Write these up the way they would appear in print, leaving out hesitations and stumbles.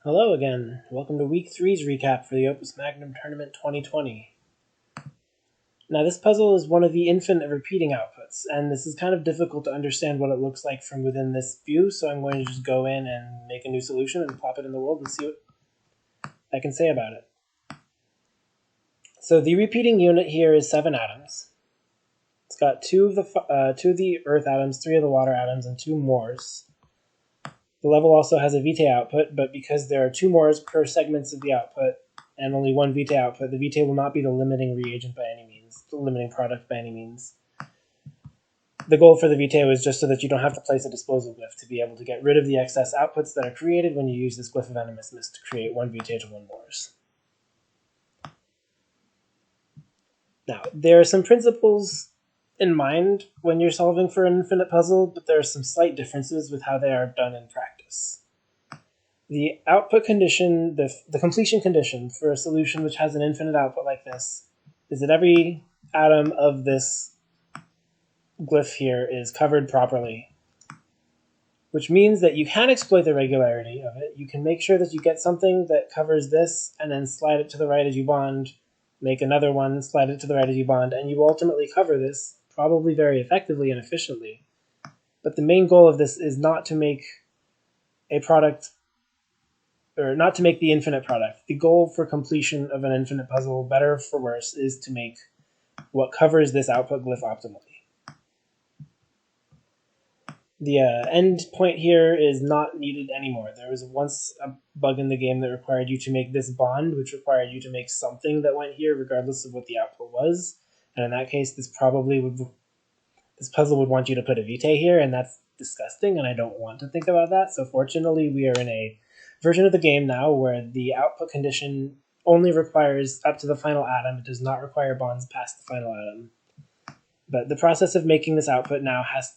Hello again. Welcome to Week 3's recap for the Opus Magnum Tournament 2020. Now this puzzle is one of the infinite repeating outputs, and this is kind of difficult to understand what it looks like from within this view, so I'm going to just go in and make a new solution and plop it in the world and see what I can say about it. So the repeating unit here is 7 atoms. It's got two of the earth atoms, 3 of the water atoms, and 2 mores. The level also has a Vitae output, but because there are 2 mores per segments of the output and only 1 Vitae output, the Vitae will not be the limiting reagent by any means, the limiting product by any means. The goal for the Vitae was just so that you don't have to place a disposal glyph to be able to get rid of the excess outputs that are created when you use this glyph of animismus to create 1 Vitae to 1 mores. Now, there are some principles in mind when you're solving for an infinite puzzle, but there are some slight differences with how they are done in practice. The output condition, the completion condition for a solution which has an infinite output like this, is that every atom of this glyph here is covered properly, which means that you can exploit the regularity of it. You can make sure that you get something that covers this and then slide it to the right as you bond, make another one, slide it to the right as you bond, and you ultimately cover this probably very effectively and efficiently. But the main goal of this is not to make a product, or not to make the infinite product. The goal for completion of an infinite puzzle, better or for worse, is to make what covers this output glyph optimally. The end point here is not needed anymore. There was once a bug in the game that required you to make this bond, which required you to make something that went here regardless of what the output was. And in that case, this puzzle would want you to put a Vitae here, and that's disgusting, and I don't want to think about that. So fortunately, we are in a version of the game now where the output condition only requires up to the final atom. It does not require bonds past the final atom. But the process of making this output now has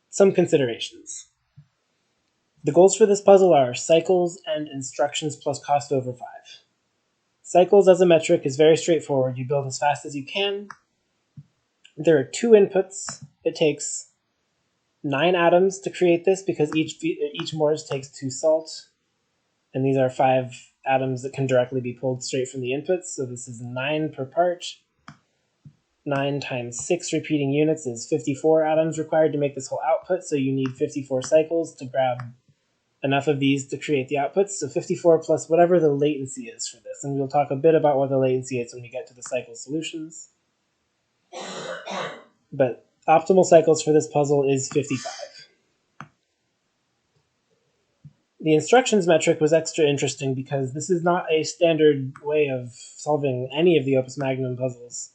some considerations. The goals for this puzzle are cycles and instructions plus cost over 5. Cycles as a metric is very straightforward. You build as fast as you can. There are 2 inputs. It takes 9 atoms to create this because each mores takes 2 salt. And these are 5 atoms that can directly be pulled straight from the inputs. So this is 9 per part. 9 times 6 repeating units is 54 atoms required to make this whole output. So you need 54 cycles to grab enough of these to create the outputs. So 54 plus whatever the latency is for this. And we'll talk a bit about what the latency is when we get to the cycle solutions. But optimal cycles for this puzzle is 55. The instructions metric was extra interesting because this is not a standard way of solving any of the Opus Magnum puzzles.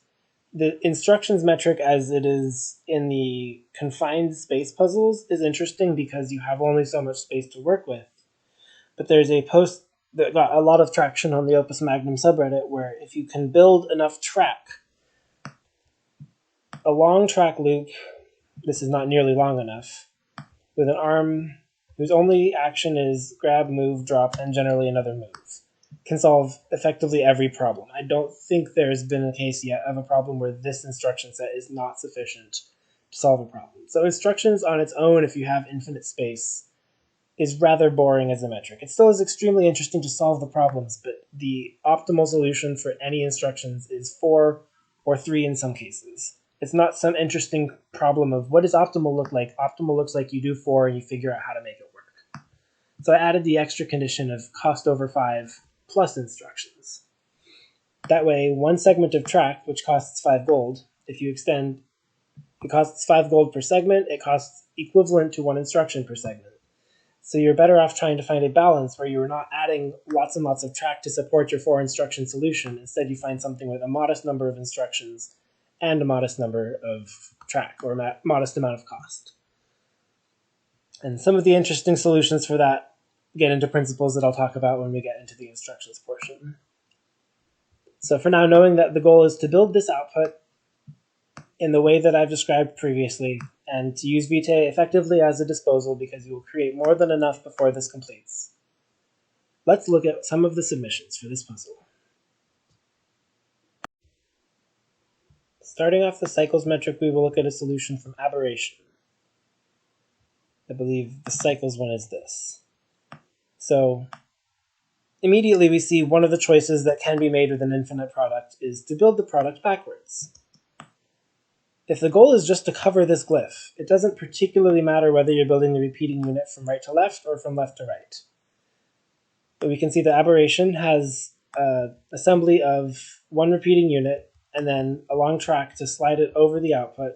The instructions metric as it is in the confined space puzzles is interesting because you have only so much space to work with. But there's a post that got a lot of traction on the Opus Magnum subreddit where if you can build enough track, a long track loop, this is not nearly long enough, with an arm whose only action is grab, move, drop, and generally another move, can solve effectively every problem. I don't think there's been a case yet of a problem where this instruction set is not sufficient to solve a problem. So instructions on its own, if you have infinite space, is rather boring as a metric. It still is extremely interesting to solve the problems, but the optimal solution for any instructions is 4 or 3 in some cases. It's not some interesting problem of what does optimal look like. Optimal looks like you do 4 and you figure out how to make it work. So I added the extra condition of cost over 5 plus instructions. That way, one segment of track, which costs 5 gold, if you extend, it costs 5 gold per segment, it costs equivalent to 1 instruction per segment. So you're better off trying to find a balance where you're not adding lots and lots of track to support your 4 instruction solution. Instead, you find something with a modest number of instructions and a modest number of track, or a modest amount of cost. And some of the interesting solutions for that get into principles that I'll talk about when we get into the instructions portion. So for now, knowing that the goal is to build this output in the way that I've described previously, and to use Vitae effectively as a disposal because you will create more than enough before this completes. Let's look at some of the submissions for this puzzle. Starting off the cycles metric, we will look at a solution from Aberration. I believe the cycles one is this. So immediately we see one of the choices that can be made with an infinite product is to build the product backwards. If the goal is just to cover this glyph, it doesn't particularly matter whether you're building the repeating unit from right to left or from left to right. But we can see the aberration has an assembly of one repeating unit and then a long track to slide it over the output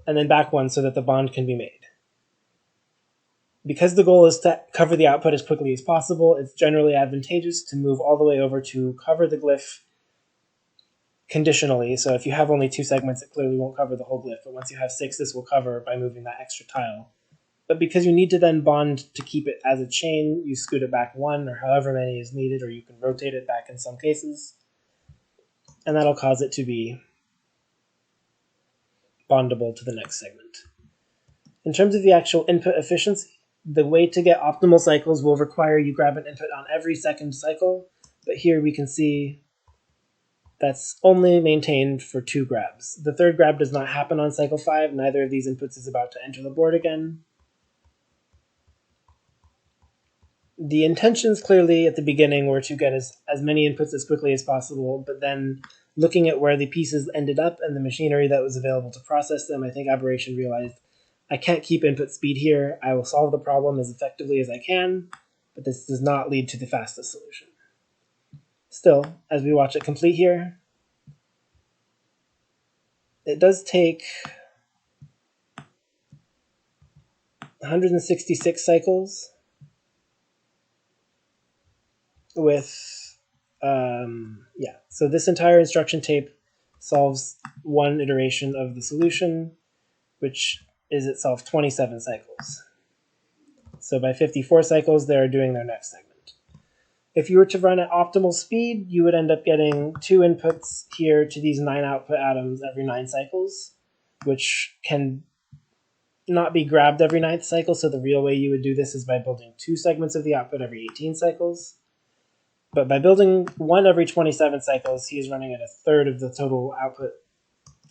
and then back one so that the bond can be made. Because the goal is to cover the output as quickly as possible, it's generally advantageous to move all the way over to cover the glyph conditionally. So if you have only 2 segments, it clearly won't cover the whole glyph, but once you have 6, this will cover by moving that extra tile. But because you need to then bond to keep it as a chain, you scoot it back 1 or however many is needed, or you can rotate it back in some cases, and that'll cause it to be bondable to the next segment. In terms of the actual input efficiency, the way to get optimal cycles will require you grab an input on every second cycle, but here we can see that's only maintained for 2 grabs. The third grab does not happen on cycle 5, neither of these inputs is about to enter the board again. The intentions clearly at the beginning were to get as many inputs as quickly as possible, but then looking at where the pieces ended up and the machinery that was available to process them, I think Aberration realized I can't keep input speed here. I will solve the problem as effectively as I can, but this does not lead to the fastest solution. Still, as we watch it complete here, it does take 166 cycles with, so this entire instruction tape solves one iteration of the solution, which is itself 27 cycles. So by 54 cycles, they're doing their next segment. If you were to run at optimal speed, you would end up getting 2 inputs here to these 9 output atoms every 9 cycles, which can not be grabbed every 9th cycle, so the real way you would do this is by building 2 segments of the output every 18 cycles. But by building 1 every 27 cycles, he is running at a third of the total output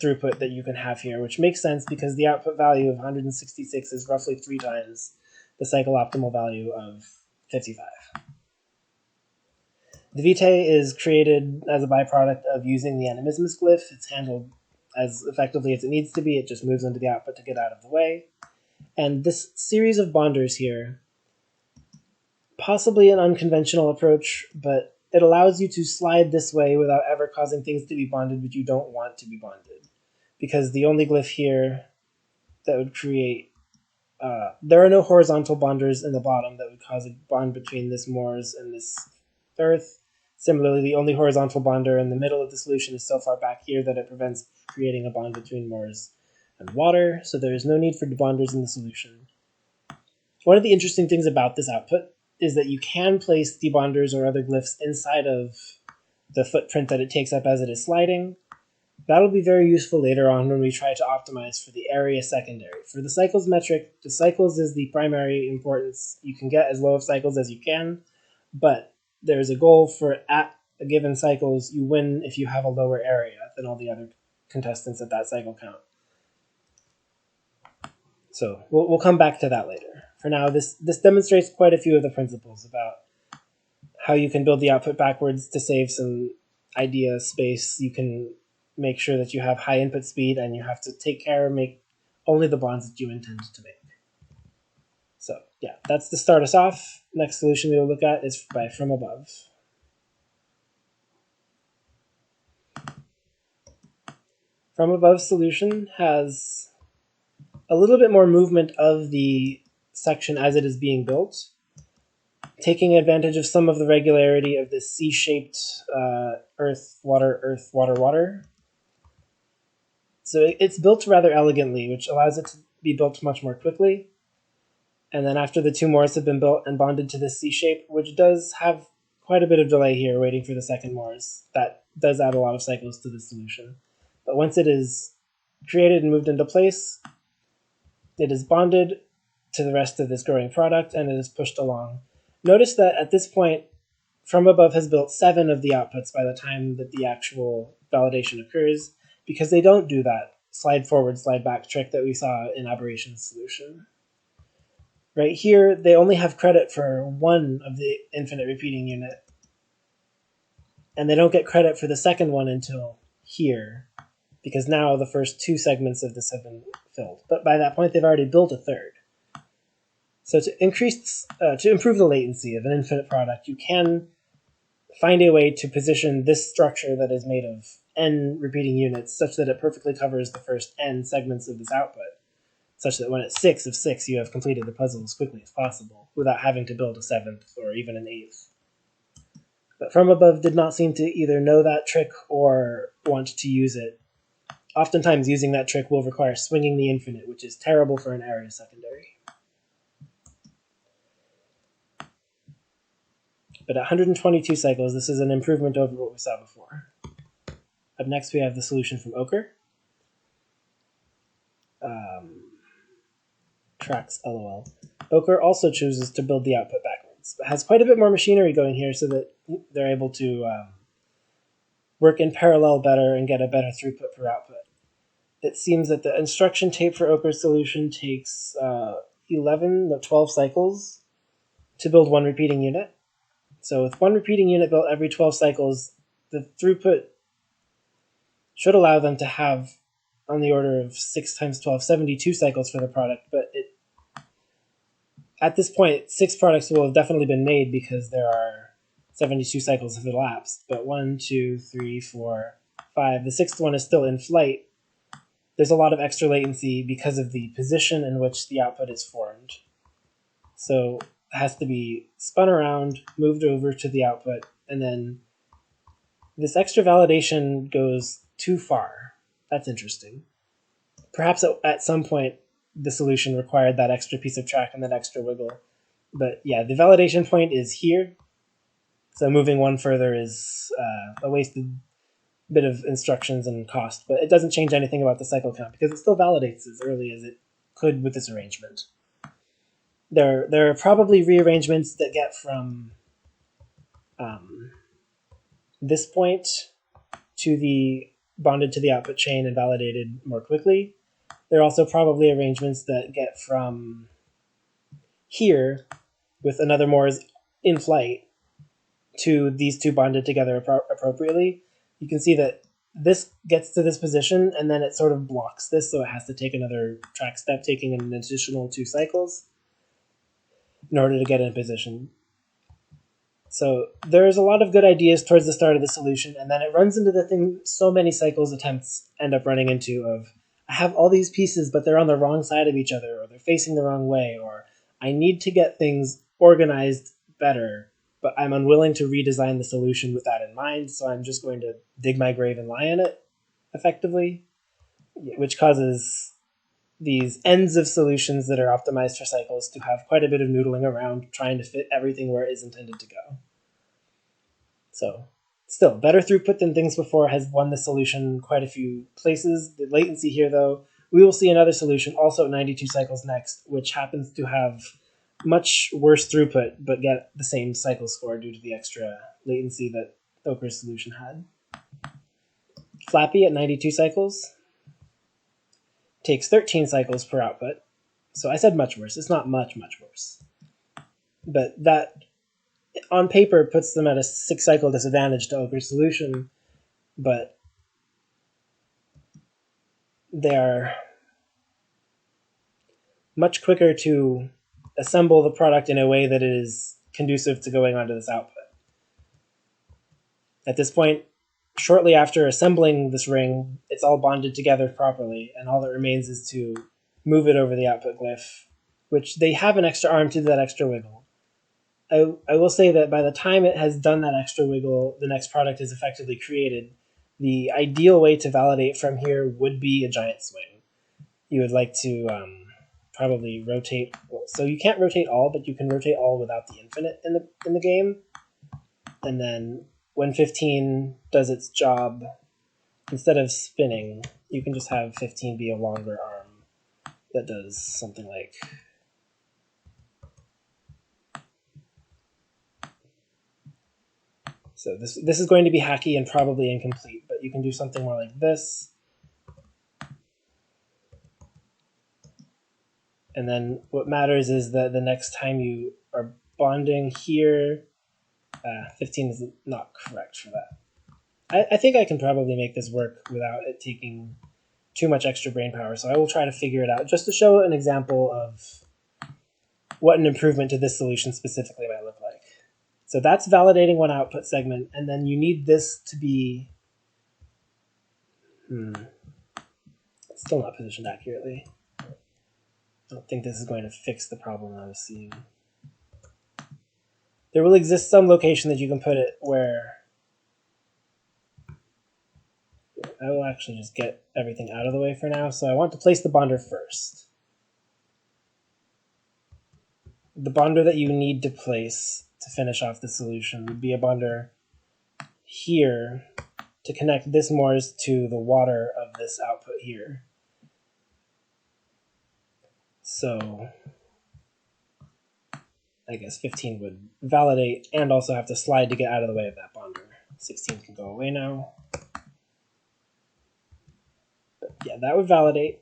throughput that you can have here, which makes sense because the output value of 166 is roughly 3 times the cycle optimal value of 55. The vitae is created as a byproduct of using the animismus glyph. It's handled as effectively as it needs to be. It just moves into the output to get out of the way. And this series of bonders here, possibly an unconventional approach, but it allows you to slide this way without ever causing things to be bonded which you don't want to be bonded. Because the only glyph here that would create, there are no horizontal bonders in the bottom that would cause a bond between this Mors and this Earth. Similarly, the only horizontal bonder in the middle of the solution is so far back here that it prevents creating a bond between Mors and water, so there is no need for bonders in the solution. One of the interesting things about this output is that you can place debonders or other glyphs inside of the footprint that it takes up as it is sliding. That'll be very useful later on when we try to optimize for the area secondary. For the cycles metric, the cycles is the primary importance. You can get as low of cycles as you can, but there's a goal for at a given cycles, you win if you have a lower area than all the other contestants at that cycle count. So we'll come back to that later. For now, this demonstrates quite a few of the principles about how you can build the output backwards to save some idea space. You can make sure that you have high input speed, and you have to take care and make only the bonds that you intend to make. So yeah, that's to start us off. Next solution we will look at is by from above. From above solution has a little bit more movement of the section as it is being built, taking advantage of some of the regularity of this C-shaped earth, water, water. So it's built rather elegantly, which allows it to be built much more quickly. And then after the 2 Mors have been built and bonded to this C shape, which does have quite a bit of delay here waiting for the second Mors, that does add a lot of cycles to the solution. But once it is created and moved into place, it is bonded to the rest of this growing product and it is pushed along. Notice that at this point, From Above has built 7 of the outputs by the time that the actual validation occurs, because they don't do that slide forward, slide back trick that we saw in Aberration's solution. Right here, they only have credit for one of the infinite repeating unit, and they don't get credit for the second one until here, because now the first two segments of this have been filled. But by that point, they've already built a third. So to improve the latency of an infinite product, you can find a way to position this structure that is made of n repeating units such that it perfectly covers the first n segments of this output, such that when it's 6 of 6, you have completed the puzzle as quickly as possible without having to build a 7th or even an 8th. But From Above did not seem to either know that trick or want to use it. Oftentimes, using that trick will require swinging the infinite, which is terrible for an area secondary. But at 122 cycles, this is an improvement over what we saw before. Up next, we have the solution from Ochre. Tracks LOL. Ochre also chooses to build the output backwards, but has quite a bit more machinery going here so that they're able to work in parallel better and get a better throughput per output. It seems that the instruction tape for Ochre's solution takes 12 cycles to build one repeating unit. So with one repeating unit built every 12 cycles, the throughput should allow them to have on the order of 6 times 12, 72 cycles for the product, but at this point, 6 products will have definitely been made because there are 72 cycles have elapsed, but 1, 2, 3, 4, 5, the 6th one is still in flight. There's a lot of extra latency because of the position in which the output is formed. So it has to be spun around, moved over to the output, and then this extra validation goes too far. That's interesting. Perhaps at some point, the solution required that extra piece of track and that extra wiggle. But yeah, the validation point is here. So moving one further is a wasted bit of instructions and cost, but it doesn't change anything about the cycle count because it still validates as early as it could with this arrangement. There are probably rearrangements that get from this point to the bonded to the output chain and validated more quickly. There are also probably arrangements that get from here with another Moore's in flight to these two bonded together appropriately. You can see that this gets to this position and then it sort of blocks this, so it has to take another track step, taking an additional 2 cycles in order to get in position. So there's a lot of good ideas towards the start of the solution, and then it runs into the thing so many cycles attempts end up running into of, I have all these pieces, but they're on the wrong side of each other, or they're facing the wrong way, or I need to get things organized better, but I'm unwilling to redesign the solution with that in mind, so I'm just going to dig my grave and lie in it, effectively, which causes these ends of solutions that are optimized for cycles to have quite a bit of noodling around trying to fit everything where it is intended to go. So still, better throughput than things before has won the solution quite a few places. The latency here, though, we will see another solution also at 92 cycles next, which happens to have much worse throughput, but get the same cycle score due to the extra latency that Ochre's solution had. Flappy at 92 cycles takes 13 cycles per output. So I said much worse. It's not much worse. But that, on paper, puts them at a 6 cycle disadvantage to Ochre's solution, but they are much quicker to assemble the product in a way that is conducive to going onto this output. At this point, shortly after assembling this ring, it's all bonded together properly, and all that remains is to move it over the output glyph, which they have an extra arm to do that extra wiggle. I will say that by the time it has done that extra wiggle, the next product is effectively created. The ideal way to validate from here would be a giant swing. You would like to probably rotate. So you can't rotate all, but you can rotate all without the infinite in the game. And then when 15 does its job, instead of spinning, you can just have 15 be a longer arm that does something like... So this is going to be hacky and probably incomplete, but you can do something more like this. And then what matters is that the next time you are bonding here, 15 is not correct for that. I think I can probably make this work without it taking too much extra brain power, so I will try to figure it out just to show an example of what an improvement to this solution specifically might look like. So that's validating one output segment, and then you need this to be it's still not positioned accurately. I don't think this is going to fix the problem I was seeing. There will exist some location that you can put it where I will actually just get everything out of the way for now. So I want to place the bonder first. The bonder that you need to place to finish off the solution would be a bonder here to connect this Morse to the water of this output here. So I guess 15 would validate and also have to slide to get out of the way of that bonder. 16 can go away now. But yeah, that would validate.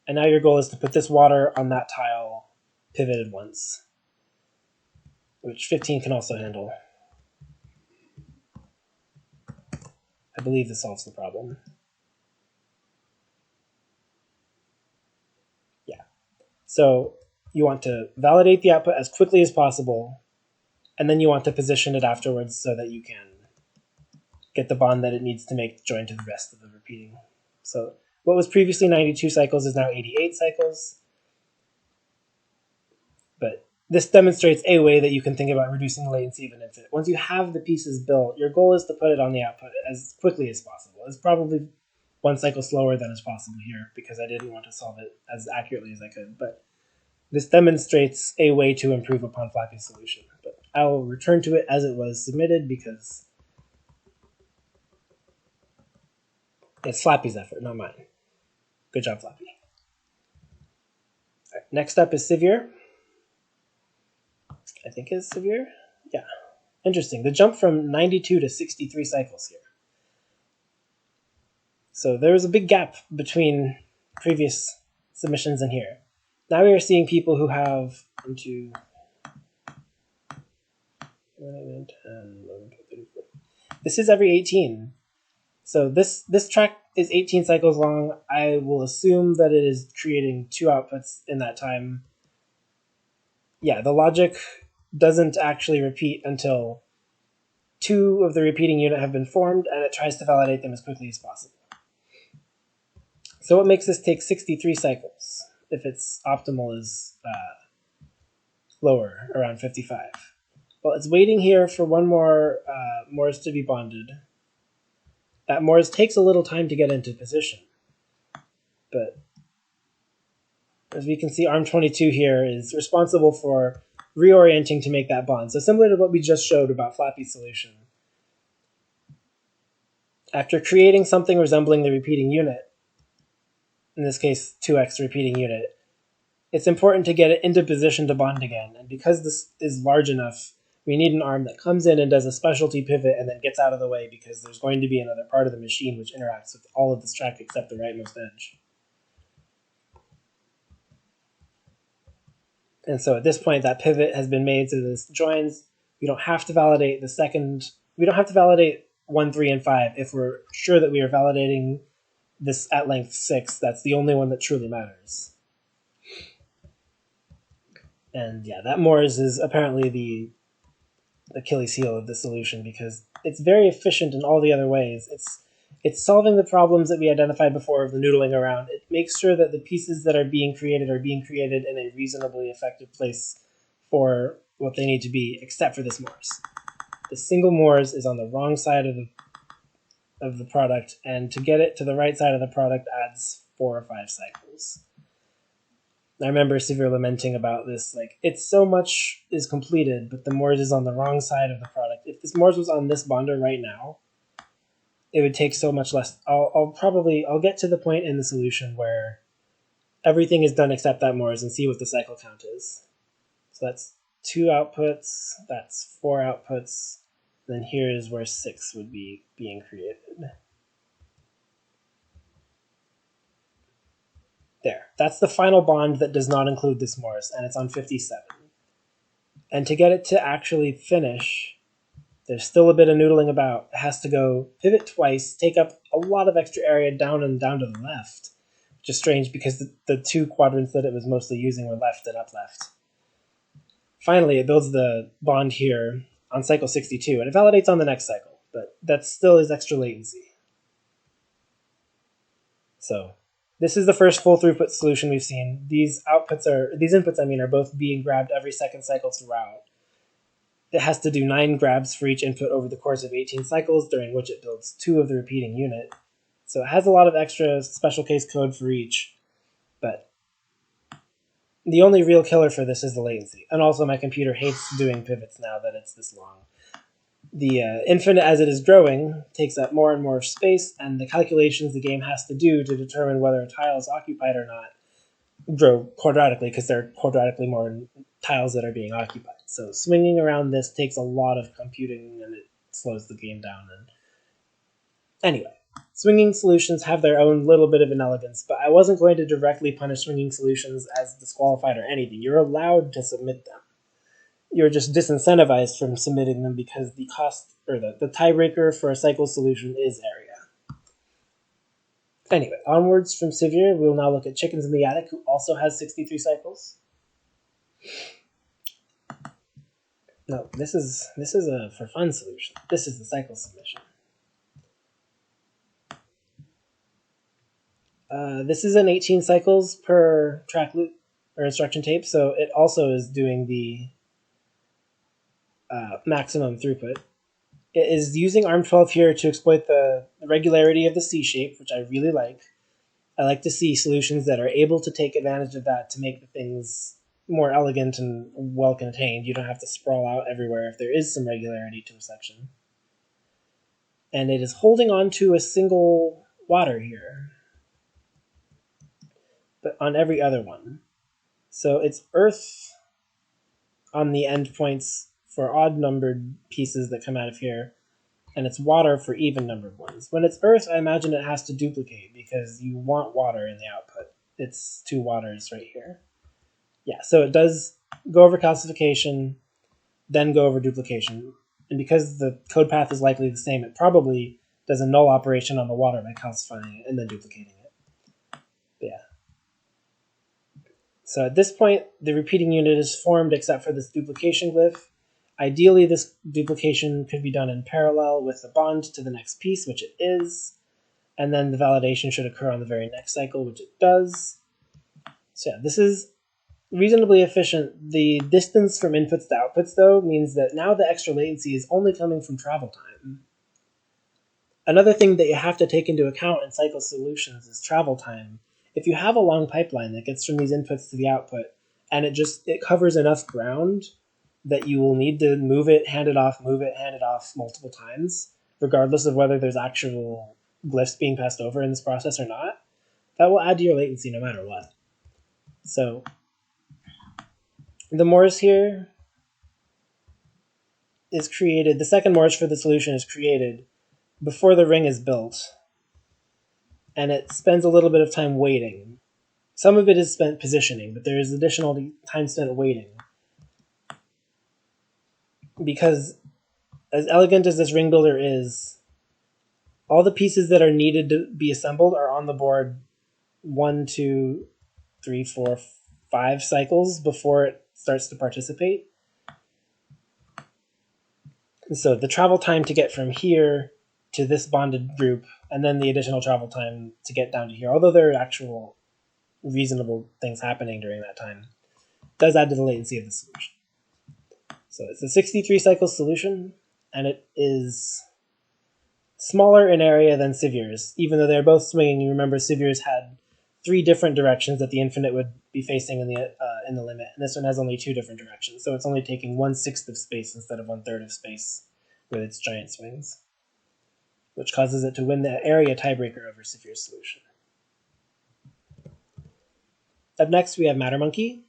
And now your goal is to put this water on that tile pivoted once, which 15 can also handle. I believe this solves the problem. Yeah. So you want to validate the output as quickly as possible, and then you want to position it afterwards so that you can get the bond that it needs to make join to the rest of the repeating. So what was previously 92 cycles is now 88 cycles. But this demonstrates a way that you can think about reducing the latency of an infinite. Once you have the pieces built, your goal is to put it on the output as quickly as possible. It's probably one cycle slower than is possible here because I didn't want to solve it as accurately as I could. But this demonstrates a way to improve upon Flappy's solution. But I'll return to it as it was submitted because it's Flappy's effort, not mine. Good job, Flappy. All right, next up is Severe. I think is Severe. Yeah. Interesting. The jump from 92 to 63 cycles here. So there was a big gap between previous submissions and here. Now we are seeing people who have 1, 2, 10, 11, 12, 13, 14. This is every 18. So this track is 18 cycles long. I will assume that it is creating 2 outputs in that time. Yeah, the logic doesn't actually repeat until 2 of the repeating unit have been formed, and it tries to validate them as quickly as possible. So what makes this take 63 cycles if its optimal is lower, around 55? Well, it's waiting here for one more Morse to be bonded. That Morse takes a little time to get into position. But as we can see, ARM22 here is responsible for reorienting to make that bond. So similar to what we just showed about Flappy's solution. After creating something resembling the repeating unit, in this case 2x repeating unit, it's important to get it into position to bond again. And because this is large enough, we need an arm that comes in and does a specialty pivot and then gets out of the way because there's going to be another part of the machine which interacts with all of this track except the rightmost edge. And so at this point, that pivot has been made so this joins. We don't have to validate the second. We don't have to validate 1, 3, and 5 if we're sure that we are validating this at length 6. That's the only one that truly matters. And yeah, that Morse is apparently the Achilles heel of the solution because it's very efficient in all the other ways. It's solving the problems that we identified before of the noodling around. It makes sure that the pieces that are being created in a reasonably effective place for what they need to be, except for this Morse. The single Morse is on the wrong side of the product, and to get it to the right side of the product adds 4 or 5 cycles. I remember Severe lamenting about this, like, it's so much is completed, but the Morse is on the wrong side of the product. If this Morse was on this bonder right now, it would take so much less. I'll get to the point in the solution where everything is done except that Morse and see what the cycle count is. So that's 2 outputs, that's 4 outputs, then here is where 6 would be being created. There. That's the final bond that does not include this Morse, and it's on 57. And to get it to actually finish, there's still a bit of noodling about. It has to go pivot twice, take up a lot of extra area down and down to the left, which is strange because the two quadrants that it was mostly using were left and up left. Finally, it builds the bond here on cycle 62, and it validates on the next cycle, but that still is extra latency. So this is the first full throughput solution we've seen. These inputs are both being grabbed every second cycle throughout. It has to do 9 grabs for each input over the course of 18 cycles, during which it builds 2 of the repeating unit. So it has a lot of extra special case code for each, but the only real killer for this is the latency. And also my computer hates doing pivots now that it's this long. The infinite, as it is growing, takes up more and more space, and the calculations the game has to do to determine whether a tile is occupied or not grow quadratically, because there are quadratically more tiles that are being occupied. So swinging around this takes a lot of computing, and it slows the game down. And anyway, swinging solutions have their own little bit of inelegance, but I wasn't going to directly punish swinging solutions as disqualified or anything. You're allowed to submit them. You're just disincentivized from submitting them because the cost, or the tiebreaker for a cycle solution is area. Anyway, onwards from Sevier, we'll now look at Chickens in the Attic, who also has 63 cycles. No, this is a for fun solution. This is the cycle submission. This is an 18 cycles per track loop or instruction tape, so it also is doing the maximum throughput. It is using ARM12 here to exploit the regularity of the C shape, which I really like. I like to see solutions that are able to take advantage of that to make the things more elegant and well contained. You don't have to sprawl out everywhere if there is some regularity to a section. And it is holding on to a single water here, but on every other one. So it's earth on the endpoints for odd numbered pieces that come out of here, and it's water for even numbered ones. When it's earth, I imagine it has to duplicate because you want water in the output. It's 2 waters right here. Yeah, so it does go over calcification, then go over duplication. And because the code path is likely the same, it probably does a null operation on the water by calcifying it and then duplicating it. But yeah. So at this point, the repeating unit is formed except for this duplication glyph. Ideally, this duplication could be done in parallel with the bond to the next piece, which it is. And then the validation should occur on the very next cycle, which it does. So yeah, this is reasonably efficient. The distance from inputs to outputs, though, means that now the extra latency is only coming from travel time. Another thing that you have to take into account in cycle solutions is travel time. If you have a long pipeline that gets from these inputs to the output, and it covers enough ground that you will need to move it, hand it off multiple times, regardless of whether there's actual glyphs being passed over in this process or not, that will add to your latency no matter what. So the Morse here is created, the second Morse for the solution is created before the ring is built, and it spends a little bit of time waiting. Some of it is spent positioning, but there is additional time spent waiting. Because as elegant as this ring builder is, all the pieces that are needed to be assembled are on the board 1, 2, 3, 4, 5 cycles before it starts to participate. And so the travel time to get from here to this bonded group, and then the additional travel time to get down to here, although there are actual reasonable things happening during that time, does add to the latency of the solution. So it's a 63 cycle solution, and it is smaller in area than Sevier's, even though they're both swinging. You remember Sevier's had 3 different directions that the infinite would be facing in the limit, and this one has only 2 different directions, so it's only taking 1/6 of space instead of 1/3 of space with its giant swings, which causes it to win the area tiebreaker over Sevier's solution. Up next, we have Mattermonkey.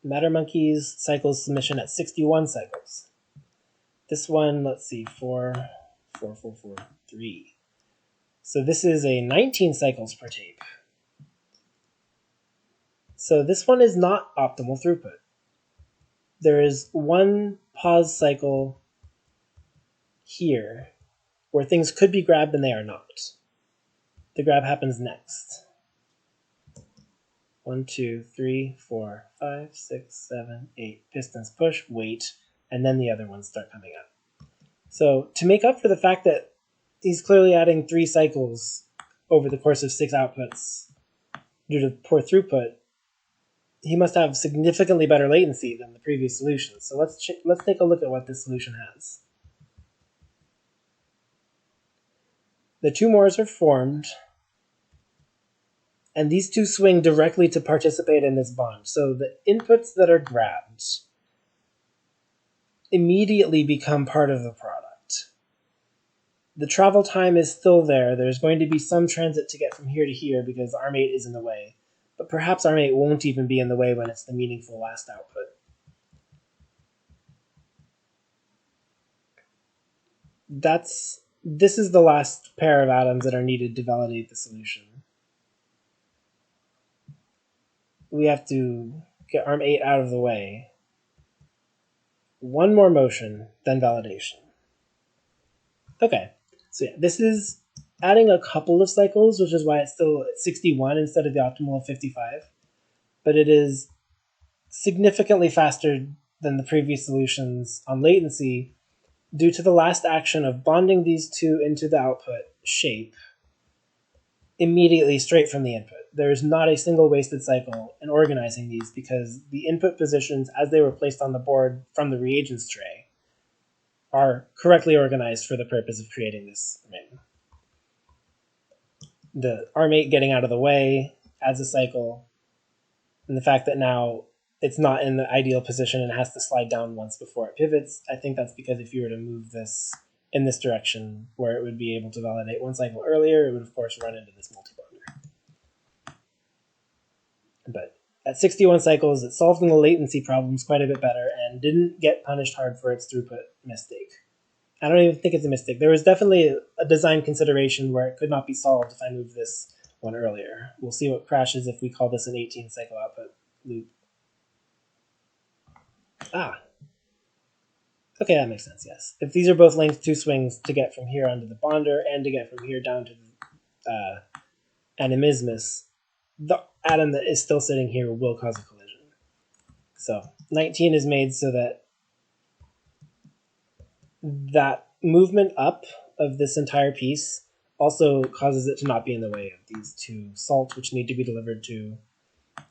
Mattermonkey's cycles submission at 61 cycles. This one, let's see, 4, 4, 4, 4, 3. So this is a 19 cycles per tape. So this one is not optimal throughput. There is one pause cycle here where things could be grabbed and they are not. The grab happens next. 1, 2, 3, 4, 5, 6, 7, 8. Pistons push, wait, and then the other ones start coming up. So to make up for the fact that he's clearly adding 3 cycles over the course of 6 outputs due to poor throughput, he must have significantly better latency than the previous solution. So let's take a look at what this solution has. The 2 mores are formed, and these 2 swing directly to participate in this bond. So the inputs that are grabbed immediately become part of the product. The travel time is still there. There's going to be some transit to get from here to here because ARM8 is in the way. But perhaps ARM8 won't even be in the way when it's the meaningful last output. This is the last pair of atoms that are needed to validate the solution. We have to get ARM8 out of the way. One more motion, then validation. Okay, so yeah, this is adding a couple of cycles, which is why it's still at 61 instead of the optimal of 55. But it is significantly faster than the previous solutions on latency due to the last action of bonding these 2 into the output shape immediately straight from the input. There is not a single wasted cycle in organizing these because the input positions as they were placed on the board from the reagents tray are correctly organized for the purpose of creating this ring. The ARM8 getting out of the way adds a cycle, and the fact that now it's not in the ideal position and has to slide down once before it pivots, I think that's because if you were to move this in this direction where it would be able to validate 1 cycle earlier, it would of course run into this multibonder. But at 61 cycles, it solved the latency problems quite a bit better and didn't get punished hard for its throughput mistake. I don't even think it's a mistake. There was definitely a design consideration where it could not be solved if I move this one earlier. We'll see what crashes if we call this an 18 cycle output loop. Okay, that makes sense, yes. If these are both length 2 swings to get from here onto the bonder and to get from here down to the animismus, the atom that is still sitting here will cause a collision. So 19 is made so that that movement up of this entire piece also causes it to not be in the way of these 2 salts, which need to be delivered to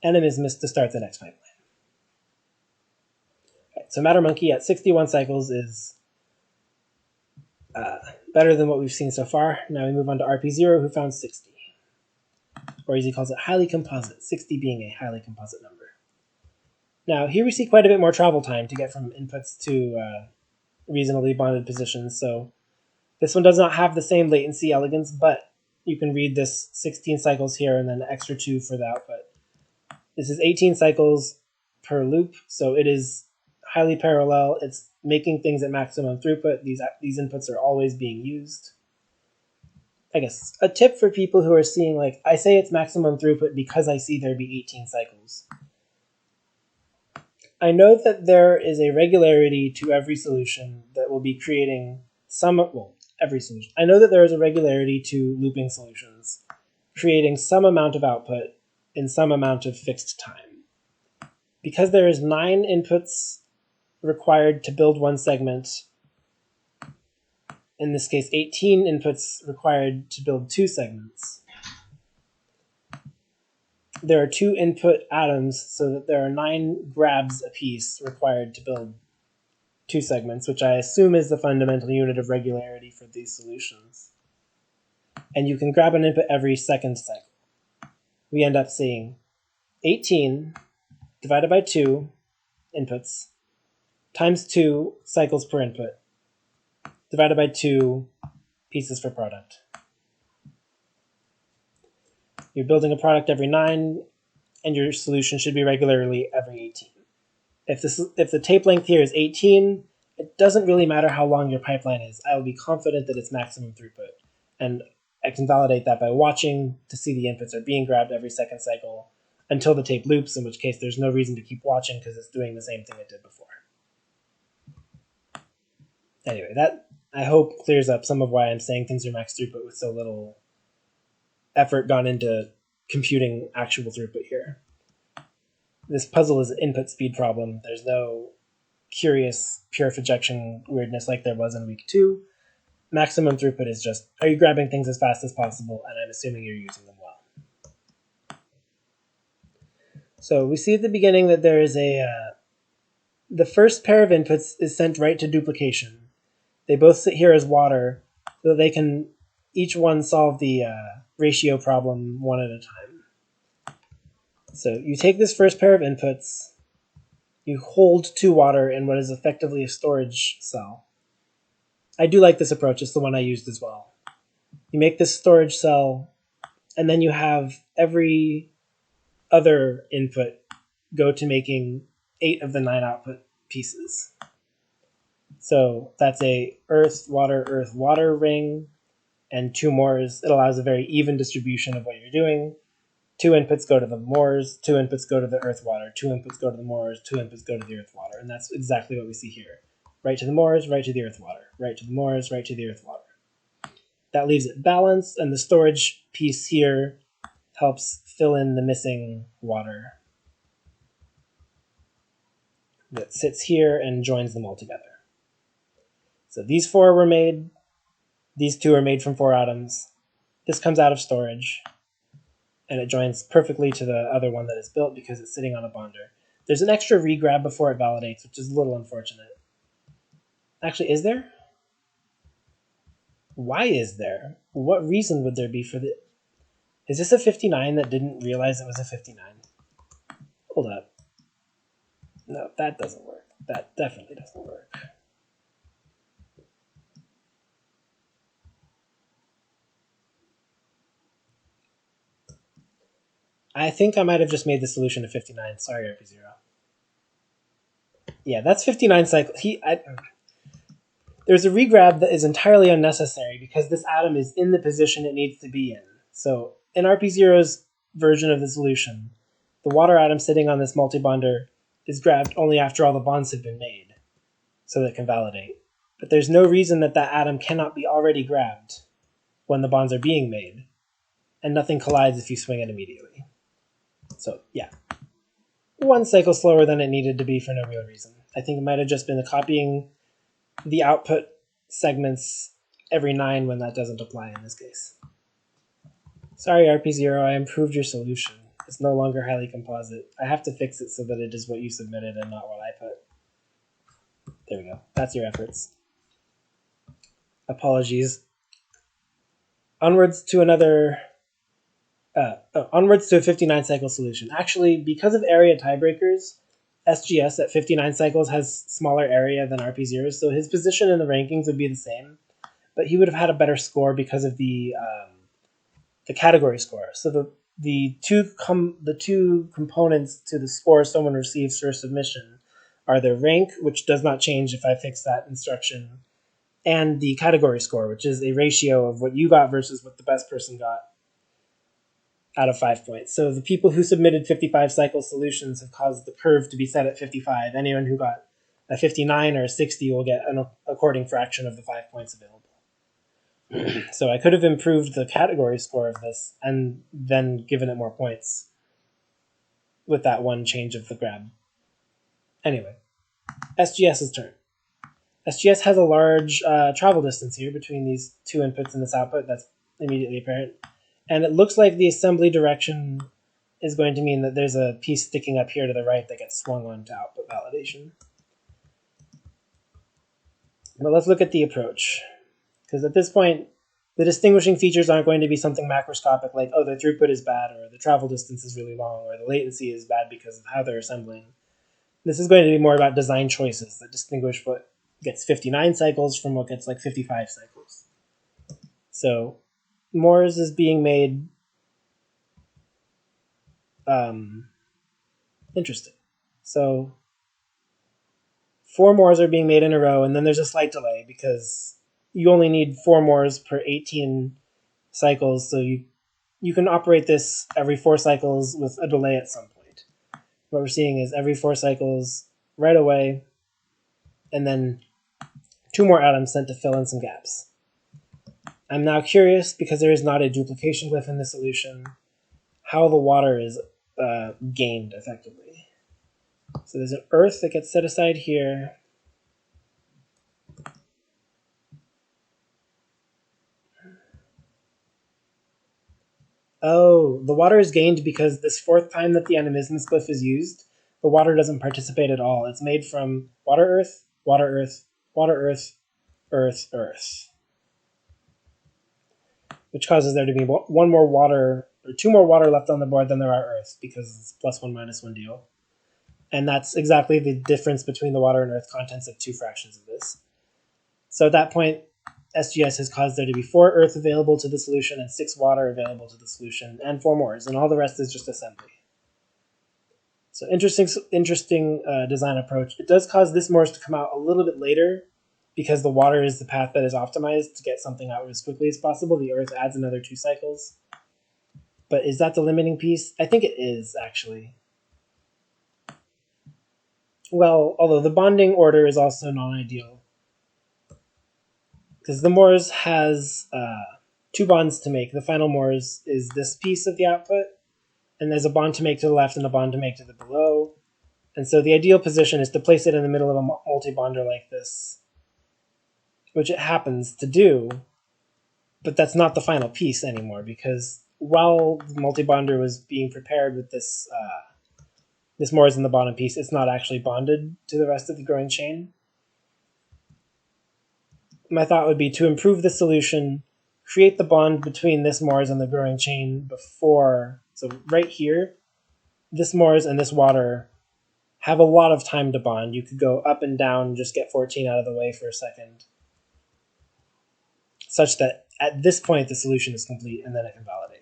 animismus to start the next pipeline. Okay, so Mattermonkey at 61 cycles is better than what we've seen so far. Now we move on to RP0, who found 60. Or as he calls it, highly composite, 60 being a highly composite number. Now here we see quite a bit more travel time to get from inputs to reasonably bonded positions, so this one does not have the same latency elegance, but you can read this 16 cycles here and then an extra 2 for the output. This is 18 cycles per loop, so it is highly parallel. It's making things at maximum throughput. These inputs are always being used. I guess a tip for people who are seeing, like, I say it's maximum throughput because I see there be 18 cycles. I know that there is a regularity to every solution that will be creating every solution. I know that there is a regularity to looping solutions, creating some amount of output in some amount of fixed time. Because there is 9 inputs required to build 1 segment, in this case 18 inputs required to build 2 segments, there are 2 input atoms, so that there are 9 grabs apiece required to build 2 segments, which I assume is the fundamental unit of regularity for these solutions. And you can grab an input every second cycle. We end up seeing 18 divided by 2 inputs times 2 cycles per input divided by 2 pieces per product. You're building a product every 9, and your solution should be regularly every 18. If the tape length here is 18, it doesn't really matter how long your pipeline is. I will be confident that it's maximum throughput. And I can validate that by watching to see the inputs are being grabbed every second cycle until the tape loops, in which case there's no reason to keep watching because it's doing the same thing it did before. Anyway, that I hope clears up some of why I'm saying things are max throughput with so little effort gone into computing actual throughput here. This puzzle is an input speed problem. There's no curious pure ejection weirdness like there was in week 2. Maximum throughput is just, are you grabbing things as fast as possible? And I'm assuming you're using them well. So we see at the beginning that there is the first pair of inputs is sent right to duplication. They both sit here as water so that they can each one solve the ratio problem one at a time. So you take this first pair of inputs, you hold 2 water in what is effectively a storage cell. I do like this approach, it's the one I used as well. You make this storage cell, and then you have every other input go to making 8 of the 9 output pieces. So that's a earth, water ring, and 2 mores. It allows a very even distribution of what you're doing. 2 inputs go to the mores, 2 inputs go to the earth water, 2 inputs go to the mores, 2 inputs go to the earth water, and that's exactly what we see here. Right to the mores, right to the earth water, right to the mores, right to the earth water. That leaves it balanced, and the storage piece here helps fill in the missing water that sits here and joins them all together. So these 4 were made, these 2 are made from 4 atoms. This comes out of storage, and it joins perfectly to the other one that is built because it's sitting on a bonder. There's an extra regrab before it validates, which is a little unfortunate. Actually, is there? Why is there? What reason would there be for the... Is this a 59 that didn't realize it was a 59? Hold up. No, that doesn't work. That definitely doesn't work. I think I might have just made the solution a 59. Sorry, RP0. Yeah, that's 59 cycles. There's a regrab that is entirely unnecessary because this atom is in the position it needs to be in. So in RP0's version of the solution, the water atom sitting on this multibonder is grabbed only after all the bonds have been made, so that it can validate. But there's no reason that that atom cannot be already grabbed when the bonds are being made, and nothing collides if you swing it immediately. So yeah, 1 cycle slower than it needed to be for no real reason. I think it might have just been copying the output segments every 9 when that doesn't apply in this case. Sorry, RP0, I improved your solution. It's no longer highly composite. I have to fix it so that it is what you submitted and not what I put. There we go. That's your efforts. Apologies. Onwards to a 59 cycle solution. Actually, because of area tiebreakers, SGS at 59 cycles has smaller area than RP0, so his position in the rankings would be the same, but he would have had a better score because of the category score. So the two components to the score someone receives for a submission are their rank, which does not change if I fix that instruction, and the category score, which is a ratio of what you got versus what the best person got out of 5 points. So the people who submitted 55 cycle solutions have caused the curve to be set at 55. Anyone who got a 59 or a 60 will get an according fraction of the 5 points available. So I could have improved the category score of this and then given it more points with that one change of the grab. Anyway, SGS's turn. SGS has a large travel distance here between these 2 inputs and this output. That's immediately apparent. And it looks like the assembly direction is going to mean that there's a piece sticking up here to the right that gets swung on to output validation. But let's look at the approach. Because at this point, the distinguishing features aren't going to be something macroscopic like, oh, the throughput is bad, or the travel distance is really long, or the latency is bad because of how they're assembling. This is going to be more about design choices that distinguish what gets 59 cycles from what gets like 55 cycles. So Mors is being made interesting. So 4 Mors are being made in a row, and then there's a slight delay because you only need 4 Mors per 18 cycles, so you can operate this every 4 cycles with a delay at some point. What we're seeing is every 4 cycles right away, and then 2 more atoms sent to fill in some gaps. I'm now curious, because there is not a duplication glyph in the solution, how the water is gained effectively. So there's an earth that gets set aside here. Oh, the water is gained because this 4th time that the animismus glyph is used, the water doesn't participate at all. It's made from water, earth, water, earth, water, earth, earth, earth, which causes there to be 1 more water, or 2 more water left on the board than there are earth, because it's +1 -1 deal. And that's exactly the difference between the water and earth contents of 2 fractions of this. So at that point, SGS has caused there to be 4 earth available to the solution and 6 water available to the solution, and 4 mores, and all the rest is just assembly. So interesting design approach. It does cause this mores to come out a little bit later, because the water is the path that is optimized to get something out as quickly as possible. The earth adds another 2 cycles. But is that the limiting piece? I think it is, actually. Well, although the bonding order is also non-ideal, because the mores has 2 bonds to make. The final mores is this piece of the output, and there's a bond to make to the left and a bond to make to the below. And so the ideal position is to place it in the middle of a multi-bonder like this, which it happens to do, but that's not the final piece anymore, because while the multi-bonder was being prepared with this mores in the bottom piece, it's not actually bonded to the rest of the growing chain. My thought would be to improve the solution, create the bond between this mores and the growing chain before. So right here, this mores and this water have a lot of time to bond. You could go up and down, just get 14 out of the way for a second, such that at this point the solution is complete, and then it can validate.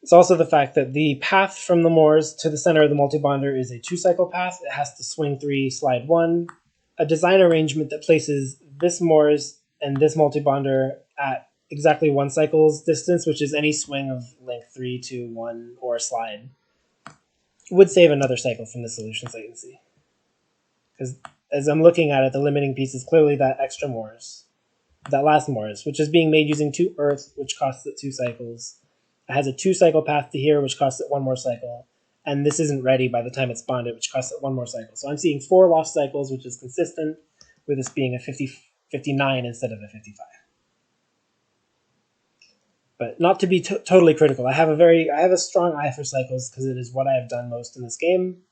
It's also the fact that the path from the mores to the center of the multi-bonder is a 2-cycle path. It has to swing 3, slide 1. A design arrangement that places this mores and this multi-bonder at exactly 1 cycle's distance, which is any swing of length 3, 2, 1, or slide, would save another cycle from the solution's latency. Because as I'm looking at it, the limiting piece is clearly that extra mores, that last mores, which is being made using 2 earth, which costs it 2 cycles. It has a 2-cycle path to here, which costs it 1 more cycle. And this isn't ready by the time it's bonded, which costs it 1 more cycle. So I'm seeing 4 lost cycles, which is consistent with this being a 59 instead of a 55. But not to be totally critical. I have a strong eye for cycles, because it is what I have done most in this game.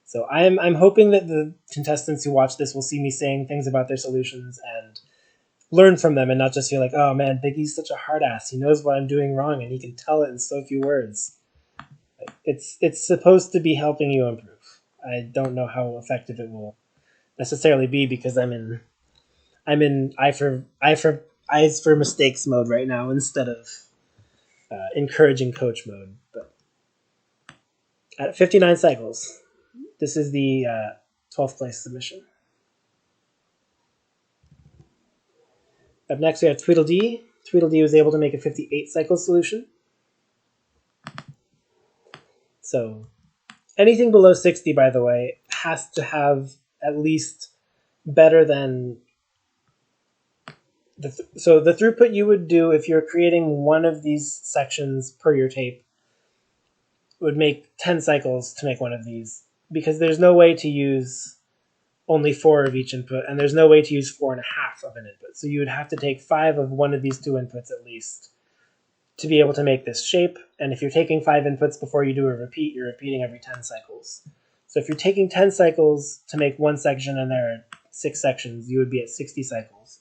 So I'm hoping that the contestants who watch this will see me saying things about their solutions and learn from them, and not just feel like, oh man, Biggie's such a hard ass. He knows what I'm doing wrong, and he can tell it in so few words. It's supposed to be helping you improve. I don't know how effective it will necessarily be, because I'm in eyes for mistakes mode right now instead of encouraging coach mode. But at 59 cycles, this is the 12th place submission. Up next, we have Tweedledee. Tweedledee was able to make a 58 cycle solution. So anything below 60, by the way, has to have at least better than so the throughput you would do if you're creating one of these sections per your tape would make 10 cycles to make one of these, because there's no way to use only 4 of each input, and there's no way to use 4.5 of an input. So you would have to take 5 of one of these 2 inputs at least to be able to make this shape. And if you're taking 5 inputs before you do a repeat, you're repeating every 10 cycles. So if you're taking 10 cycles to make one section and there are 6 sections, you would be at 60 cycles.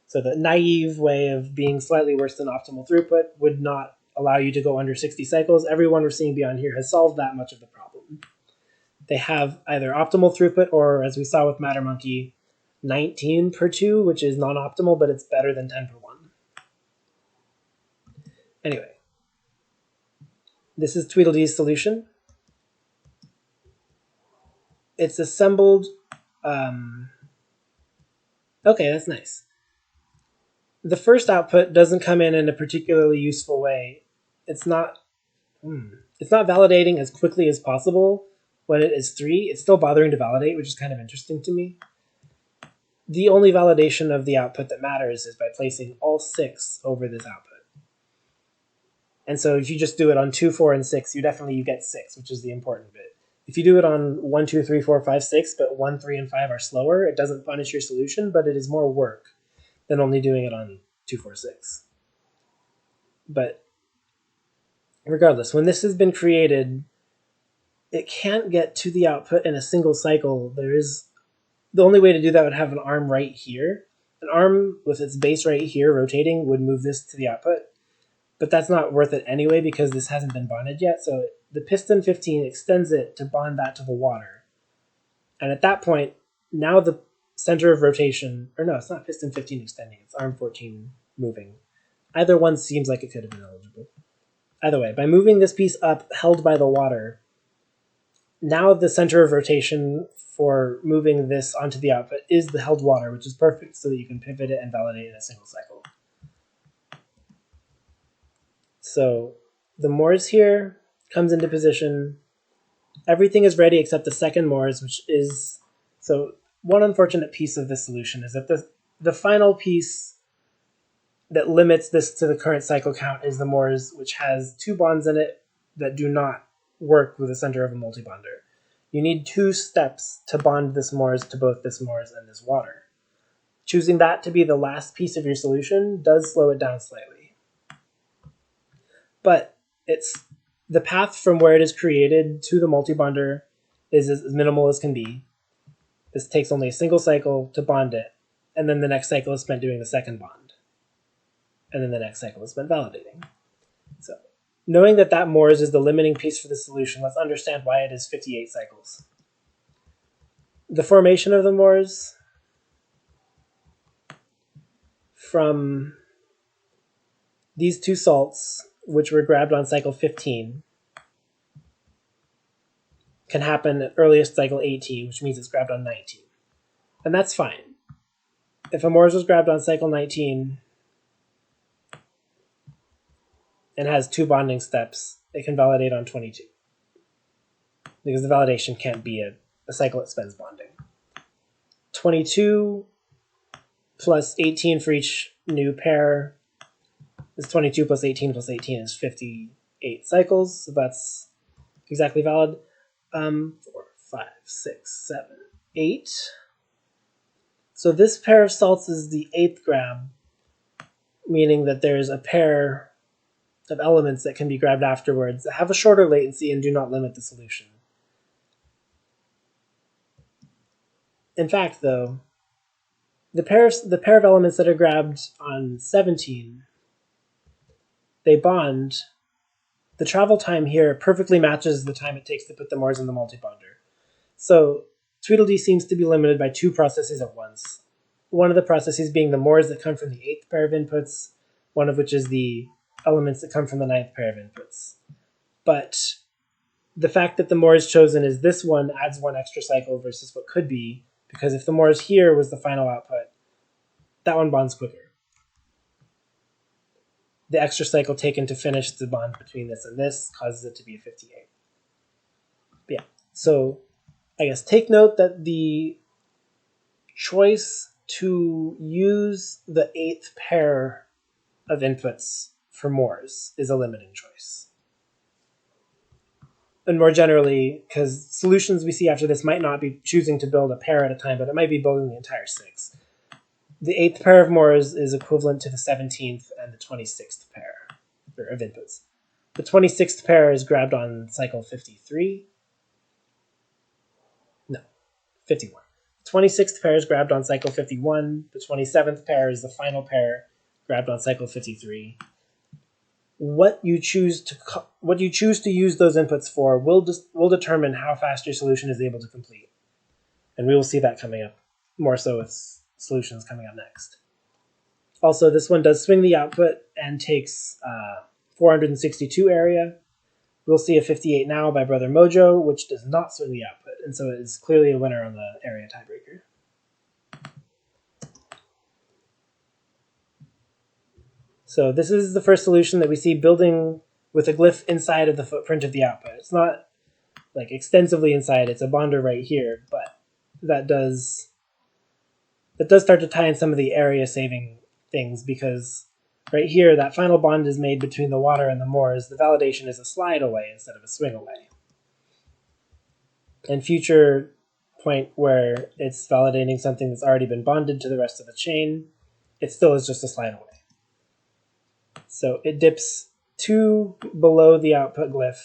So the naive way of being slightly worse than optimal throughput would not allow you to go under 60 cycles. Everyone we're seeing beyond here has solved that much of the problem. They have either optimal throughput, or as we saw with Mattermonkey, 19 per 2, which is non-optimal, but it's better than 10 per 1. Anyway, this is Tweedledee's solution. It's assembled. Okay, that's nice. The first output doesn't come in a particularly useful way. It's not validating as quickly as possible when it is 3. It's still bothering to validate, which is kind of interesting to me. The only validation of the output that matters is by placing all 6 over this output. And so if you just do it on 2, 4, and 6, you get 6, which is the important bit. If you do it on 1, 2, 3, 4, 5, 6, but 1, 3, and 5 are slower, it doesn't punish your solution, but it is more work than only doing it on 2, 4, 6. But regardless, when this has been created, it can't get to the output in a single cycle. The only way to do that would have an arm right here. An arm with its base right here rotating would move this to the output. But that's not worth it anyway because this hasn't been bonded yet. So the piston 15 extends it to bond that to the water. And at that point, now the center of rotation, or no, it's not piston 15 extending, it's arm 14 moving. Either one seems like it could have been eligible. Either way, by moving this piece up held by the water, now the center of rotation for moving this onto the output is the held water, which is perfect so that you can pivot it and validate in a single cycle. So the Morse here comes into position. Everything is ready except the second Morse, which is... So one unfortunate piece of this solution is that the final piece that limits this to the current cycle count is the Morse, which has 2 bonds in it that do not work with the center of a multibonder. You need 2 steps to bond this Morse to both this Morse and this water. Choosing that to be the last piece of your solution does slow it down slightly. But the path from where it is created to the multibonder is as minimal as can be. This takes only a single cycle to bond it, and then the next cycle is spent doing the second bond. And then the next cycle is spent validating. So, knowing that Morse is the limiting piece for the solution, let's understand why it is 58 cycles. The formation of the Morse from these 2 salts, which were grabbed on cycle 15, can happen at earliest cycle 18, which means it's grabbed on 19. And that's fine. If a Morse was grabbed on cycle 19 and has 2 bonding steps, it can validate on 22. Because the validation can't be a cycle it spends bonding. 22 plus 18 for each new pair is 22 plus 18 plus 18 is 58 cycles, so that's exactly valid. 4, 5, 6, 7, 8. So this pair of salts is the 8th grab, meaning that there's a pair of elements that can be grabbed afterwards that have a shorter latency and do not limit the solution. In fact, though, the pair of elements that are grabbed on 17, they bond. The travel time here perfectly matches the time it takes to put the Morse in the multibonder. So Tweedledee seems to be limited by 2 processes at once. One of the processes being the Morse that come from the 8th pair of inputs, one of which is the elements that come from the 9th pair of inputs. But the fact that the Morse chosen is this one adds 1 extra cycle versus what could be, because if the Morse here was the final output, that one bonds quicker. The extra cycle taken to finish the bond between this and this causes it to be a 58. But yeah, so I guess take note that the choice to use the 8th pair of inputs for Morse is a limiting choice. And more generally, because solutions we see after this might not be choosing to build a pair at a time, but it might be building the entire 6. The 8th pair of Morse is equivalent to the 17th and the 26th pair of inputs. The 26th pair is grabbed on cycle 53. No, 51. The 26th pair is grabbed on cycle 51. The 27th pair is the final pair grabbed on cycle 53. What you choose to use those inputs for will determine how fast your solution is able to complete. And we will see that coming up, more so with solutions coming up next. Also, this one does swing the output and takes 462 area. We'll see a 58 now by Brother Mojo, which does not swing the output, and so it is clearly a winner on the area tiebreaker. So this is the first solution that we see building with a glyph inside of the footprint of the output. It's not like extensively inside, it's a bonder right here, but that does start to tie in some of the area saving things, because right here, that final bond is made between the water and the moors. The validation is a slide away instead of a swing away. And future point where it's validating something that's already been bonded to the rest of the chain, it still is just a slide away. So it dips 2 below the output glyph,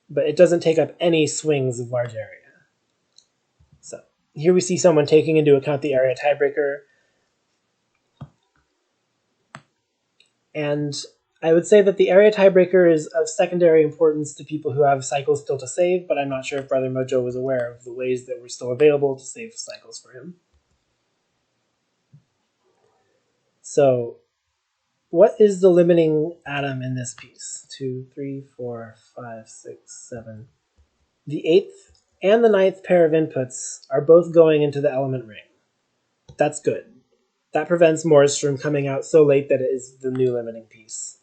but it doesn't take up any swings of large area. So here we see someone taking into account the area tiebreaker. And I would say that the area tiebreaker is of secondary importance to people who have cycles still to save, but I'm not sure if Brother Mojo was aware of the ways that were still available to save cycles for him. So what is the limiting atom in this piece? 2, 3, 4, 5, 6, 7. The 8th and the 9th pair of inputs are both going into the element ring. That's good. That prevents Moors from coming out so late that it is the new limiting piece.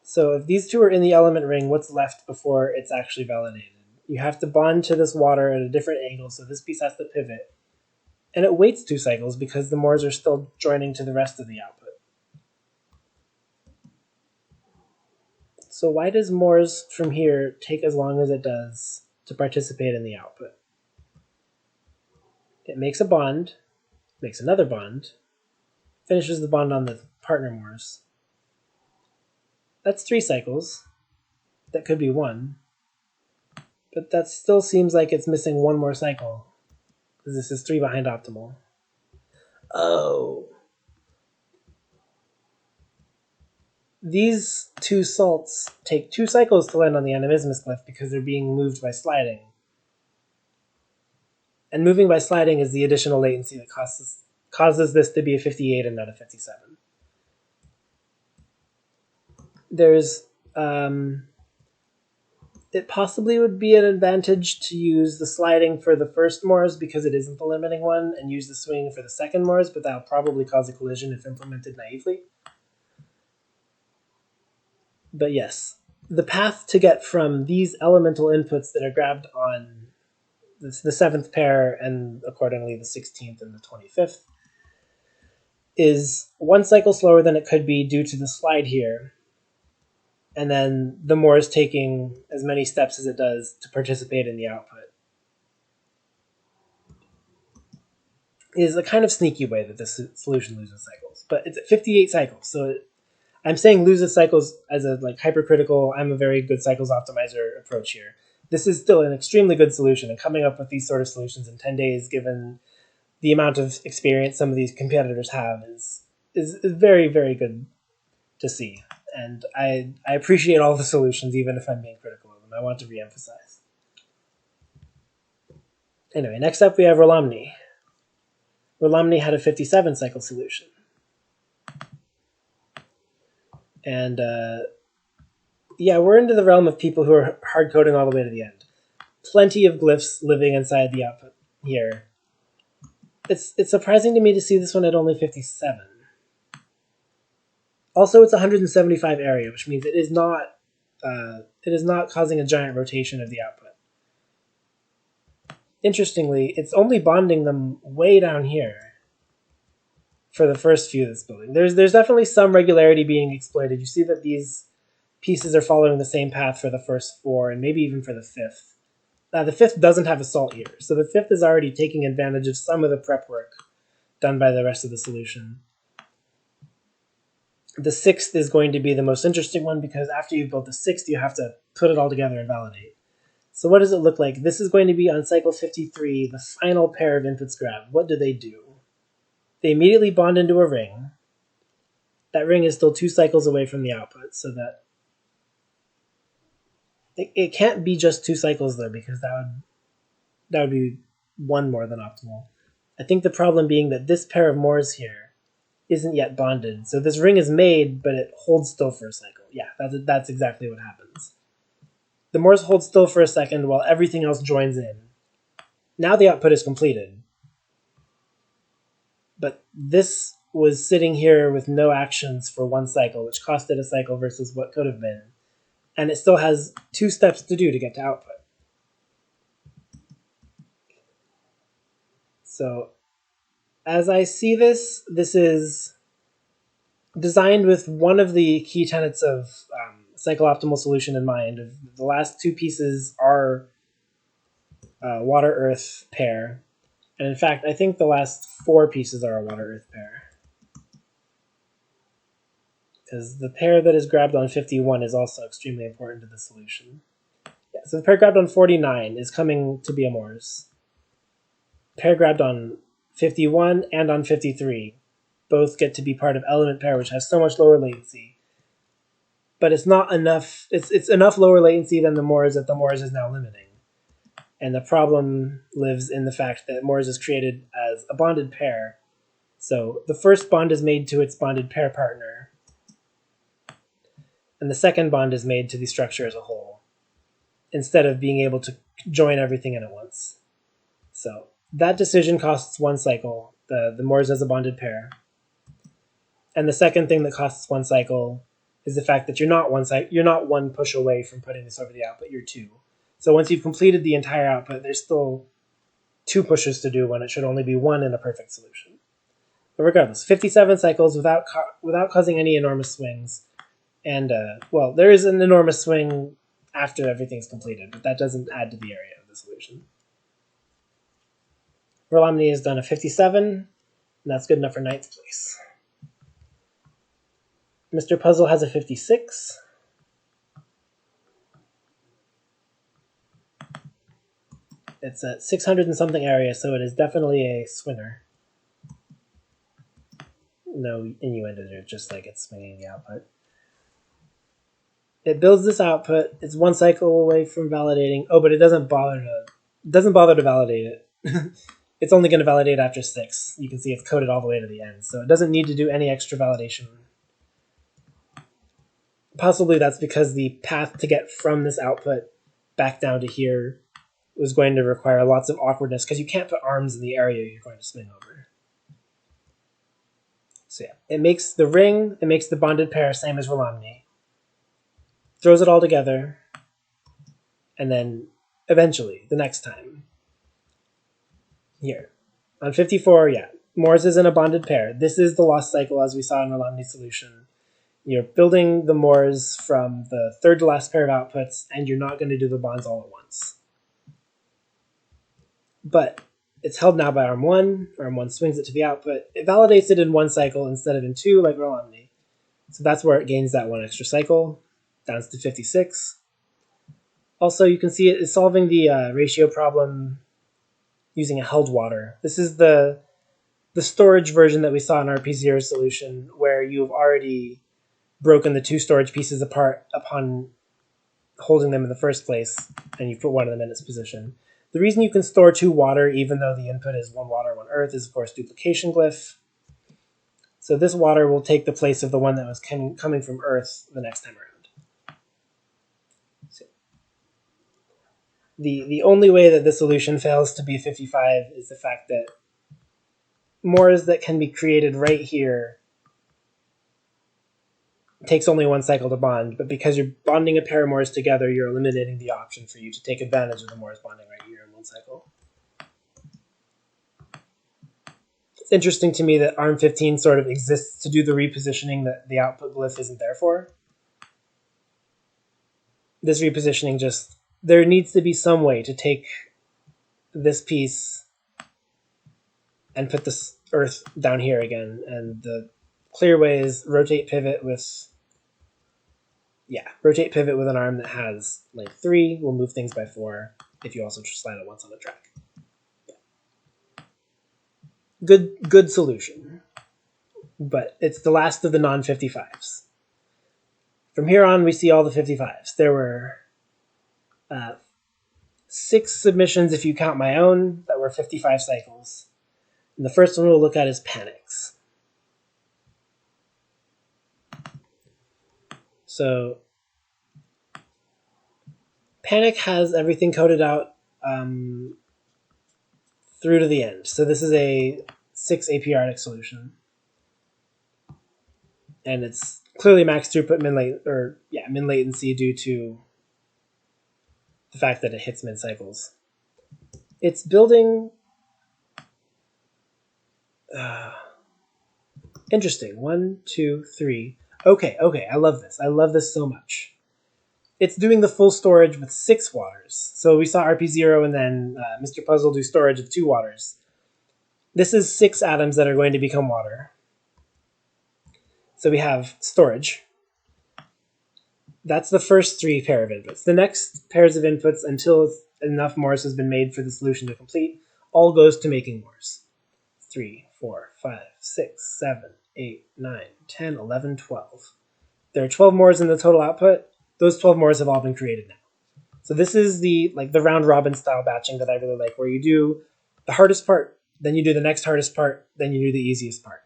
So if these two are in the element ring, what's left before it's actually validated? You have to bond to this water at a different angle, so this piece has to pivot. And it waits 2 cycles because the Moors are still joining to the rest of the output. So why does Moors from here take as long as it does to participate in the output? It makes a bond, makes another bond, finishes the bond on the partner Moors. That's 3 cycles. That could be 1. But that still seems like it's missing 1 more cycle, because this is 3 behind optimal. Oh. These 2 salts take 2 cycles to land on the animismus glyph because they're being moved by sliding. And moving by sliding is the additional latency that causes this to be a 58 and not a 57. There's it possibly would be an advantage to use the sliding for the first Moors because it isn't the limiting one, and use the swing for the second Moors, but that'll probably cause a collision if implemented naively. But yes, the path to get from these elemental inputs that are grabbed on the 7th pair and accordingly the 16th and the 25th is 1 cycle slower than it could be due to the slide here. And then the Moors taking as many steps as it does to participate in the output is a kind of sneaky way that this solution loses cycles. But it's at 58 cycles, so I'm saying loses cycles as a hypercritical, I'm a very good cycles optimizer approach here. This is still an extremely good solution, and coming up with these sort of solutions in 10 days, given the amount of experience some of these competitors have, is very, very good to see. And I appreciate all the solutions, even if I'm being critical of them. I want to reemphasize. Anyway, next up we have Rolomny. Rolomny had a 57 cycle solution. And yeah, we're into the realm of people who are hard coding all the way to the end. Plenty of glyphs living inside the output here. It's surprising to me to see this one at only 57. Also, it's 175 area, which means it is not causing a giant rotation of the output. Interestingly, it's only bonding them way down here for the first few that's building. There's definitely some regularity being exploited. You see that these pieces are following the same path for the first 4 and maybe even for the 5th. The 5th doesn't have a salt here, so the 5th is already taking advantage of some of the prep work done by the rest of the solution. The 6th is going to be the most interesting one because after you've built the 6th, you have to put it all together and validate. So what does it look like? This is going to be on cycle 53, the final pair of inputs grabbed. What do? They immediately bond into a ring. That ring is still 2 cycles away from the output, so that it can't be just 2 cycles though, because that would be 1 more than optimal. I think the problem being that this pair of Moors here isn't yet bonded. So this ring is made, but it holds still for a cycle. Yeah, that's exactly what happens. The Moors hold still for a second while everything else joins in. Now the output is completed. But this was sitting here with no actions for one cycle, which costed a cycle versus what could have been. And it still has 2 steps to do to get to output. So as I see this, this is designed with one of the key tenets of cycle optimal solution in mind. The last 2 pieces are water earth pair, and in fact I think the last 4 pieces are a water earth pair, because the pair that is grabbed on 51 is also extremely important to the solution. Yeah, so the pair grabbed on 49 is coming to be a Morse. Pair grabbed on 51 and on 53 both get to be part of element pair, which has so much lower latency. But it's not enough. It's enough lower latency than the Morse that the Morse is now limiting. And the problem lives in the fact that Morse is created as a bonded pair. So the first bond is made to its bonded pair partner, and the second bond is made to the structure as a whole, instead of being able to join everything in at once. So that decision costs 1 cycle, the Morse as a bonded pair. And the second thing that costs 1 cycle is the fact that you're not one push away from putting this over the output, you're 2. So once you've completed the entire output, there's still 2 pushes to do when it should only be 1 in a perfect solution. But regardless, 57 cycles without causing any enormous swings. And, well, there is an enormous swing after everything's completed, but that doesn't add to the area of the solution. Verlamni has done a 57, and that's good enough for 9th place. Mr. Puzzle has a 56. It's at 600 and something area, so it is definitely a swinger. No innuendo there, just like it's swinging the output. It builds this output. It's 1 cycle away from validating. Oh, but it doesn't bother to validate it. It's only going to validate after 6. You can see it's coded all the way to the end, so it doesn't need to do any extra validation. Possibly that's because the path to get from this output back down to here was going to require lots of awkwardness, because you can't put arms in the area you're going to swing over. So yeah, it makes the ring, it makes the bonded pair same as Verlamni, throws it all together, and then eventually, the next time, here, on 54, yeah, Morse is in a bonded pair. This is the lost cycle as we saw in Verlamni's solution. You're building the Morse from the third to last pair of outputs, and you're not going to do the bonds all at once. But it's held now by arm 1. Arm 1 swings it to the output. It validates it in 1 cycle instead of in 2 like Verlamni. So that's where it gains that 1 extra cycle, down to 56. Also, you can see it is solving the ratio problem using a held water. This is the storage version that we saw in our P0 solution, where you've already broken the 2 storage pieces apart upon holding them in the first place, and you put one of them in its position. The reason you can store 2 water, even though the input is 1 water, 1 earth, is of course duplication glyph. So this water will take the place of the one that was coming from earth the next time around. So the only way that the solution fails to be 55 is the fact that Morse that can be created right here takes only 1 cycle to bond, but because you're bonding a pair of Morse together, you're eliminating the option for you to take advantage of the Morse bonding right here in 1 cycle. It's interesting to me that ARM 15 sort of exists to do the repositioning that the output glyph isn't there for. This repositioning just, there needs to be some way to take this piece and put this earth down here again, and the clear way is rotate pivot with an arm that has length 3. We'll move things by 4 if you also slide it once on the track. Good solution, but it's the last of the non-55s. From here on, we see all the 55s. There were 6 submissions, if you count my own, that were 55 cycles. And the first one we'll look at is Panic's. So Panic has everything coded out through to the end. So this is a 6 aperiodic solution. And it's clearly max throughput min latency due to the fact that it hits mid cycles. It's building interesting. 1, 2, 3. Okay, I love this. I love this so much. It's doing the full storage with 6 waters. So we saw RP0 and then Mr. Puzzle do storage of 2 waters. This is 6 atoms that are going to become water. So we have storage. That's the first 3 pair of inputs. The next pairs of inputs, until enough Morse has been made for the solution to complete, all goes to making Morse. 3, 4, 5, 6, 7, 8, 9, 10, 11, 12. There are 12 Morse in the total output. Those 12 Morse have all been created now. So this is the round robin style batching that I really like, where you do the hardest part, then you do the next hardest part, then you do the easiest part.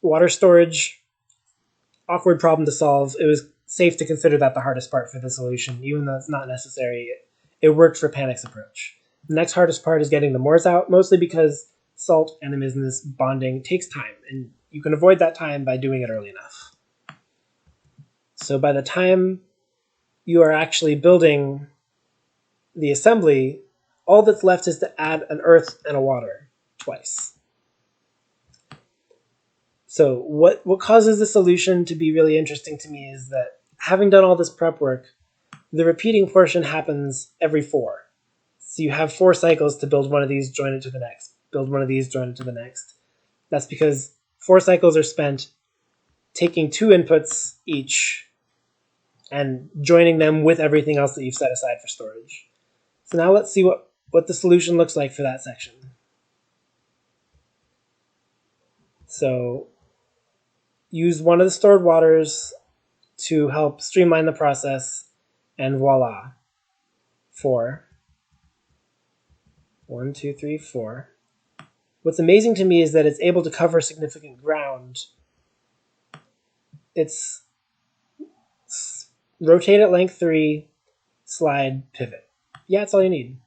Water storage, awkward problem to solve. It was safe to consider that the hardest part for the solution, even though it's not necessary. It worked for Panic's approach. The next hardest part is getting the Morse out, mostly because salt animismus bonding takes time, and you can avoid that time by doing it early enough. So by the time you are actually building the assembly, all that's left is to add an earth and a water twice. So what causes the solution to be really interesting to me is that having done all this prep work, the repeating portion happens every 4. So you have 4 cycles to build one of these, join it to the next, build one of these, join it to the next. That's because 4 cycles are spent taking 2 inputs each and joining them with everything else that you've set aside for storage. So now let's see what the solution looks like for that section. So use one of the stored waters to help streamline the process, and voila. 4. 1, 2, 3, 4. What's amazing to me is that it's able to cover significant ground. It's rotate at length 3, slide, pivot. Yeah, that's all you need.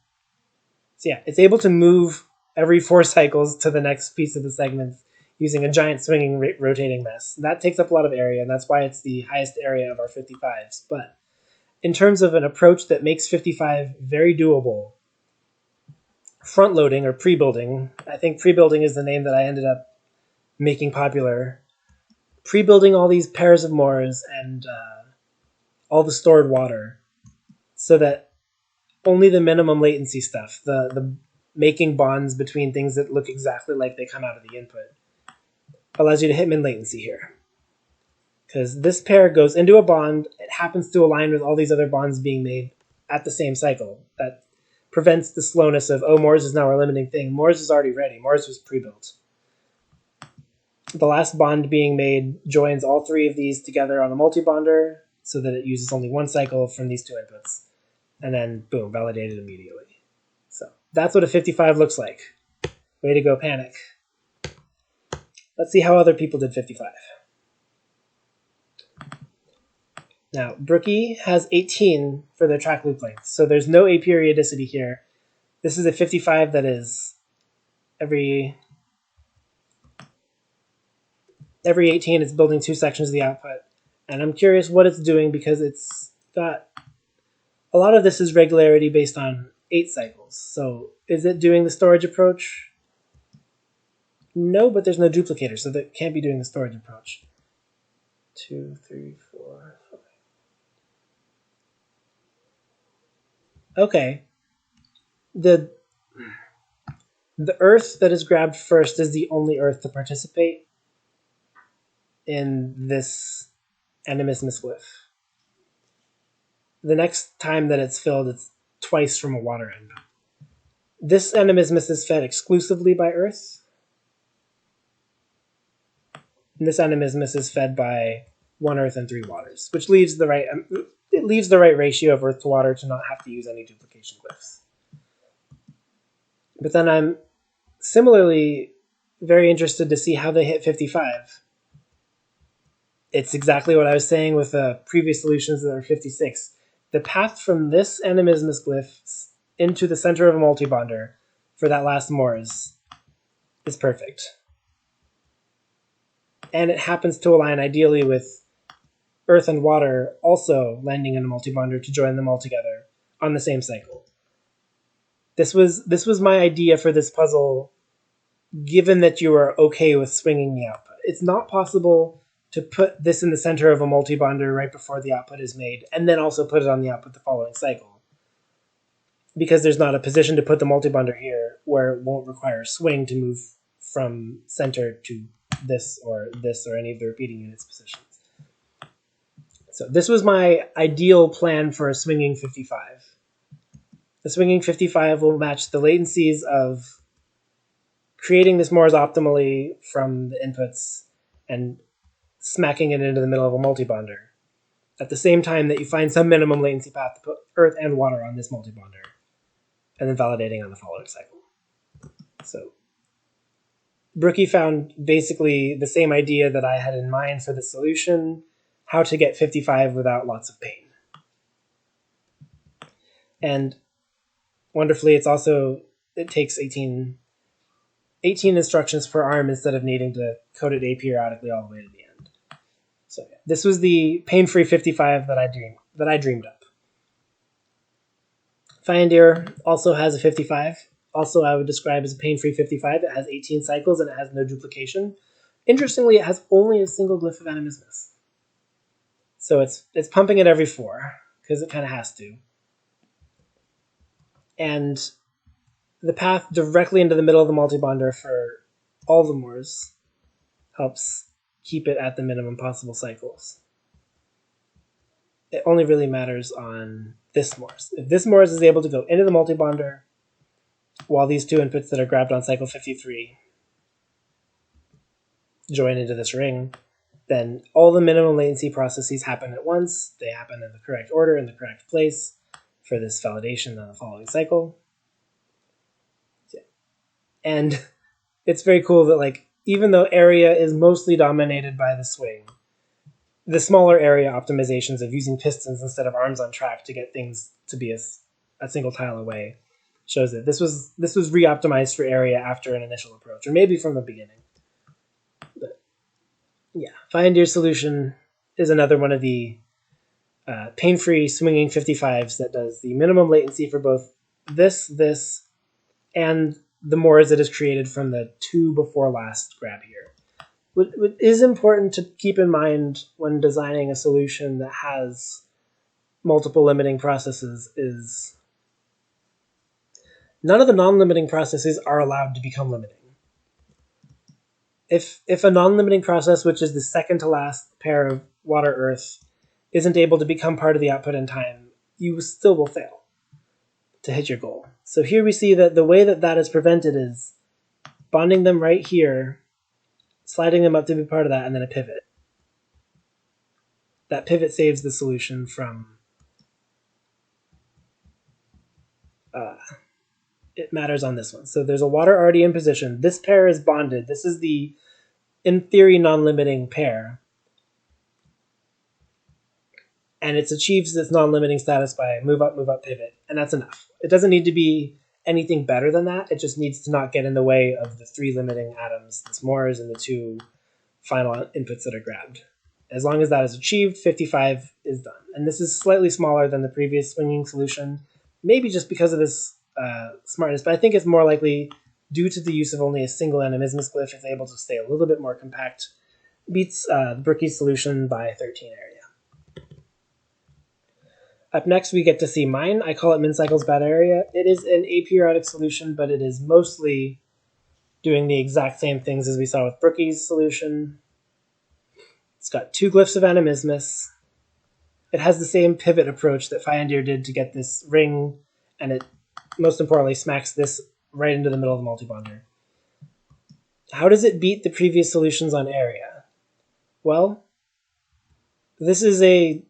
So yeah, it's able to move every 4 cycles to the next piece of the segment using a giant swinging rotating mess. That takes up a lot of area, and that's why it's the highest area of our 55s. But in terms of an approach that makes 55 very doable, front-loading or pre-building, I think pre-building is the name that I ended up making popular. Pre-building all these pairs of Morse and all the stored water so that only the minimum latency stuff, the making bonds between things that look exactly like they come out of the input, allows you to hit min latency here. Because this pair goes into a bond, it happens to align with all these other bonds being made at the same cycle. That prevents the slowness of, oh, Morse is now our limiting thing. Morse is already ready. Morse was pre-built. The last bond being made joins all 3 of these together on a multi-bonder so that it uses only 1 cycle from these 2 inputs. And then, boom, validated immediately. So that's what a 55 looks like. Way to go, Panic. Let's see how other people did 55. Now, Brookie has 18 for their track loop length, so there's no aperiodicity here. This is a 55 that is every 18 it's building 2 sections of the output. And I'm curious what it's doing because it's got a lot of this is regularity based on 8 cycles. So is it doing the storage approach? No, but there's no duplicator, so that can't be doing the storage approach. 2, 3, 4, 5. Okay. The earth that is grabbed first is the only earth to participate in this animismus glyph. The next time that it's filled, it's twice from a water end. This animismus is fed exclusively by earth. And this animismus is fed by 1 earth and 3 waters, which leaves the right ratio of earth to water to not have to use any duplication glyphs. But then I'm similarly very interested to see how they hit 55. It's exactly what I was saying with the previous solutions that are 56. The path from this animismus glyph into the center of a multibonder for that last Morse is perfect. And it happens to align ideally with Earth and water also landing in a multibonder to join them all together on the same cycle. This was my idea for this puzzle, given that you are okay with swinging the output. It's not possible to put this in the center of a multibonder right before the output is made, and then also put it on the output the following cycle. Because there's not a position to put the multibonder here where it won't require a swing to move from center to this or any of the repeating units positions. So this was my ideal plan for a swinging 55. The swinging 55 will match the latencies of creating this Morse optimally from the inputs and smacking it into the middle of a multibonder, at the same time that you find some minimum latency path to put Earth and water on this multibonder, and then validating on the following cycle. So Brookie found basically the same idea that I had in mind for the solution, how to get 55 without lots of pain. And wonderfully, it takes 18 instructions per ARM instead of needing to code it aperiodically all the way to the end. So yeah, this was the pain-free 55 that I dreamed up. Fiondir also has a 55. Also, I would describe as a pain-free 55. It has 18 cycles and it has no duplication. Interestingly, it has only a single glyph of animismus. So it's pumping it every 4, because it kind of has to. And the path directly into the middle of the multibonder for all the Morse helps keep it at the minimum possible cycles. It only really matters on this Morse. If this Morse is able to go into the multibonder while these two inputs that are grabbed on cycle 53 join into this ring, then all the minimum latency processes happen at once. They happen in the correct order, in the correct place for this validation on the following cycle. Yeah. And it's very cool that, even though area is mostly dominated by the swing, the smaller area optimizations of using pistons instead of arms on track to get things to be a single tile away shows that this was re-optimized for area after an initial approach, or maybe from the beginning. But yeah, Fiondir's solution is another one of the pain-free swinging 55s that does the minimum latency for both this, and the Morse that is created from the 2 before last grab here. What is important to keep in mind when designing a solution that has multiple limiting processes is none of the non-limiting processes are allowed to become limiting. If a non-limiting process, which is the second to last pair of water-earth, isn't able to become part of the output in time, you still will fail to hit your goal. So here we see that the way that is prevented is bonding them right here, sliding them up to be part of that, and then a pivot. That pivot saves the solution from it matters on this one. So there's a water already in position. This pair is bonded. This is the, in theory, non-limiting pair. And it achieves this non-limiting status by move up, pivot. And that's enough. It doesn't need to be anything better than that. It just needs to not get in the way of the 3 limiting atoms, this Morse, and the 2 final inputs that are grabbed. As long as that is achieved, 55 is done. And this is slightly smaller than the previous swinging solution, maybe just because of this smartness, but I think it's more likely due to the use of only a single animismus glyph. It's able to stay a little bit more compact. Beats Brookie's solution by 13 area. Up next, we get to see mine. I call it min cycles bad area. It is an aperiodic solution, but it is mostly doing the exact same things as we saw with Brookie's solution. It's got 2 glyphs of animismus. It has the same pivot approach that Fiondir did to get this ring, and it, most importantly, smacks this right into the middle of the multibonder. How does it beat the previous solutions on area? Well, this is a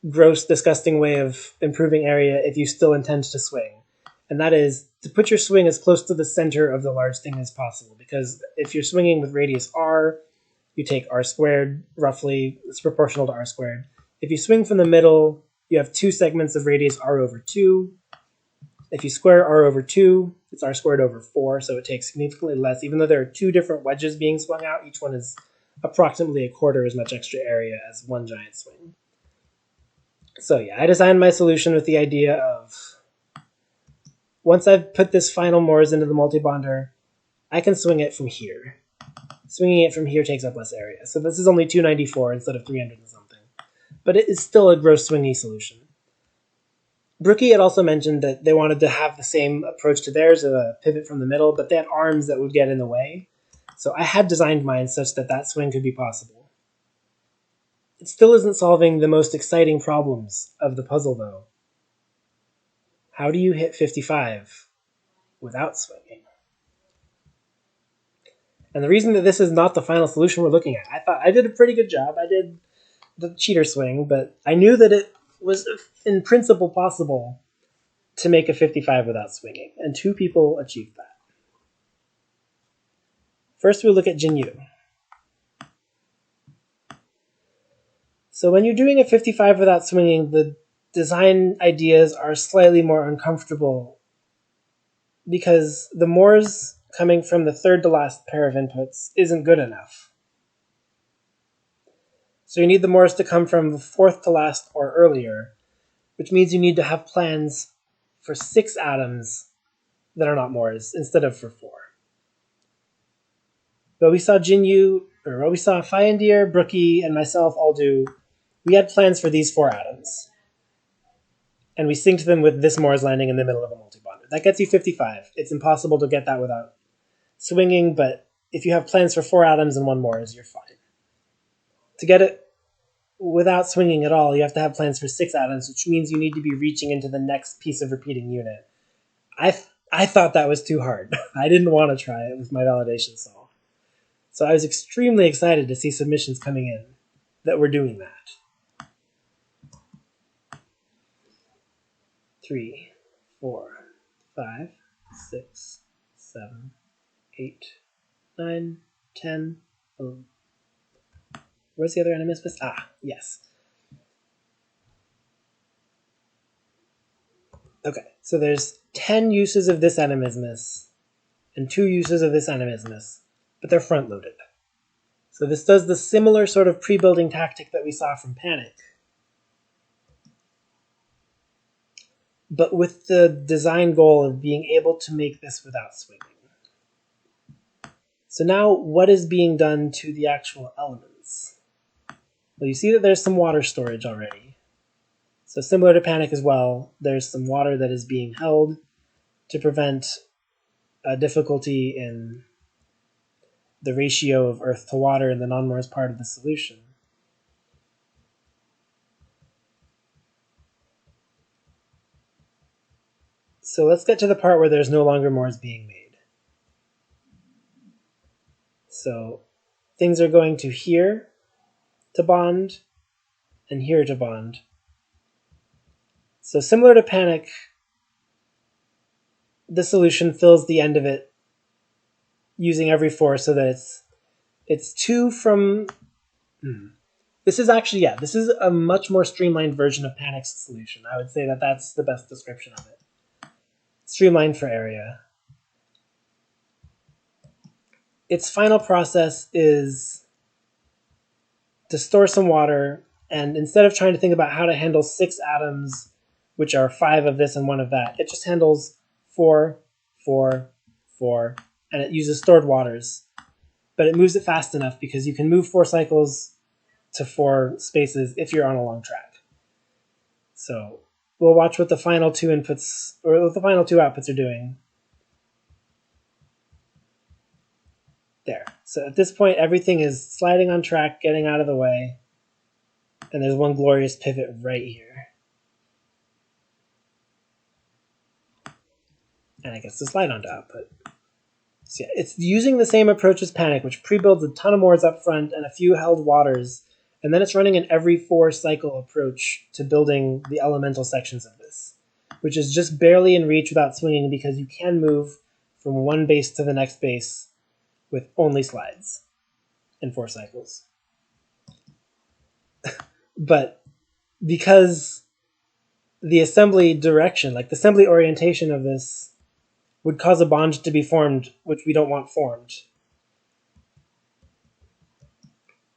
gross, disgusting way of improving area if you still intend to swing. And that is to put your swing as close to the center of the large thing as possible. Because if you're swinging with radius r, you take r squared, roughly. It's proportional to r squared. If you swing from the middle, you have 2 segments of radius r over 2. If you square r over 2, it's r squared over 4, so it takes significantly less. Even though there are two different wedges being swung out, each one is approximately a quarter as much extra area as one giant swing. So yeah, I designed my solution with the idea of, once I've put this final Morse into the multibonder, I can swing it from here. Swinging it from here takes up less area. So this is only 294 instead of 300 and something. But it is still a gross swingy solution. Brookie had also mentioned that they wanted to have the same approach to theirs, a pivot from the middle, but they had arms that would get in the way. So I had designed mine such that that swing could be possible. It still isn't solving the most exciting problems of the puzzle, though. How do you hit 55 without swinging? And the reason that this is not the final solution we're looking at, I thought I did a pretty good job. I did the cheater swing, but I knew that it was in principle possible to make a 55 without swinging, and two people achieved that. First, we'll look at Jinyu. So when you're doing a 55 without swinging, the design ideas are slightly more uncomfortable because the Morse coming from the third to last pair of inputs isn't good enough. So you need the Morse to come from the fourth to last or earlier, which means you need to have plans for 6 atoms that are not Morse instead of for 4. But we saw Jinyu, or what we saw Fyendir, Brookie, and myself all do, we had plans for these 4 atoms. And we synced them with this Morse landing in the middle of a multibonder. That gets you 55. It's impossible to get that without swinging, but if you have plans for 4 atoms and 1 Morse, you're fine. To get it without swinging at all, you have to have plans for 6 atoms, which means you need to be reaching into the next piece of repeating unit. I thought that was too hard. I didn't want to try it with my validation solve. So I was extremely excited to see submissions coming in that were doing that. 3, 4, 5, 6, 7, 8, 9, 10, 11. Where's the other animismus? Ah, yes. Okay, so there's 10 uses of this animismus and 2 uses of this animismus, but they're front-loaded. So this does the similar sort of pre-building tactic that we saw from Panic, but with the design goal of being able to make this without swinging. So now, what is being done to the actual elements? Well, you see that there's some water storage already. So similar to Panic as well, there's some water that is being held to prevent a difficulty in the ratio of earth to water in the non-Morse part of the solution. So let's get to the part where there's no longer Morse being made. So things are going to here to bond and here to bond. So similar to Panic, the solution fills the end of it using every 4 so that it's 2 from... This is actually, yeah, this is a much more streamlined version of Panic's solution. I would say that that's the best description of it. Streamlined for area. Its final process is to store some water, and instead of trying to think about how to handle 6 atoms, which are 5 of this and 1 of that, it just handles 4, 4, 4, and it uses stored waters. But it moves it fast enough because you can move 4 cycles to 4 spaces if you're on a long track. So we'll watch what the final 2 inputs, or what the final 2 outputs are doing. There. So at this point, everything is sliding on track, getting out of the way, and there's one glorious pivot right here. And I guess the slide onto output. So yeah, it's using the same approach as Panic, which pre-builds a ton of Morse up front and a few held waters, and then it's running an every 4 cycle approach to building the elemental sections of this, which is just barely in reach without swinging because you can move from one base to the next base with only slides in 4 cycles. But because the assembly direction, like the assembly orientation of this, would cause a bond to be formed, which we don't want formed.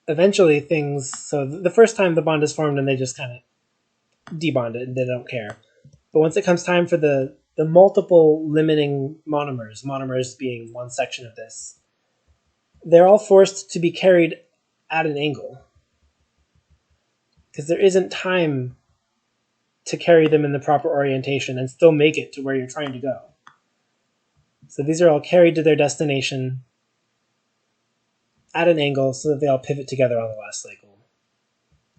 Eventually so the first time the bond is formed and they just kind of debond it and they don't care. But once it comes time for the multiple limiting monomers being one section of this, they're all forced to be carried at an angle. Because there isn't time to carry them in the proper orientation and still make it to where you're trying to go. So these are all carried to their destination at an angle so that they all pivot together on the last cycle.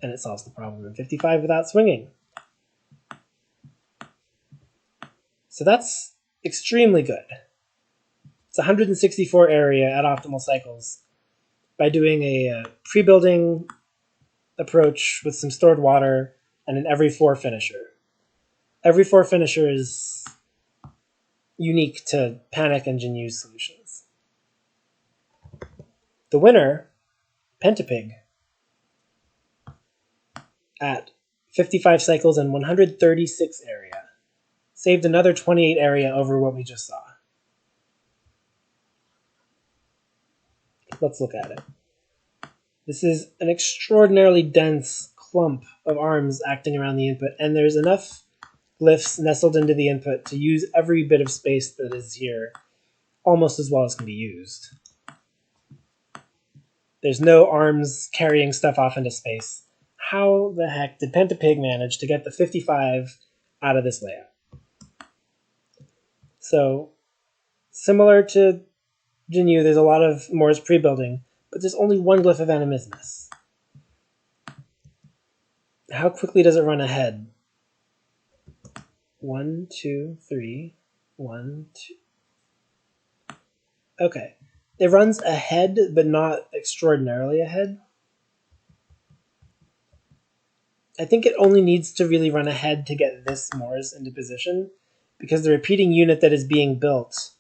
And it solves the problem in 55 without swinging. So that's extremely good. It's 164 area at optimal cycles by doing a pre-building approach with some stored water and an every 4 finisher. Every 4 finisher is unique to Panic and Jinyu solutions. The winner, Pentapig, at 55 cycles and 136 area, saved another 28 area over what we just saw. Let's look at it. This is an extraordinarily dense clump of arms acting around the input, and there's enough glyphs nestled into the input to use every bit of space that is here almost as well as can be used. There's no arms carrying stuff off into space. How the heck did Pentapig manage to get the 55 out of this layout? So, similar to Jinyu, there's a lot of Moore's pre-building, but there's only one glyph of animismus. How quickly does it run ahead? 1, 2, 3, 1, 2. Okay. It runs ahead, but not extraordinarily ahead. I think it only needs to really run ahead to get this Moore's into position, because the repeating unit that is being built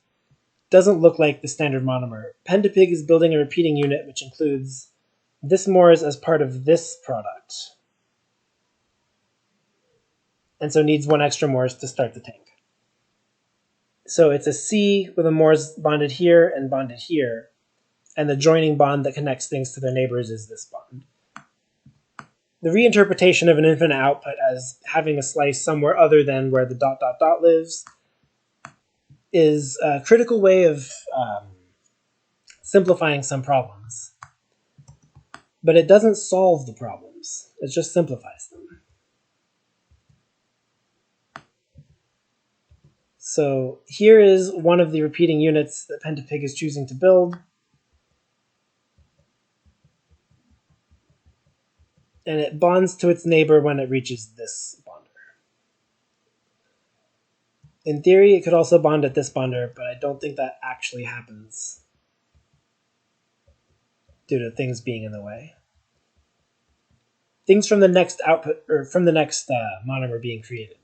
doesn't look like the standard monomer. Pentapig is building a repeating unit which includes this Moore's as part of this product, and so needs one extra Moore's to start the tank. So it's a C with a Moore's bonded here and bonded here, and the joining bond that connects things to their neighbors is this bond. The reinterpretation of an infinite output as having a slice somewhere other than where the ... lives is a critical way of simplifying some problems. But it doesn't solve the problems, it just simplifies them. So here is one of the repeating units that Pentapig is choosing to build. And it bonds to its neighbor when it reaches this bonder. In theory, it could also bond at this bonder, but I don't think that actually happens due to things being in the way. Things from the next output, or from the next monomer being created.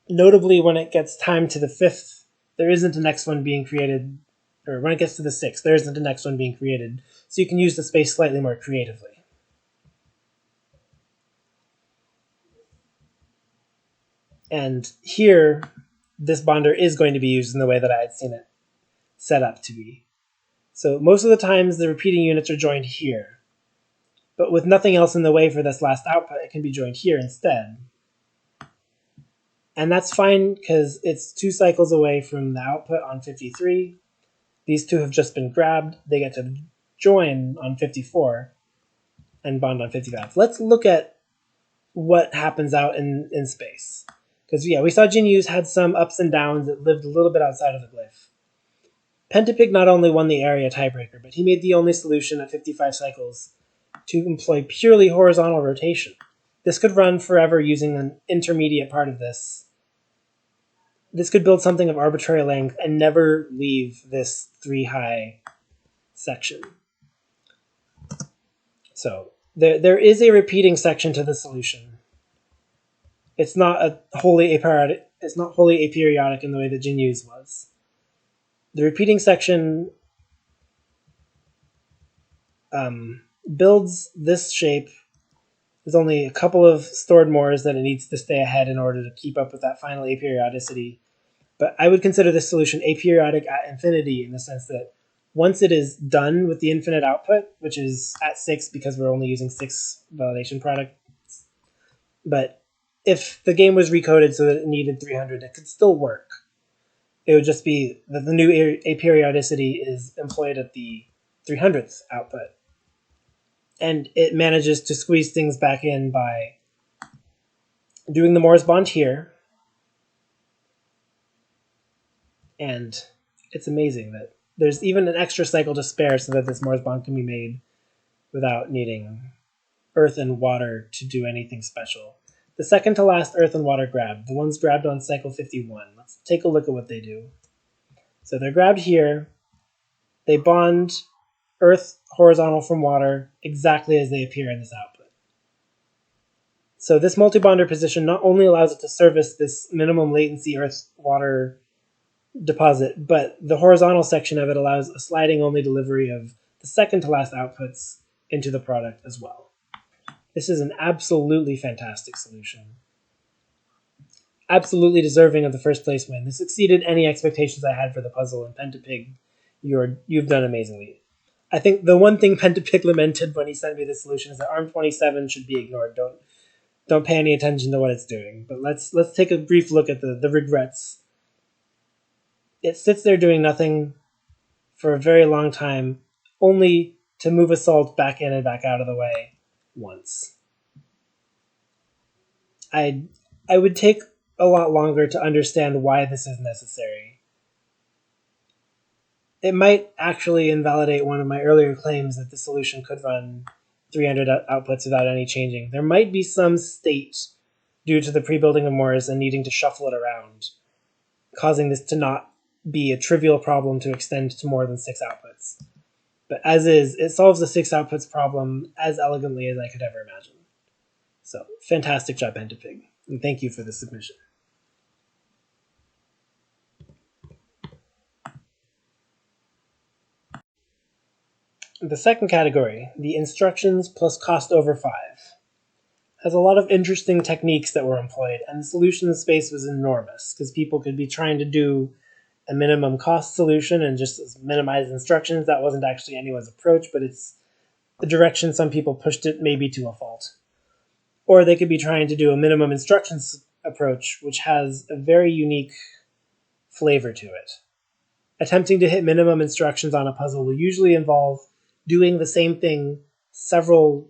Notably, when it gets time to the 5th, there isn't a next one being created, or when it gets to the 6th, there isn't a next one being created, so you can use the space slightly more creatively. And here, this bonder is going to be used in the way that I had seen it set up to be. So most of the times the repeating units are joined here. But with nothing else in the way for this last output, it can be joined here instead. And that's fine because it's 2 cycles away from the output on 53. These 2 have just been grabbed. They get to join on 54 and bond on 55. Let's look at what happens out in space. Because, yeah, we saw Jinyu's had some ups and downs. It lived a little bit outside of the glyph. Pentapig not only won the area tiebreaker, but he made the only solution at 55 cycles to employ purely horizontal rotation. This could run forever using an intermediate part of this. This could build something of arbitrary length and never leave this 3-high section. So there is a repeating section to the solution. It's not wholly aperiodic. It's not wholly aperiodic in the way that Jinyu's was. The repeating section builds this shape There's only a couple of stored mores that it needs to stay ahead in order to keep up with that final aperiodicity. But I would consider this solution aperiodic at infinity in the sense that once it is done with the infinite output, which is at 6 because we're only using 6 validation products, but if the game was recoded so that it needed 300, it could still work. It would just be that the new aperiodicity is employed at the 300th output. And it manages to squeeze things back in by doing the Morse bond here. And it's amazing that there's even an extra cycle to spare so that this Morse bond can be made without needing earth and water to do anything special. The second to last earth and water grab, the ones grabbed on cycle 51. Let's take a look at what they do. So they're grabbed here. They bond earth horizontal from water exactly as they appear in this output. So this multi-bonder position not only allows it to service this minimum latency earth water deposit, but the horizontal section of it allows a sliding only delivery of the second to last outputs into the product as well. This is an absolutely fantastic solution. Absolutely deserving of the first place win. This exceeded any expectations I had for the puzzle, and Pentapig, you've done amazingly. I think the one thing Pentapig lamented when he sent me this solution is that ARM27 should be ignored. Don't pay any attention to what it's doing. But let's take a brief look at the regrets. It sits there doing nothing for a very long time, only to move a salt back in and back out of the way once. I would take a lot longer to understand why this is necessary. It might actually invalidate one of my earlier claims that the solution could run 300 outputs without any changing. There might be some state due to the pre-building of Morse and needing to shuffle it around, causing this to not be a trivial problem to extend to more than 6 outputs. But as is, it solves the 6 outputs problem as elegantly as I could ever imagine. So, fantastic job, Pentapig, and thank you for the submission. The second category, the instructions plus cost over 5, has a lot of interesting techniques that were employed, and the solution space was enormous because people could be trying to do a minimum cost solution and just minimize instructions. That wasn't actually anyone's approach, but it's the direction some people pushed it, maybe to a fault. Or they could be trying to do a minimum instructions approach, which has a very unique flavor to it. Attempting to hit minimum instructions on a puzzle will usually involve doing the same thing several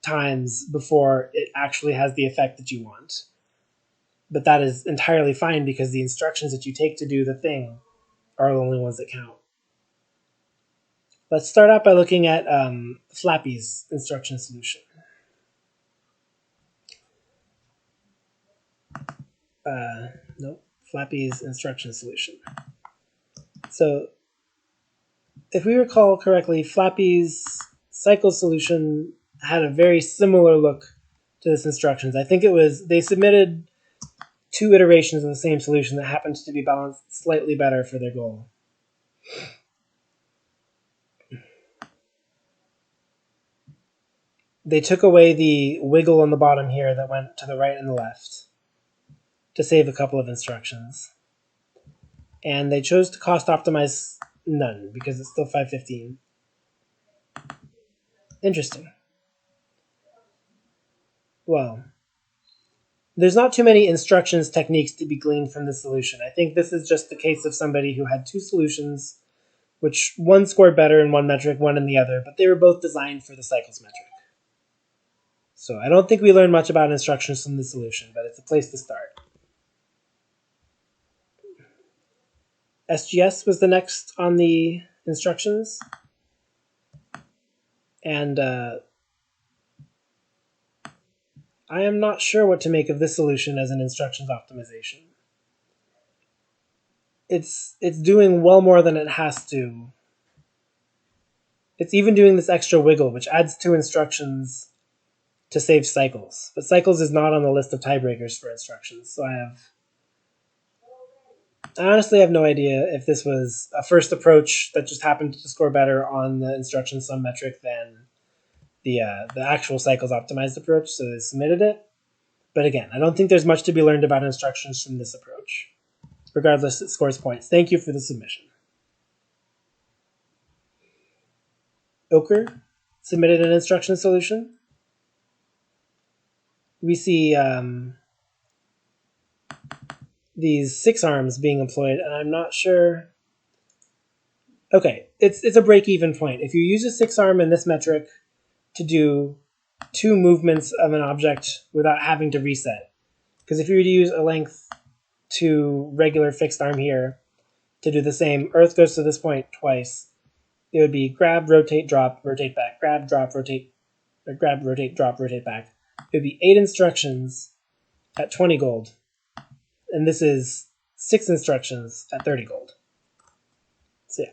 times before it actually has the effect that you want. But that is entirely fine because the instructions that you take to do the thing are the only ones that count. Let's start out by looking at Flappy's instruction solution. Nope, Flappy's instruction solution. So, if we recall correctly, Flappy's cycle solution had a very similar look to this instructions. I think it was, they submitted 2 iterations of the same solution that happened to be balanced slightly better for their goal. They took away the wiggle on the bottom here that went to the right and the left to save a couple of instructions. And they chose to cost optimize none because it's still 515. Interesting. Well, there's not too many instructions techniques to be gleaned from this solution. I think this is just the case of somebody who had 2 solutions, which one scored better in one metric, one in the other, but they were both designed for the cycles metric. So I don't think we learned much about instructions from this solution, but it's a place to start. SGS was the next on the instructions. And I am not sure what to make of this solution as an instructions optimization. It's doing well more than it has to. It's even doing this extra wiggle, which adds 2 instructions to save cycles. But cycles is not on the list of tiebreakers for instructions, so I honestly have no idea if this was a first approach that just happened to score better on the instruction sum metric than the actual cycles optimized approach, so they submitted it. But again, I don't think there's much to be learned about instructions from this approach. Regardless, it scores points. Thank you for the submission. Ochre submitted an instruction solution. We see these 6 arms being employed, and I'm not sure. Okay, it's a break-even point. If you use a 6 arm in this metric to do 2 movements of an object without having to reset, because if you were to use a length 2 regular fixed arm here to do the same, Earth goes to this point twice, it would be grab, rotate, drop, rotate back, grab, drop, rotate, or grab, rotate, drop, rotate back. It would be 8 instructions at 20 gold, and this is 6 instructions at 30 gold. So yeah,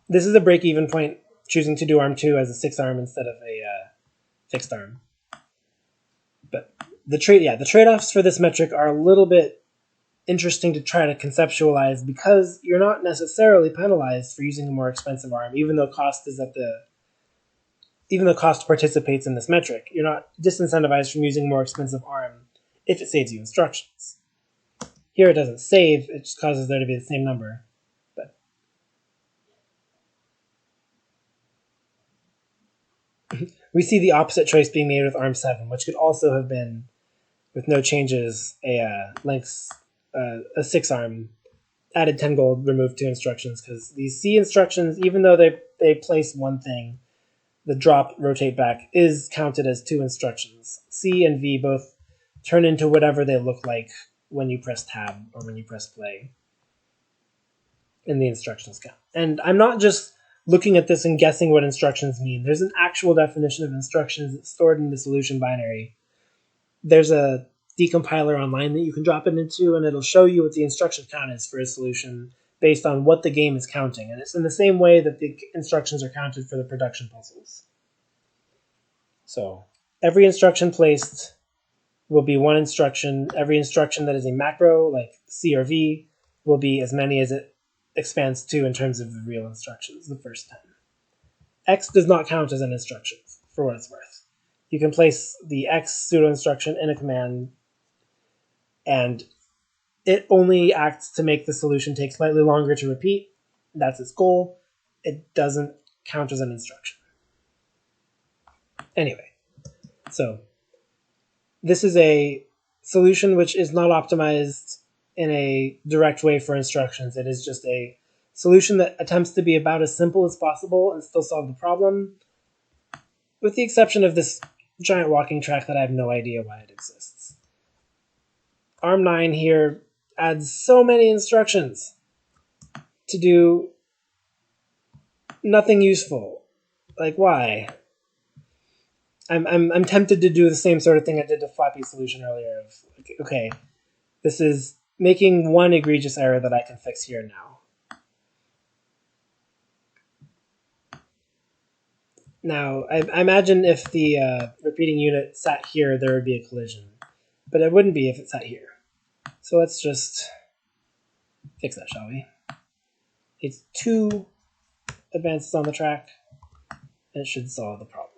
this is a break-even point, choosing to do arm 2 as a 6 arm instead of a fixed arm. But the trade-offs for this metric are a little bit interesting to try to conceptualize, because you're not necessarily penalized for using a more expensive arm, even though cost participates in this metric. You're not disincentivized from using a more expensive arm if it saves you instructions. Here it doesn't save, it just causes there to be the same number. But we see the opposite choice being made with arm 7, which could also have been, with no changes, a 6 arm, added 10 gold, removed 2 instructions, because these C instructions, even though they place one thing, the drop, rotate back is counted as 2 instructions. C and V both turn into whatever they look like when you press tab or when you press play in the instructions count. And I'm not just looking at this and guessing what instructions mean. There's an actual definition of instructions that's stored in the solution binary. There's a decompiler online that you can drop it into, and it'll show you what the instruction count is for a solution based on what the game is counting. And it's in the same way that the instructions are counted for the production puzzles. So every instruction placed will be 1 instruction. Every instruction that is a macro, like C or V, will be as many as it expands to in terms of the real instructions, the first 10. X does not count as an instruction, for what it's worth. You can place the X pseudo instruction in a command, and it only acts to make the solution take slightly longer to repeat. That's its goal. It doesn't count as an instruction. Anyway, so this is a solution which is not optimized in a direct way for instructions. It is just a solution that attempts to be about as simple as possible and still solve the problem, with the exception of this giant walking track that I have no idea why it exists. Arm 9 here adds so many instructions to do nothing useful. Like, why? I'm tempted to do the same sort of thing I did to Flappy's solution earlier. Of, okay, this is making one egregious error that I can fix here now. Now, I imagine if the repeating unit sat here, there would be a collision. But it wouldn't be if it sat here. So let's just fix that, shall we? It's 2 advances on the track, and it should solve the problem.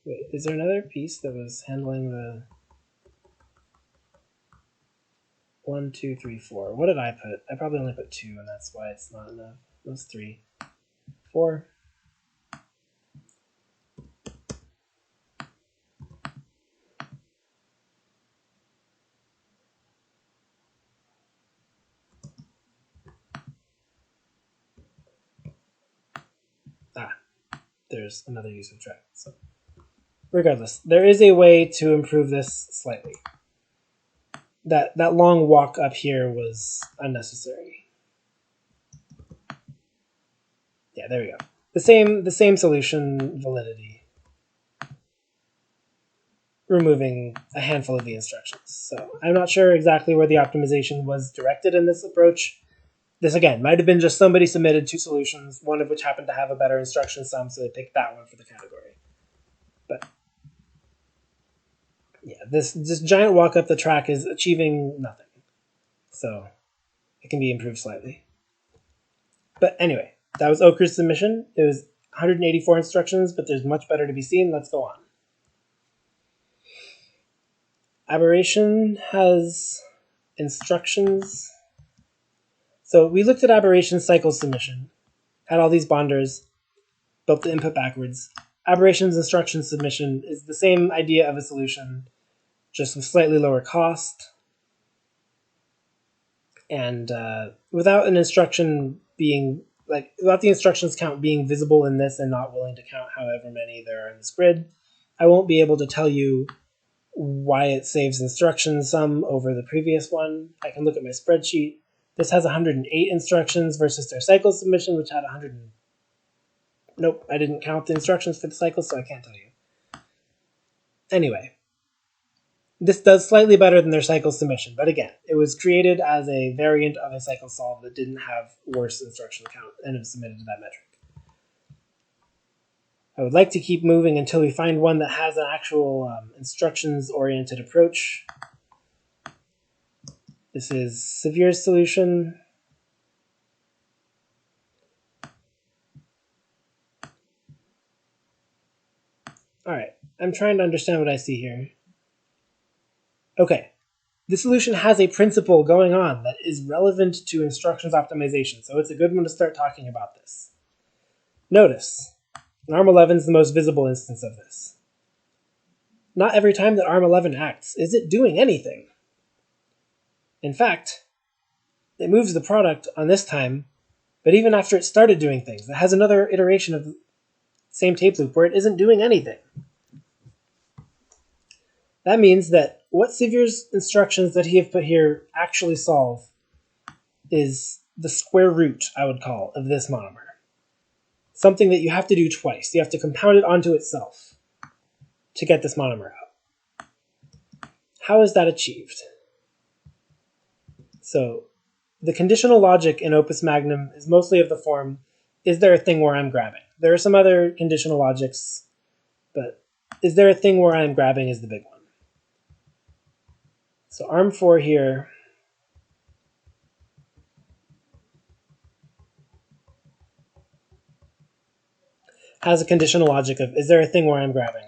Wait, is there another piece that was handling the 1, 2, 3, 4? What did I put? I probably only put 2, and that's why it's not enough. It was 3. 4. There's another use of track. So regardless, there is a way to improve this slightly. That long walk up here was unnecessary. Yeah, there we go. The same solution validity. Removing a handful of the instructions. So I'm not sure exactly where the optimization was directed in this approach. This, again, might have been just somebody submitted 2 solutions, one of which happened to have a better instruction sum, so they picked that one for the category. But yeah, this giant walk up the track is achieving nothing. So it can be improved slightly. But anyway, That was Oker's submission. It was 184 instructions, but there's much better to be seen. Let's go on. Aberration has instructions. So we looked at aberration cycle submission, had all these bonders, built the input backwards. Aberration's instruction submission is the same idea of a solution, just with slightly lower cost. And without an instruction being, without the instructions count being visible in this and not willing to count however many there are in this grid, I won't be able to tell you why it saves instruction sum over the previous one. I can look at my spreadsheet. This has 108 instructions versus their cycle submission, which had 100. Nope, I didn't count the instructions for the cycle, so I can't tell you. Anyway, this does slightly better than their cycle submission, but again, it was created as a variant of a cycle solve that didn't have worse instruction count and it was submitted to that metric. I would like to keep moving until we find one that has an actual instructions-oriented approach. This is Sevier's solution. All right, I'm trying to understand what I see here. Okay, the solution has a principle going on that is relevant to instructions optimization, so it's a good one to start talking about this. Notice, ARM11 is the most visible instance of this. Not every time that ARM11 acts is it doing anything. In fact, it moves the product on this time, but even after it started doing things, it has another iteration of the same tape loop where it isn't doing anything. That means that what Sevier's instructions that he have put here actually solve is the square root, I would call, of this monomer. Something that you have to do twice. You have to compound it onto itself to get this monomer out. How is that achieved? So the conditional logic in Opus Magnum is mostly of the form, is there a thing where I'm grabbing? There are some other conditional logics, but is there a thing where I'm grabbing is the big one. So ARM4 here has a conditional logic of, is there a thing where I'm grabbing?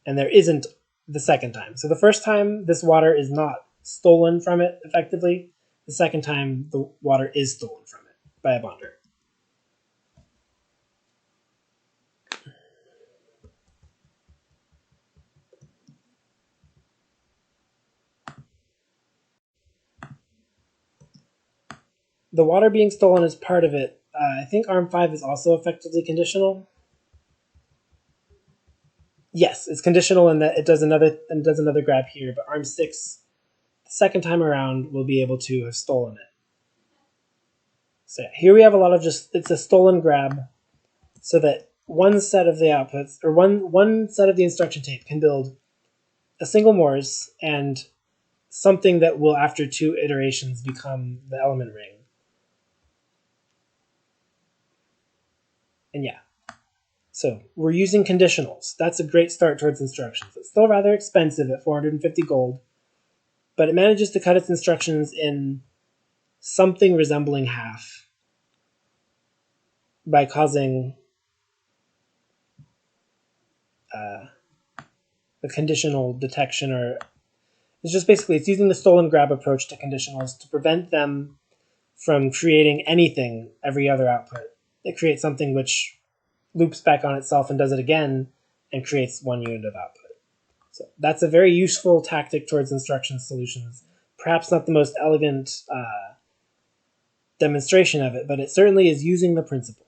And there isn't the second time. So the first time, this water is not stolen from it, effectively. The second time, the water is stolen from it by a bonder. The water being stolen is part of it. I think ARM5 is also effectively conditional. Yes, it's conditional in that it does another grab here, but ARM6, the second time around, will be able to have stolen it. So here we have a lot of it's a stolen grab, so that one set of the outputs, or one set of the instruction tape can build a single Morse and something that will, after 2 iterations, become the element ring. And yeah. So we're using conditionals. That's a great start towards instructions. It's still rather expensive at 450 gold, but it manages to cut its instructions in something resembling half by causing a conditional detection, or it's just basically it's using the stolen grab approach to conditionals to prevent them from creating anything every other output. It creates something which loops back on itself and does it again and creates 1 unit of output. So that's a very useful tactic towards instruction solutions. Perhaps not the most elegant demonstration of it, but it certainly is using the principle.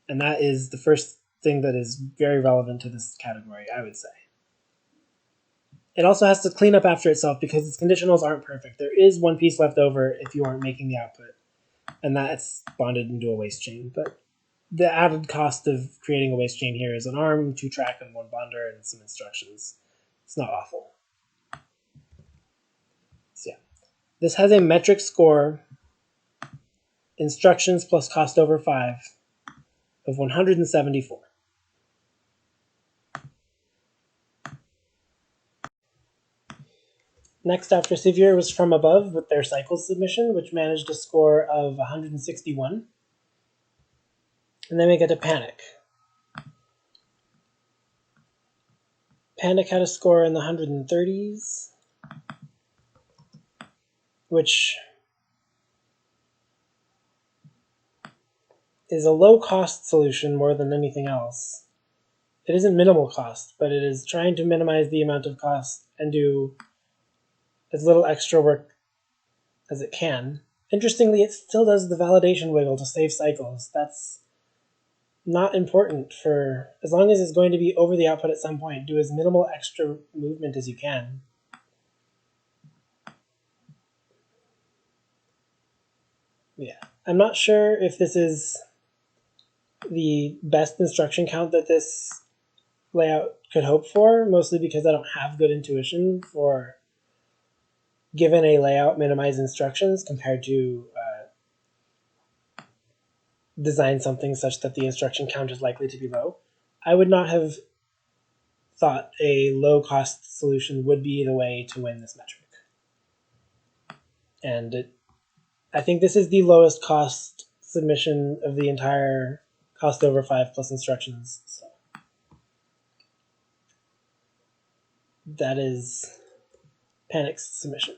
And that is the first thing that is very relevant to this category, I would say. It also has to clean up after itself because its conditionals aren't perfect. There is one piece left over if you aren't making the output, and that's bonded into a waste chain. But the added cost of creating a waste chain here is an ARM, 2-track, and 1 bonder, and some instructions. It's not awful. So yeah, this has a metric score, instructions plus cost over 5, of 174. Next after Sevier was From Above with their cycle submission, which managed a score of 161. And then we get to Panic. Panic had a score in the 130s, which is a low-cost solution more than anything else. It isn't minimal cost, but it is trying to minimize the amount of cost and do as little extra work as it can. Interestingly, it still does the validation wiggle to save cycles. That's not important for, as long as it's going to be over the output at some point, do as minimal extra movement as you can. Yeah, I'm not sure if this is the best instruction count that this layout could hope for, mostly because I don't have good intuition for given a layout minimize instructions compared to design something such that the instruction count is likely to be low. I would not have thought a low-cost solution would be the way to win this metric. And I think this is the lowest cost submission of the entire cost over 5 plus instructions. So that is Panic's submission.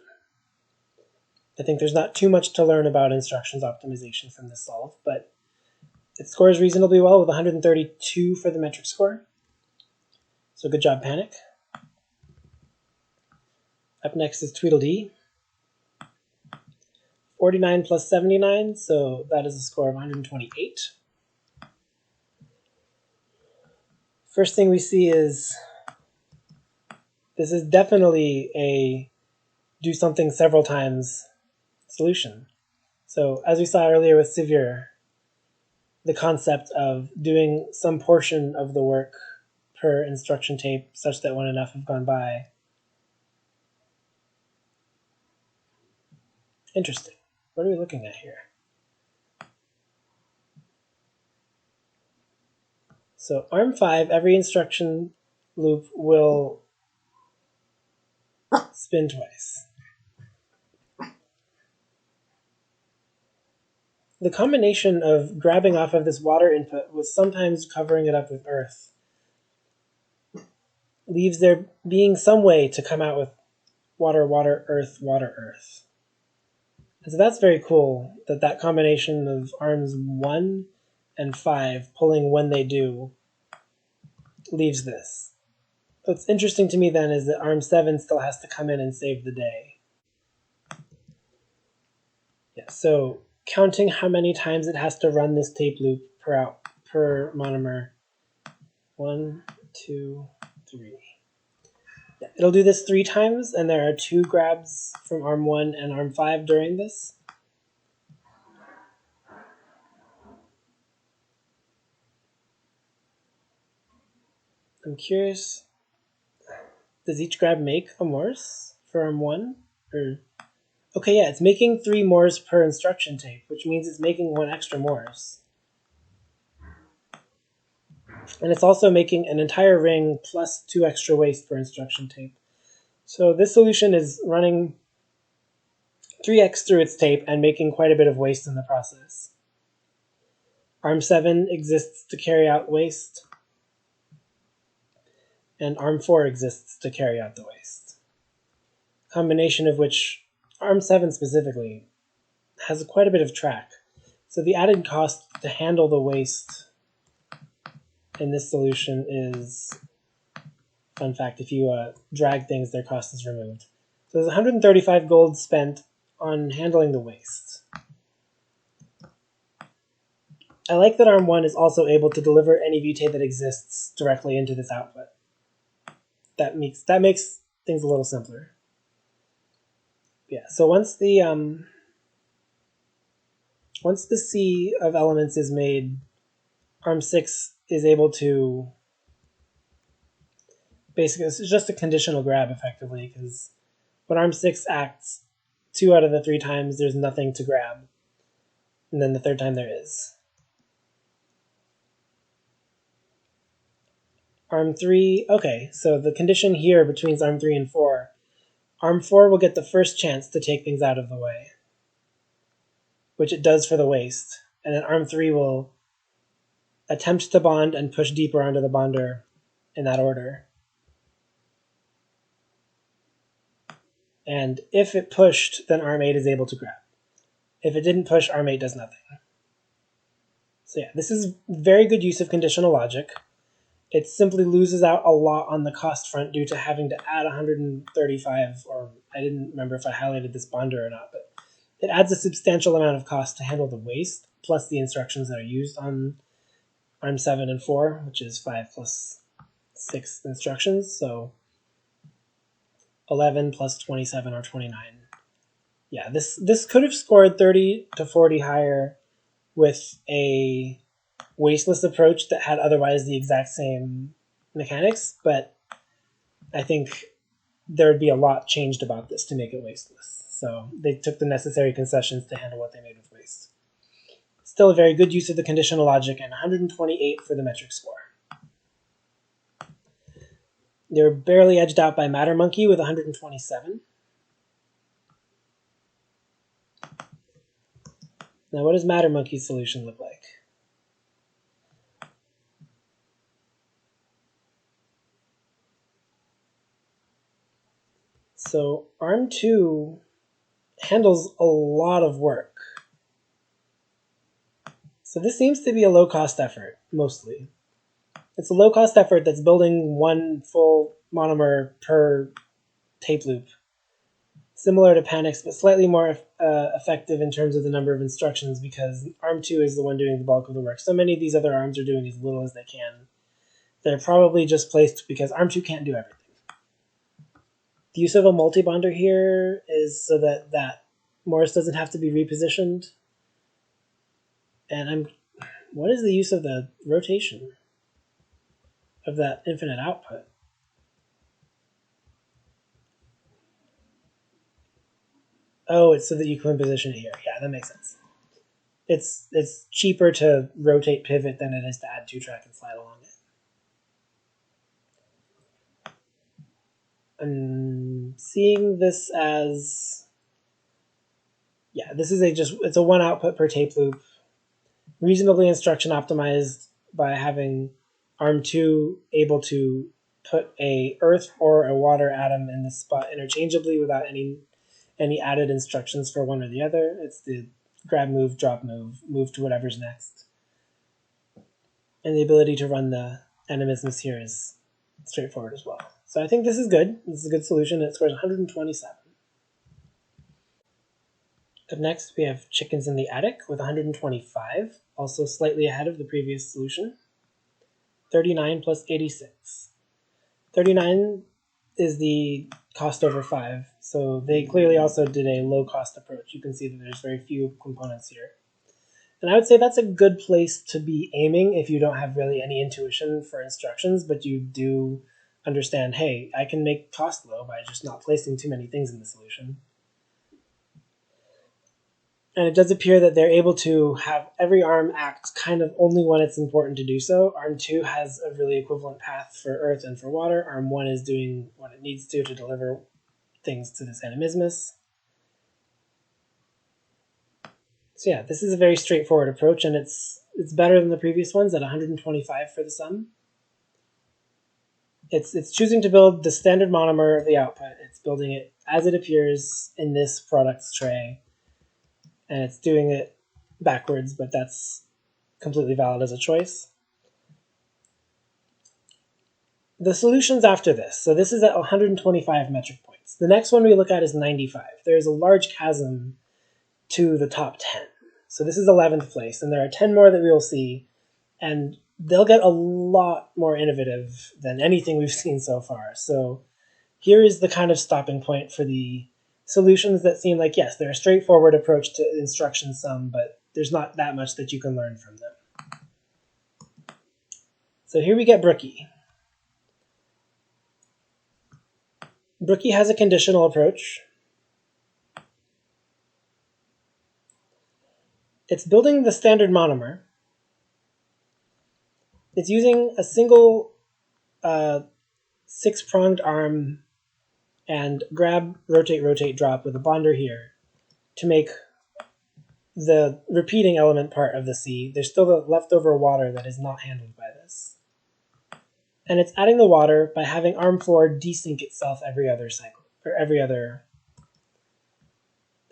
I think there's not too much to learn about instructions optimization from this solve, but it scores reasonably well with 132 for the metric score. So good job, Panic. Up next is Tweedledee. 49 plus 79, so that is a score of 128. First thing we see is this is definitely a do something several times solution. So as we saw earlier with Severe, the concept of doing some portion of the work per instruction tape such that when enough have gone by. Interesting. What are we looking at here? So ARM5, every instruction loop will spin twice. The combination of grabbing off of this water input with sometimes covering it up with earth leaves there being some way to come out with water, water, earth, water, earth. And so that's very cool that that combination of arms 1 and 5 pulling when they do leaves this. What's interesting to me then is that arm 7 still has to come in and save the day. Yeah, so counting how many times it has to run this tape loop per monomer. 1, 2, 3. Yeah, it'll do this 3 times, and there are 2 grabs from arm 1 and arm 5 during this. I'm curious, does each grab make a Morse for arm 1? Or okay, yeah, it's making 3 Morse per instruction tape, which means it's making 1 extra Morse. And it's also making an entire ring plus 2 extra waste per instruction tape. So this solution is running 3x through its tape and making quite a bit of waste in the process. Arm 7 exists to carry out waste, and arm 4 exists to carry out the waste. Combination of which, arm 7 specifically, has quite a bit of track. So the added cost to handle the waste in this solution is, fun fact, if you drag things, their cost is removed. So there's 135 gold spent on handling the waste. I like that arm 1 is also able to deliver any vitae that exists directly into this output. That makes things a little simpler. Yeah, so once the C of elements is made, arm 6 is able to basically, it's just a conditional grab effectively, because when arm 6 acts 2 out of the 3 times, there's nothing to grab, and then the 3rd time there is. Arm 3, okay, so the condition here between arm 3 and 4, arm 4 will get the first chance to take things out of the way, which it does for the waste, and then arm 3 will attempt to bond and push deeper onto the bonder in that order. And if it pushed, then arm 8 is able to grab. If it didn't push, arm 8 does nothing. So yeah, this is very good use of conditional logic. It simply loses out a lot on the cost front due to having to add 135, or I didn't remember if I highlighted this bonder or not, but it adds a substantial amount of cost to handle the waste, plus the instructions that are used on ARM 7 and 4, which is 5 plus 6 instructions, so 11 plus 27 or 29. Yeah, this could have scored 30 to 40 higher with a wasteless approach that had otherwise the exact same mechanics, but I think there would be a lot changed about this to make it wasteless. So they took the necessary concessions to handle what they made with waste. Still a very good use of the conditional logic, and 128 for the metric score. They're barely edged out by Matter Monkey with 127. Now, what does Matter Monkey's solution look like? So ARM 2 handles a lot of work. So this seems to be a low-cost effort, mostly. It's a low-cost effort that's building one full monomer per tape loop. Similar to Panics, but slightly more effective in terms of the number of instructions because ARM 2 is the one doing the bulk of the work. So many of these other ARMs are doing as little as they can. They're probably just placed because ARM 2 can't do everything. The use of a multi-bonder here is so that Morris doesn't have to be repositioned. And what is the use of the rotation of that infinite output? Oh, it's so that you can position it here. Yeah, that makes sense. It's cheaper to rotate pivot than it is to add 2-track and slide along it. I'm seeing this as, yeah, this is it's a one output per tape loop, reasonably instruction optimized by having ARM 2 able to put a earth or a water atom in this spot interchangeably without any added instructions for one or the other. It's the grab, move, drop, move to whatever's next. And the ability to run the animismus here is straightforward as well. So I think this is good. This is a good solution. It scores 127. Up next, we have Chickens in the Attic with 125, also slightly ahead of the previous solution. 39 plus 86. 39 is the cost over 5, so they clearly also did a low-cost approach. You can see that there's very few components here. And I would say that's a good place to be aiming if you don't have really any intuition for instructions, but you do understand, hey, I can make cost low by just not placing too many things in the solution. And it does appear that they're able to have every ARM act kind of only when it's important to do so. ARM 2 has a really equivalent path for Earth and for water. ARM 1 is doing what it needs to deliver things to this animismus. So yeah, this is a very straightforward approach, and it's better than the previous ones at 125 for the sum. It's choosing to build the standard monomer of the output. It's building it as it appears in this product's tray, and it's doing it backwards, but that's completely valid as a choice. The solutions after this. So this is at 125 metric points. The next one we look at is 95. There's a large chasm to the top 10. So this is 11th place, and there are 10 more that we will see, and they'll get a lot more innovative than anything we've seen so far. So here is the kind of stopping point for the solutions that seem like, yes, they're a straightforward approach to instruction sum, but there's not that much that you can learn from them. So here we get Brookie. Brookie has a conditional approach. It's building the standard monomer. It's using a single 6-pronged arm and grab, rotate, rotate, drop with a bonder here to make the repeating element part of the C, there's still the leftover water that is not handled by this. And it's adding the water by having ARM4 desync itself every other cycle, or every other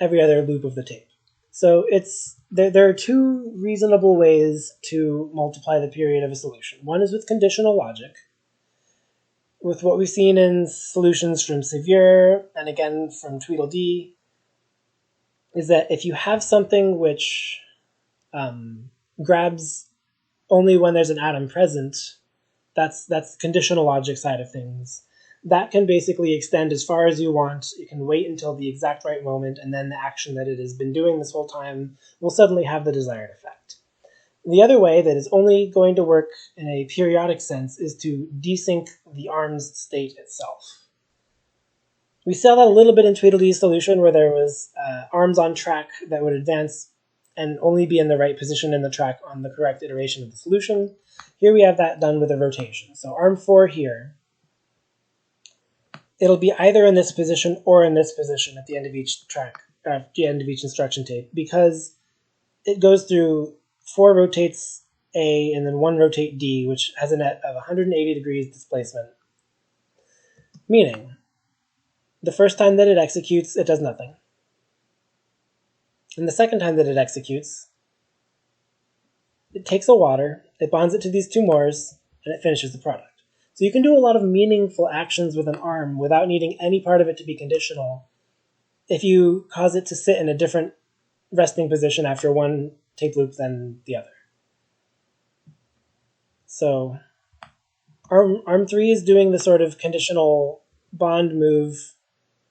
loop of the tape. So there are two reasonable ways to multiply the period of a solution. One is with conditional logic, with what we've seen in solutions from Sevier and again from Tweedledee, is that if you have something which grabs only when there's an atom present, that's conditional logic side of things. That can basically extend as far as you want. You can wait until the exact right moment, and then the action that it has been doing this whole time will suddenly have the desired effect. The other way that is only going to work in a periodic sense is to desync the ARM's state itself. We saw that a little bit in Tweedledee's solution, where there was ARMs on track that would advance and only be in the right position in the track on the correct iteration of the solution. Here we have that done with a rotation. So ARM4 here, it'll be either in this position or in this position at the end of each track, at the end of each instruction tape, because it goes through 4 rotates A and then 1 rotate D, which has a net of 180 degrees displacement. Meaning, the first time that it executes, it does nothing. And the second time that it executes, it takes a water, it bonds it to these 2 mores, and it finishes the product. So you can do a lot of meaningful actions with an ARM without needing any part of it to be conditional if you cause it to sit in a different resting position after one tape loop than the other. So ARM3 is doing the sort of conditional bond move.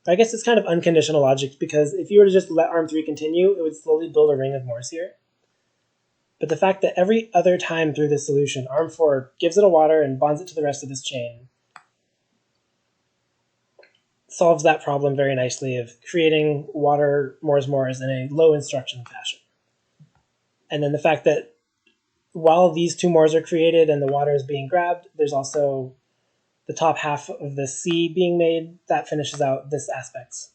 I guess it's kind of unconditional logic, because if you were to just let ARM3 continue, it would slowly build a ring of mores here. But the fact that every other time through this solution, ARM4 gives it a water and bonds it to the rest of this chain solves that problem very nicely of creating water mores in a low instruction fashion. And then the fact that while these 2 mores are created and the water is being grabbed, there's also the top half of the C being made, that finishes out this aspect.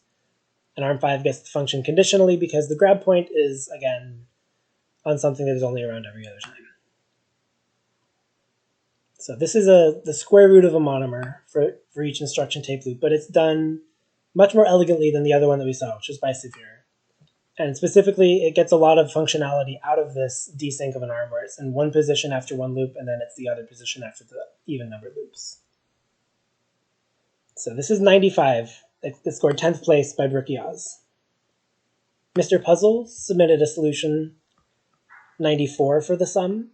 And ARM5 gets to function conditionally because the grab point is, again, on something that is only around every other time. So this is the square root of a monomer for each instruction tape loop, but it's done much more elegantly than the other one that we saw, which was by Sevier. And specifically, it gets a lot of functionality out of this desync of an ARM, where it's in one position after one loop, and then it's the other position after the even numbered loops. So this is 95. It scored 10th place by Brooke-Yaz. Mr. Puzzle submitted a solution 94 for the sum.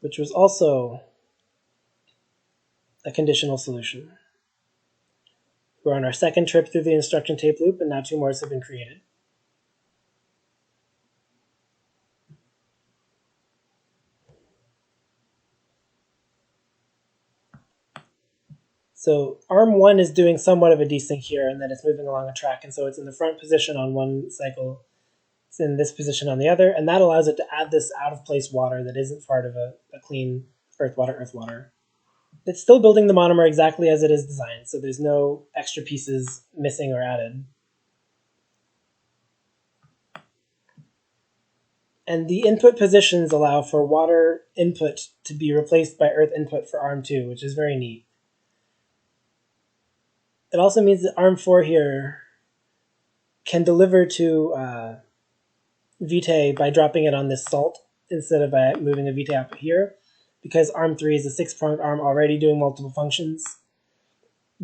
Which was also a conditional solution. We're on our second trip through the instruction tape loop, and now 2 mores have been created. So ARM1 is doing somewhat of a desync here, and then it's moving along a track, and so it's in the front position on one cycle, it's in this position on the other, and that allows it to add this out-of-place water that isn't part of a clean earth water. It's still building the monomer exactly as it is designed, so there's no extra pieces missing or added. And the input positions allow for water input to be replaced by earth input for ARM2, which is very neat. It also means that ARM4 here can deliver to Vitae by dropping it on this salt instead of by moving a Vitae output here, because ARM3 is a 6-pronged ARM already doing multiple functions.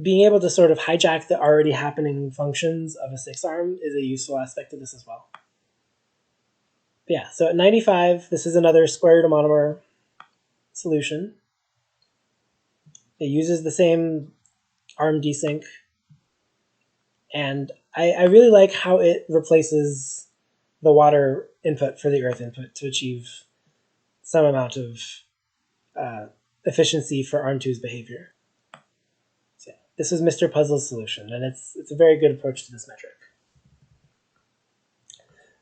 Being able to sort of hijack the already happening functions of a 6-arm is a useful aspect of this as well. But yeah, so at 95, this is another square root of monomer solution. It uses the same ARM desync, and I really like how it replaces the water input for the earth input to achieve some amount of efficiency for ARM2's behavior. So this was Mr. Puzzle's solution, and it's a very good approach to this metric.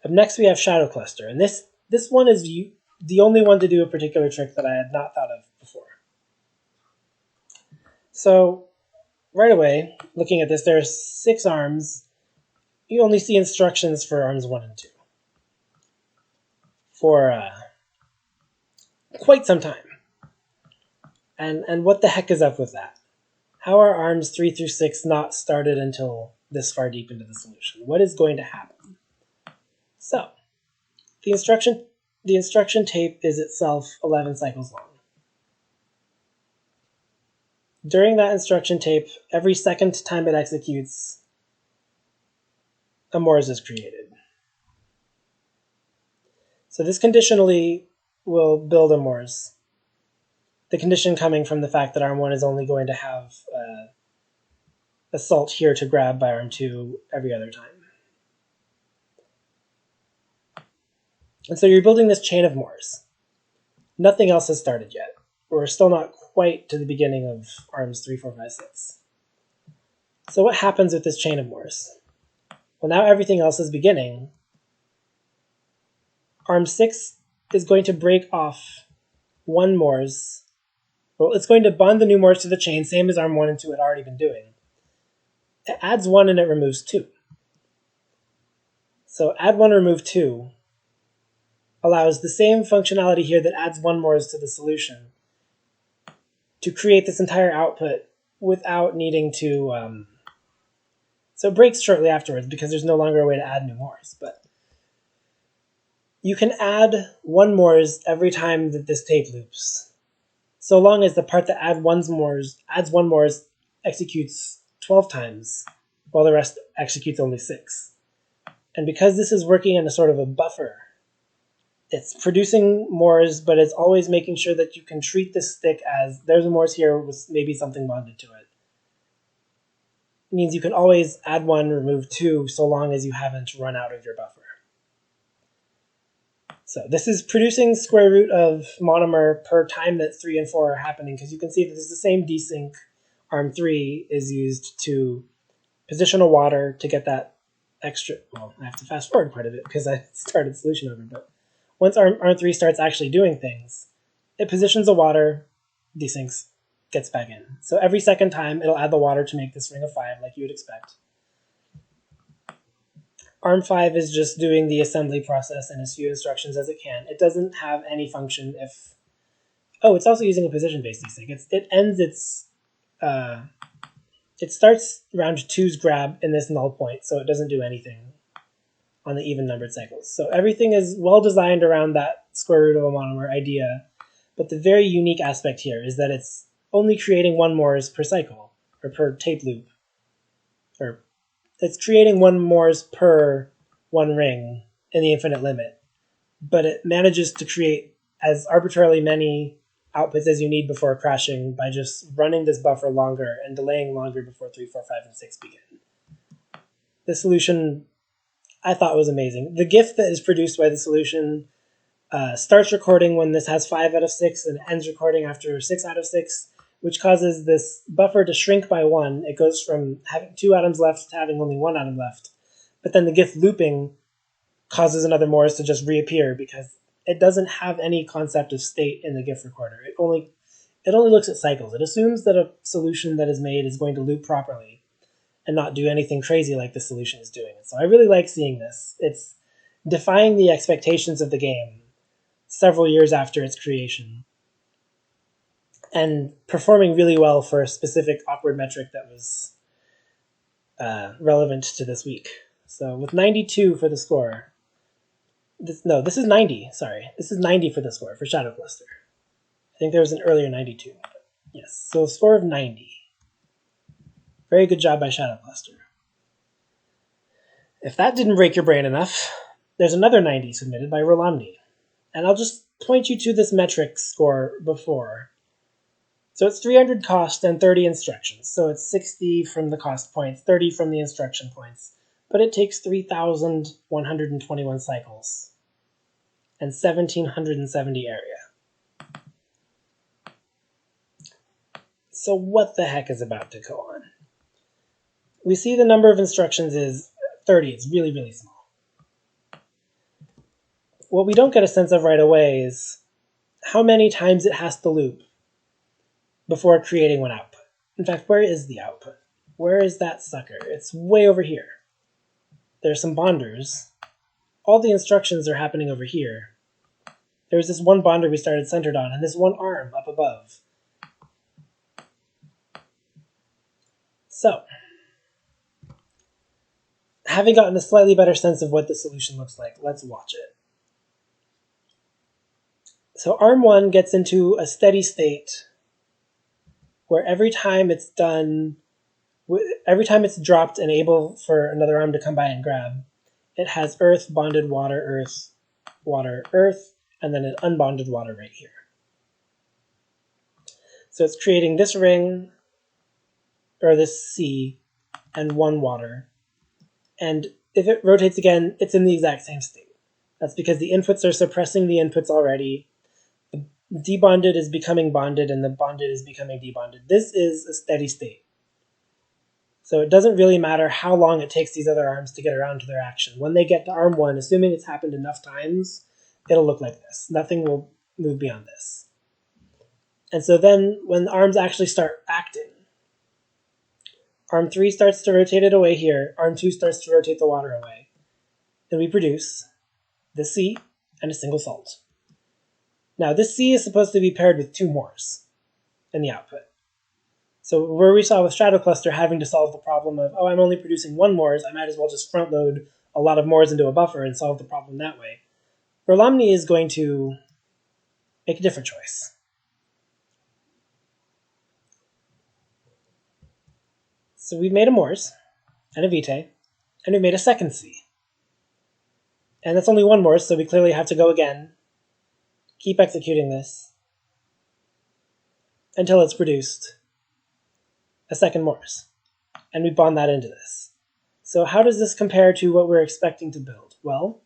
Up next, we have Shadow Cluster, and this one is the only one to do a particular trick that I had not thought of before. So right away, looking at this, there are 6 arms. You only see instructions for arms 1 and 2 for quite some time. And what the heck is up with that? How are arms 3 through 6 not started until this far deep into the solution? What is going to happen? So, the instruction tape is itself 11 cycles long. During that instruction tape, every second time it executes, a Morse is created. So this conditionally will build a Morse. The condition coming from the fact that arm 1 is only going to have assault here to grab by arm 2 every other time. And so you're building this chain of Morse. Nothing else has started yet. We're still not quite to the beginning of arms 3, 4, 5, 6. So what happens with this chain of Morse? Well, now everything else is beginning. Arm 6 is going to break off 1 Morse. Well, it's going to bond the new Morse to the chain, same as arm 1 and 2 had already been doing. It adds 1 and it removes 2. So add 1, remove 2 allows the same functionality here that adds 1 Morse to the solution to create this entire output without needing to... So it breaks shortly afterwards because there's no longer a way to add new Morse. But you can add 1 Morse every time that this tape loops, so long as the part that adds 1 Morse executes 12 times, while the rest executes only 6. And because this is working in a sort of a buffer, it's producing Morse, but it's always making sure that you can treat this stick as there's a Morse here with maybe something bonded to it. It means you can always add 1, remove 2, so long as you haven't run out of your buffer. So this is producing square root of monomer per time that 3 and 4 are happening, because you can see that this is the same desync. Arm 3 is used to position a water to get that extra... Well, I have to fast forward quite a bit because I started solution over, but once arm 3 starts actually doing things, it positions a water, desyncs, gets back in. So every second time, it'll add the water to make this ring of 5, like you would expect. Arm 5 is just doing the assembly process in as few instructions as it can. It doesn't have any function if... Oh, it's also using a position-based desync. It starts round 2's grab in this null point, so it doesn't do anything on the even-numbered cycles. So everything is well-designed around that square root of a monomer idea, but the very unique aspect here is that it's only creating 1 Morse per cycle, or per tape loop. Or it's creating 1 Morse per 1 ring in the infinite limit, but it manages to create as arbitrarily many outputs as you need before crashing by just running this buffer longer and delaying longer before 3, 4, 5, and 6 begin. The solution, I thought, was amazing. The GIF that is produced by the solution starts recording when this has 5 out of 6 and ends recording after 6 out of 6, which causes this buffer to shrink by 1. It goes from having 2 atoms left to having only 1 atom left. But then the GIF looping causes another Morse to just reappear because it doesn't have any concept of state in the GIF recorder. It only looks at cycles. It assumes that a solution that is made is going to loop properly and not do anything crazy like the solution is doing. So I really like seeing this. It's defying the expectations of the game several years after its creation and performing really well for a specific awkward metric that was relevant to this week. So with 92 for the score, this is 90, sorry. This is 90 for the score for Shadow Cluster. I think there was an earlier 92. Yes, so a score of 90. Very good job by Shadow Cluster. If that didn't break your brain enough, there's another 90 submitted by Rolomni. And I'll just point you to this metric score before. So it's 300 cost and 30 instructions. So it's 60 from the cost points, 30 from the instruction points. But it takes 3,121 cycles and 1,770 area. So what the heck is about to go on? We see the number of instructions is 30. It's really, really small. What we don't get a sense of right away is how many times it has to loop before creating one output. In fact, where is the output? Where is that sucker? It's way over here. There's some bonders. All the instructions are happening over here. There's this one bonder we started centered on, and this one arm up above. So, having gotten a slightly better sense of what the solution looks like, let's watch it. So arm 1 gets into a steady state where every time it's dropped and able for another arm to come by and grab, it has earth, bonded water, earth, water, earth, and then an unbonded water right here. So it's creating this ring, or this sea, and one water. And if it rotates again, it's in the exact same state. That's because the inputs are suppressing the inputs already. The debonded is becoming bonded, and the bonded is becoming debonded. This is a steady state. So it doesn't really matter how long it takes these other arms to get around to their action. When they get to arm 1, assuming it's happened enough times, it'll look like this. Nothing will move beyond this. And so then when the arms actually start acting, arm 3 starts to rotate it away here, arm 2 starts to rotate the water away, and we produce the sea and a single salt. Now this sea is supposed to be paired with 2 mores in the output. So where we saw with Strato Cluster having to solve the problem of, oh, I'm only producing 1 mores, I might as well just front load a lot of mores into a buffer and solve the problem that way. Verlamni is going to make a different choice. So we've made a mores and a vitae, and we made a second sea. And that's only 1 mores, so we clearly have to go again, keep executing this until it's produced a second mores. And we bond that into this. So how does this compare to what we're expecting to build? Well,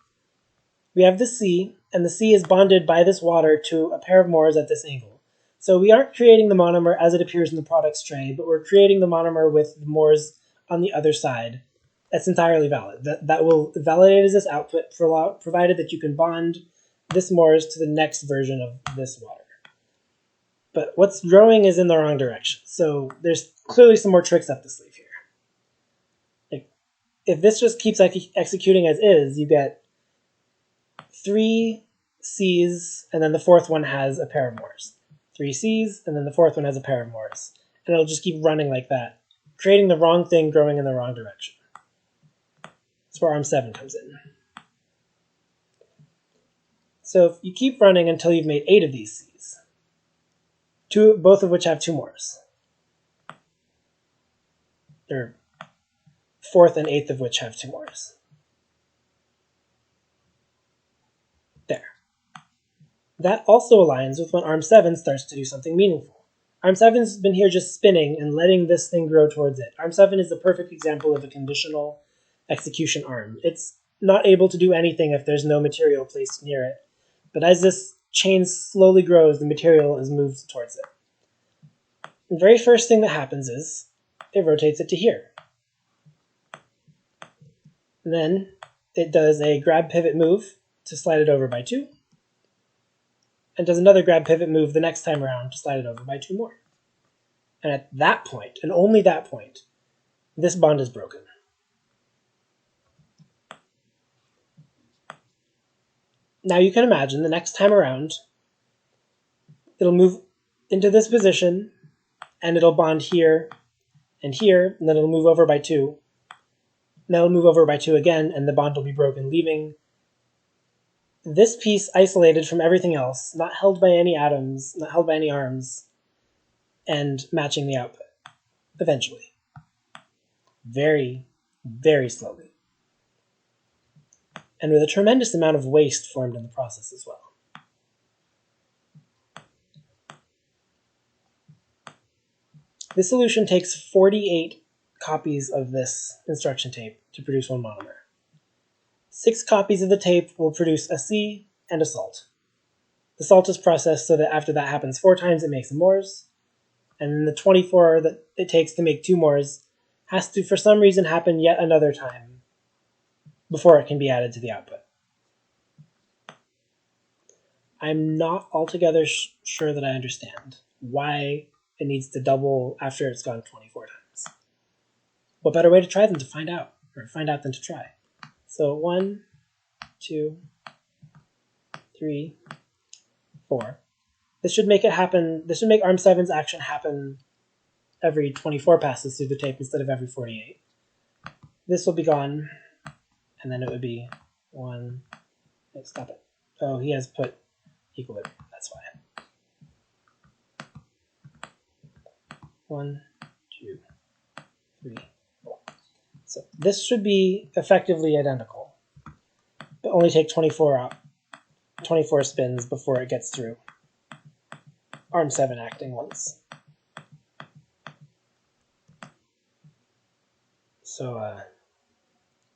we have the sea, and the sea is bonded by this water to a pair of mores at this angle. So we aren't creating the monomer as it appears in the products tray, but we're creating the monomer with the mores on the other side. That's entirely valid. That will validate as this output, provided that you can bond this mores to the next version of this water. But what's growing is in the wrong direction. So there's clearly some more tricks up the sleeve here. If this just keeps executing as is, you get 3 C's, and then the 4th one has a pair of mores. 3 C's, and then the 4th one has a pair of mores. And it'll just keep running like that, creating the wrong thing, growing in the wrong direction. That's where arm 7 comes in. So if you keep running until you've made 8 of these C's, both of which have 2 mores. They're 4th and 8th of which have 2 mores. There. That also aligns with when arm 7 starts to do something meaningful. Arm 7's been here just spinning and letting this thing grow towards it. Arm 7 is the perfect example of a conditional execution arm. It's not able to do anything if there's no material placed near it. But as this chain slowly grows, the material is moved towards it. The very first thing that happens is it rotates it to here. And then it does a grab pivot move to slide it over by 2, and does another grab pivot move the next time around to slide it over by 2 more. And at that point, and only that point, this bond is broken. Now you can imagine the next time around, it'll move into this position, and it'll bond here, and then it'll move over by 2. And that'll move over by 2 again, and the bond will be broken, leaving this piece isolated from everything else, not held by any atoms, not held by any arms, and matching the output, eventually. Very, very slowly. And with a tremendous amount of waste formed in the process as well. This solution takes 48 copies of this instruction tape to produce 1 monomer. 6 copies of the tape will produce a C and a salt. The salt is processed so that after that happens 4 times, it makes a mores, and then the 24 that it takes to make 2 mores has to, for some reason, happen yet another time before it can be added to the output. I'm not altogether sure that I understand why it needs to double after it's gone 24 times. what better way to try than to find out, or find out than to try? So 1, 2, 3, 4. This should make it happen. This should make ARM7's action happen every 24 passes through the tape instead of every 48. This will be gone, and then it would be 1. Stop it. Oh, he has put equilibrium. That's why. 1, 2, 3, 4. So this should be effectively identical, but only take 24 spins before it gets through ARM7 acting once. So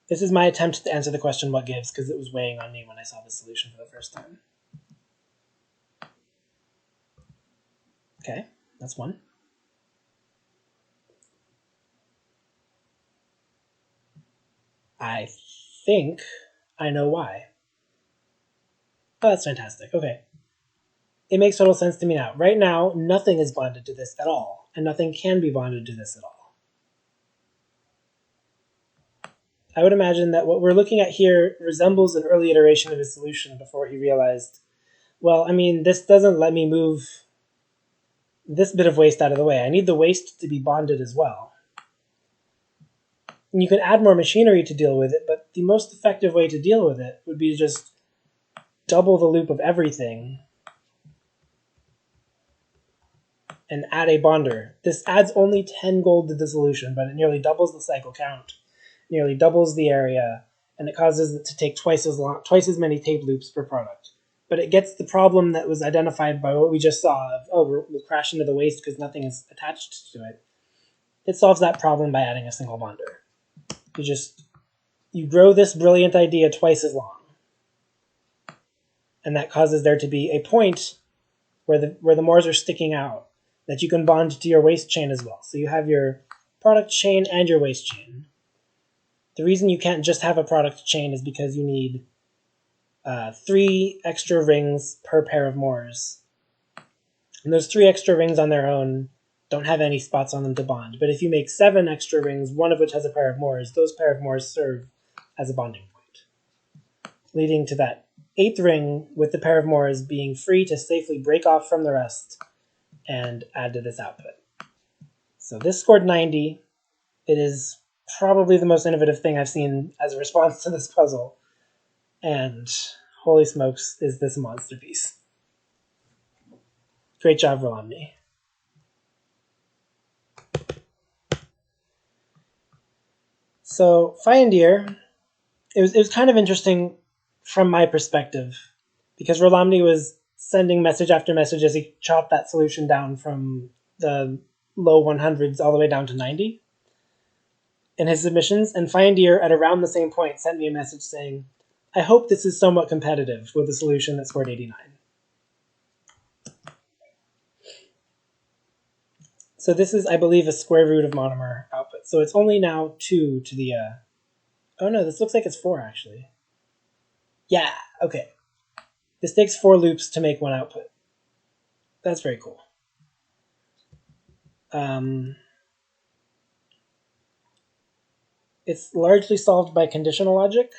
this is my attempt to answer the question what gives, because it was weighing on me when I saw the solution for the first time. Okay, that's one. I think I know why. Oh, that's fantastic. Okay. It makes total sense to me now. Right now, nothing is bonded to this at all, and nothing can be bonded to this at all. I would imagine that what we're looking at here resembles an early iteration of his solution before he realized, well, I mean, this doesn't let me move this bit of waste out of the way. I need the waste to be bonded as well. And you can add more machinery to deal with it, but the most effective way to deal with it would be to just double the loop of everything and add a bonder. This adds only 10 gold to the solution, but it nearly doubles the cycle count, nearly doubles the area, and it causes it to take twice as many tape loops per product. But it gets the problem that was identified by what we just saw of, oh, we'll crash into the waste because nothing is attached to it. It solves that problem by adding a single bonder. You grow this brilliant idea twice as long. And that causes there to be a point where the mores are sticking out that you can bond to your waste chain as well. So you have your product chain and your waste chain. The reason you can't just have a product chain is because you need 3 extra rings per pair of mores. And those 3 extra rings on their own don't have any spots on them to bond. But if you make 7 extra rings, one of which has a pair of mores, those pair of mores serve as a bonding point, leading to that 8th ring with the pair of mores being free to safely break off from the rest and add to this output. So this scored 90. It is probably the most innovative thing I've seen as a response to this puzzle. And holy smokes, is this a monster piece. Great job, Rolomni. So Feindeer, it was kind of interesting from my perspective, because Rolomni was sending message after message as he chopped that solution down from the low 100s all the way down to 90 in his submissions, and Feindeer at around the same point sent me a message saying, I hope this is somewhat competitive with a solution that scored 89. So this is, I believe, a square root of monomer output. So it's only now 2 to the... Oh no, this looks like it's 4 actually. Yeah, okay. This takes 4 loops to make one output. That's very cool. It's largely solved by conditional logic.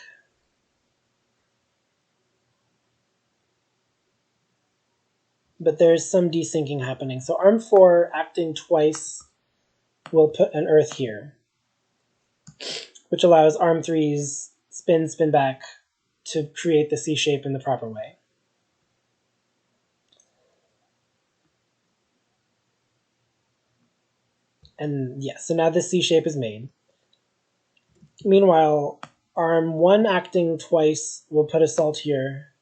But there's some desyncing happening. So ARM4 acting twice will put an earth here, which allows ARM3's spin back to create the C shape in the proper way. And yeah, so now this C shape is made. Meanwhile, ARM1 acting twice will put a salt here.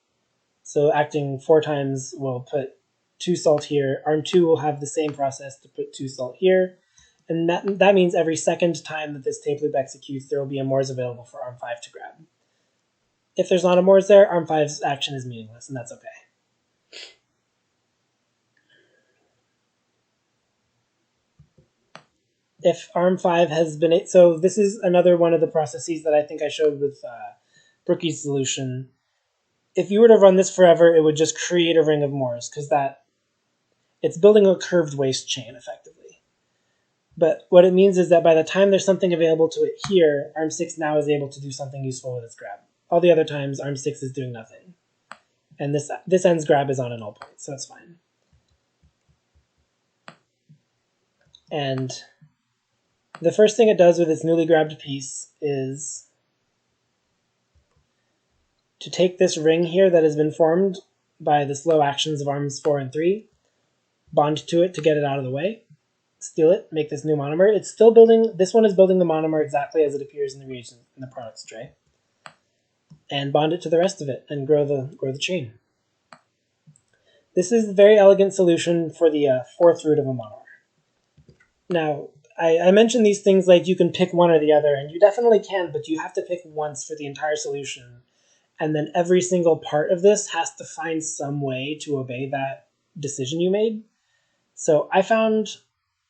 So acting 4 times will put 2 salt here. ARM2 will have the same process to put 2 salt here. And that means every second time that this tape loop executes, there will be a mores available for ARM5 to grab. If there's not a mores there, ARM5's action is meaningless, and that's okay. If ARM5 has been... So this is another one of the processes that I think I showed with Brookie's solution. If you were to run this forever, it would just create a ring of mores, because it's building a curved waste chain, effectively. But what it means is that by the time there's something available to it here, ARM6 now is able to do something useful with its grab. All the other times, ARM6 is doing nothing. And this end's grab is on a null point, so that's fine. And the first thing it does with its newly grabbed piece is to take this ring here that has been formed by the slow actions of arms 4 and 3, bond to it to get it out of the way, steal it, make this new monomer. It's still building, this one is building the monomer exactly as it appears in the reagent in the products tray, and bond it to the rest of it and grow the chain. This is a very elegant solution for the fourth root of a monomer. Now, I mentioned these things like you can pick one or the other, and you definitely can, but you have to pick once for the entire solution. And then every single part of this has to find some way to obey that decision you made. So I found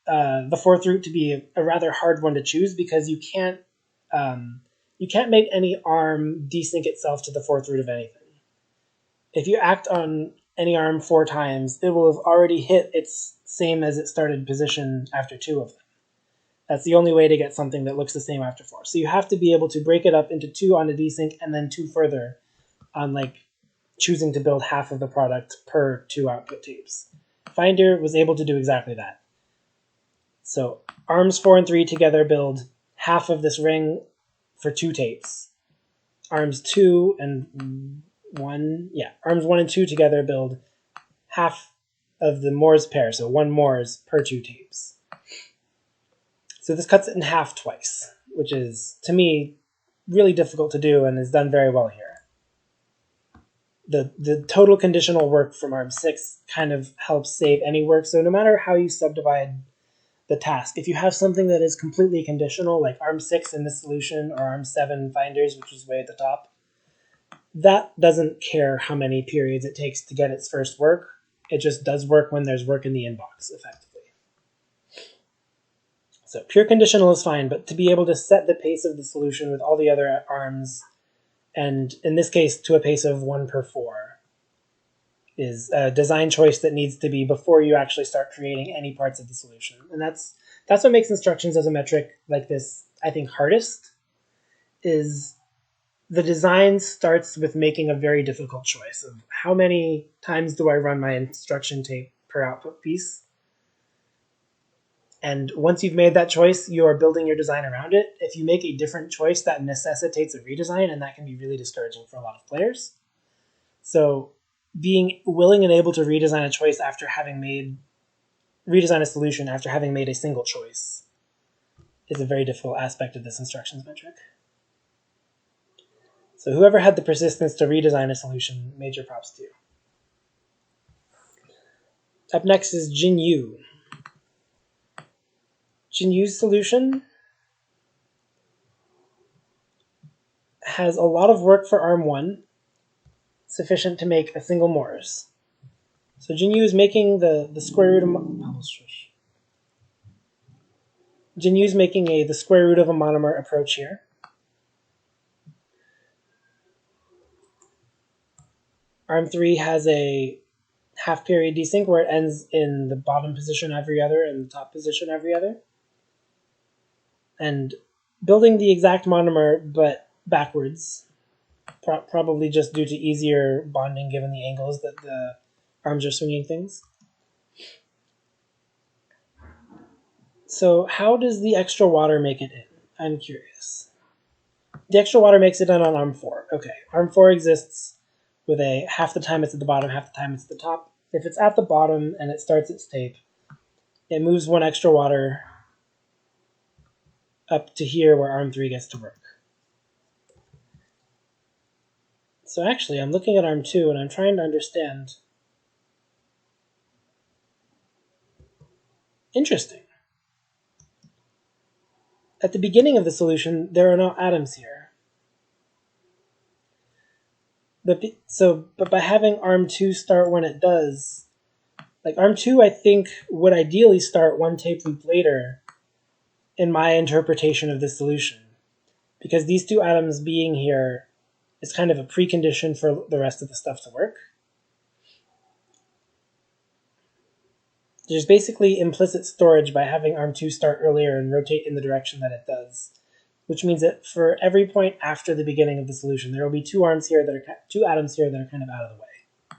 the fourth root to be a rather hard one to choose because you can't make any arm desync itself to the fourth root of anything. If you act on any arm 4 times, it will have already hit its same as it started position after 2 of them. That's the only way to get something that looks the same after 4. So you have to be able to break it up into 2 on a desync and then 2 further on like choosing to build half of the product per 2 output tapes. Finder was able to do exactly that. So arms 4 and 3 together build half of this ring for 2 tapes. Arms 2 and 1, arms 1 and 2 together build half of the Morse pair, so 1 Morse per 2 tapes. So this cuts it in half twice, which is, to me, really difficult to do and is done very well here. The total conditional work from ARM6 kind of helps save any work, so no matter how you subdivide the task, if you have something that is completely conditional, like ARM6 in this solution, or ARM7 finders, which is way at the top, that doesn't care how many periods it takes to get its first work. It just does work when there's work in the inbox, effectively. So pure conditional is fine, but to be able to set the pace of the solution with all the other arms, and in this case to a pace of 1 per 4, is a design choice that needs to be before you actually start creating any parts of the solution. And that's what makes instructions as a metric like this, I think, hardest, is the design starts with making a very difficult choice of how many times do I run my instruction tape per output piece. And once you've made that choice, you are building your design around it. If you make a different choice, that necessitates a redesign, and that can be really discouraging for a lot of players. So being willing and able to redesign a choice after having redesign a solution after having made a single choice is a very difficult aspect of this instructions metric. So whoever had the persistence to redesign a solution, major props to you. Up next is Jinyu. Jinyu's solution has a lot of work for ARM1, sufficient to make a single Morse. So Jinyu is making the square root of Jinyu's making the square root of a monomer approach here. ARM3 has a half period desync where it ends in the bottom position every other and the top position every other. And building the exact monomer but backwards, probably just due to easier bonding given the angles that the arms are swinging things. So how does the extra water make it in? I'm curious. The extra water makes it in on ARM4. Okay, ARM4 exists with a half the time it's at the bottom, half the time it's at the top. If it's at the bottom and it starts its tape, it moves 1 extra water up to here where ARM3 gets to work. So actually, I'm looking at ARM2 and I'm trying to understand. Interesting. At the beginning of the solution, there are no atoms here. But by having ARM2 start when it does, like ARM2 I think would ideally start 1 tape loop later in my interpretation of this solution, because these 2 atoms being here is kind of a precondition for the rest of the stuff to work. There's basically implicit storage by having ARM2 start earlier and rotate in the direction that it does, which means that for every point after the beginning of the solution, there will be two atoms here that are kind of out of the way.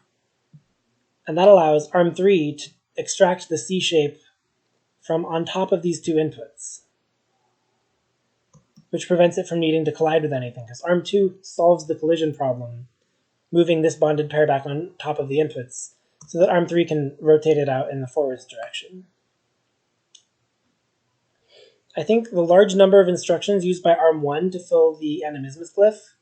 And that allows ARM3 to extract the C shape from on top of these two inputs, which prevents it from needing to collide with anything, because ARM2 solves the collision problem, moving this bonded pair back on top of the inputs, so that ARM3 can rotate it out in the forwards direction. I think the large number of instructions used by ARM1 to fill the animismus glyph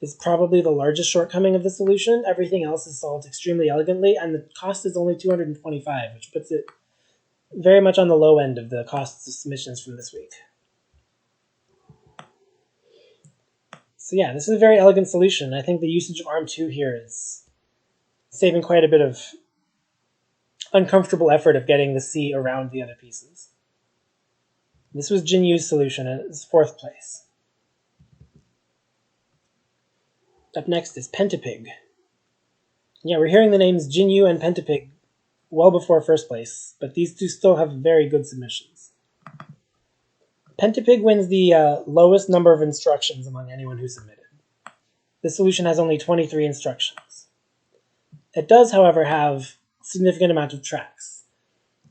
is probably the largest shortcoming of the solution. Everything else is solved extremely elegantly, and the cost is only 225, which puts it very much on the low end of the costs of submissions from this week. So yeah, this is a very elegant solution. I think the usage of ARM2 here is saving quite a bit of uncomfortable effort of getting the C around the other pieces. This was Jinyu's solution, and it's 4th place. Up next is Pentapig. Yeah, we're hearing the names Jinyu and Pentapig well before 1st place, but these two still have very good submissions. Pentapig wins the lowest number of instructions among anyone who submitted. This solution has only 23 instructions. It does, however, have a significant amount of tracks.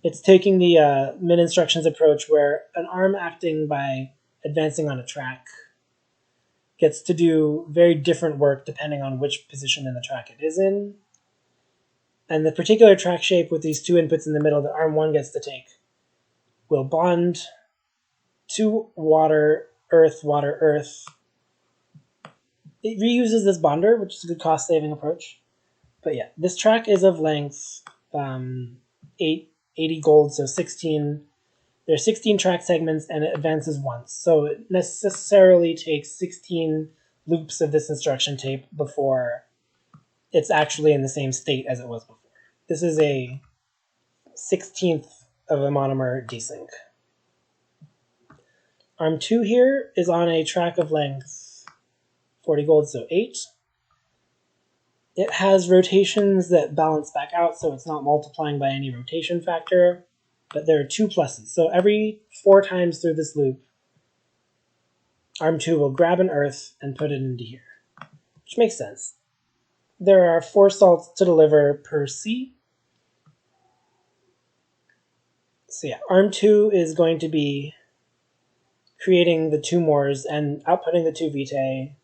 It's taking the min instructions approach, where an arm acting by advancing on a track gets to do very different work depending on which position in the track it is in. And the particular track shape with these two inputs in the middle that ARM1 gets to take will bond to water, earth, water, earth. It reuses this bonder, which is a good cost-saving approach. But yeah, this track is of length 80 gold, so 16. There are 16 track segments, and it advances once. So it necessarily takes 16 loops of this instruction tape before it's actually in the same state as it was before. This is a 16th of a monomer desync. ARM2 here is on a track of length 40 gold, so 8. It has rotations that balance back out, so it's not multiplying by any rotation factor, but there are 2 pluses. So every 4 times through this loop, ARM2 will grab an earth and put it into here, which makes sense. There are 4 salts to deliver per C. So yeah, ARM2 is going to be creating the 2 mores and outputting the 2 vitae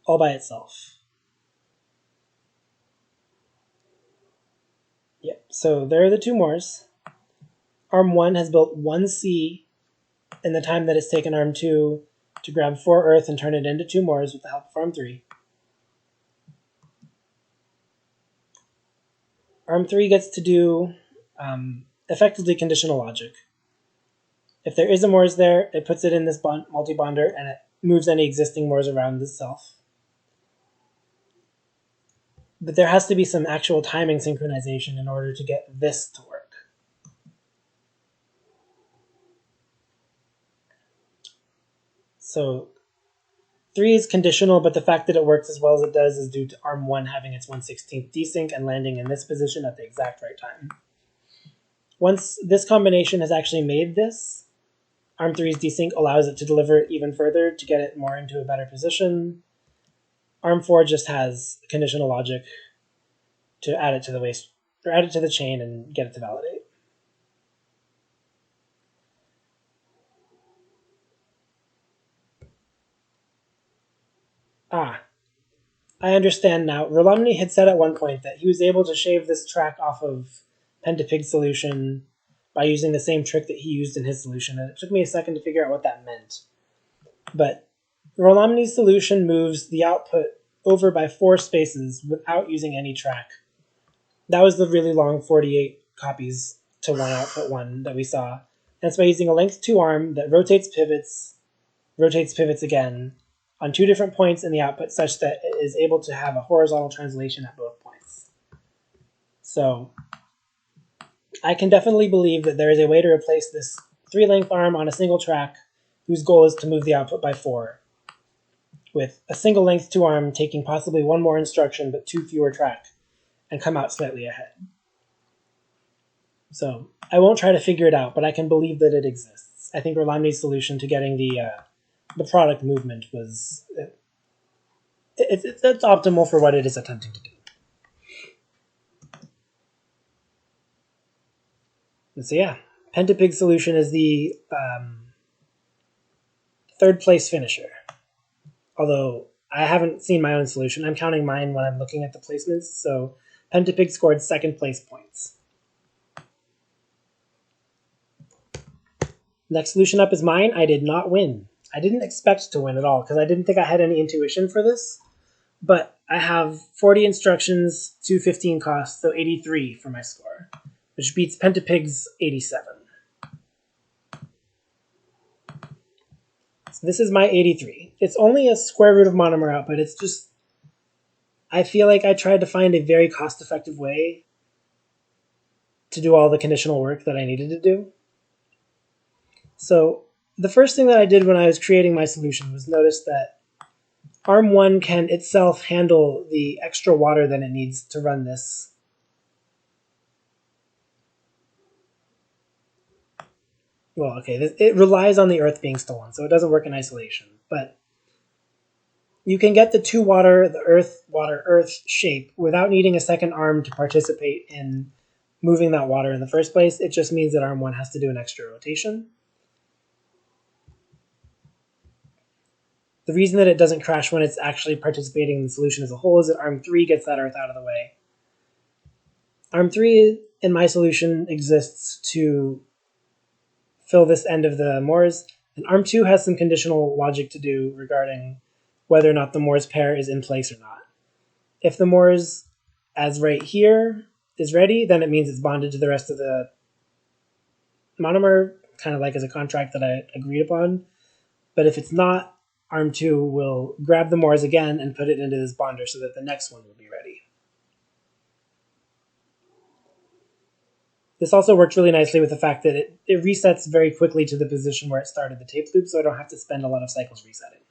all by itself. Yep, so there are the 2 mores. ARM1 has built 1 C in the time that it's taken ARM2 to grab 4 earth and turn it into 2 mores with the help of ARM3. ARM3 gets to do effectively conditional logic. If there is a mores there, it puts it in this multi-bonder and it moves any existing mores around itself. But there has to be some actual timing synchronization in order to get this to work. So 3 is conditional, but the fact that it works as well as it does is due to ARM1 having its 1/16th desync and landing in this position at the exact right time. Once this combination has actually made this, ARM3's desync allows it to deliver it even further to get it more into a better position. ARM4 just has conditional logic to add it to the waste, or add it to the chain and get it to validate. I understand now. Rolomny had said at one point that he was able to shave this track off of Pentapig's solution by using the same trick that he used in his solution, and it took me a second to figure out what that meant. But Rolomny's solution moves the output over by 4 spaces without using any track. That was the really long 48 copies to 1 output 1 that we saw. That's by using a length 2 arm that rotates pivots again on 2 different points in the output such that it is able to have a horizontal translation at both points. So I can definitely believe that there is a way to replace this 3-length arm on a single track whose goal is to move the output by 4, with a single length 2 arm taking possibly 1 more instruction but 2 fewer track and come out slightly ahead. So I won't try to figure it out, but I can believe that it exists. I think Rolami's solution to getting the product movement was it's optimal for what it is attempting to do. So yeah, Pentapig's solution is the third place finisher. Although I haven't seen my own solution. I'm counting mine when I'm looking at the placements. So Pentapig scored second place points. Next solution up is mine. I did not win. I didn't expect to win at all because I didn't think I had any intuition for this. But I have 40 instructions, 215 costs, so 83 for my score, which beats Pentapig's 87. So this is my 83. It's only a square root of monomer output. It's just, I feel like I tried to find a very cost-effective way to do all the conditional work that I needed to do. So the first thing that I did when I was creating my solution was notice that ARM1 can itself handle the extra water that it needs to run this. Well, okay, it relies on the earth being stolen, so it doesn't work in isolation. But you can get the two water, the earth, water, earth shape without needing a second arm to participate in moving that water in the first place. It just means that ARM1 has to do an extra rotation. The reason that it doesn't crash when it's actually participating in the solution as a whole is that ARM3 gets that earth out of the way. ARM3 in my solution exists to fill this end of the Moors, and ARM2 has some conditional logic to do regarding whether or not the Moors pair is in place or not. If the Moors, as right here, is ready, then it means it's bonded to the rest of the monomer, kind of like as a contract that I agreed upon. But if it's not, ARM2 will grab the Moors again and put it into this bonder so that the next one will be ready. This also works really nicely with the fact that it resets very quickly to the position where it started the tape loop, so I don't have to spend a lot of cycles resetting.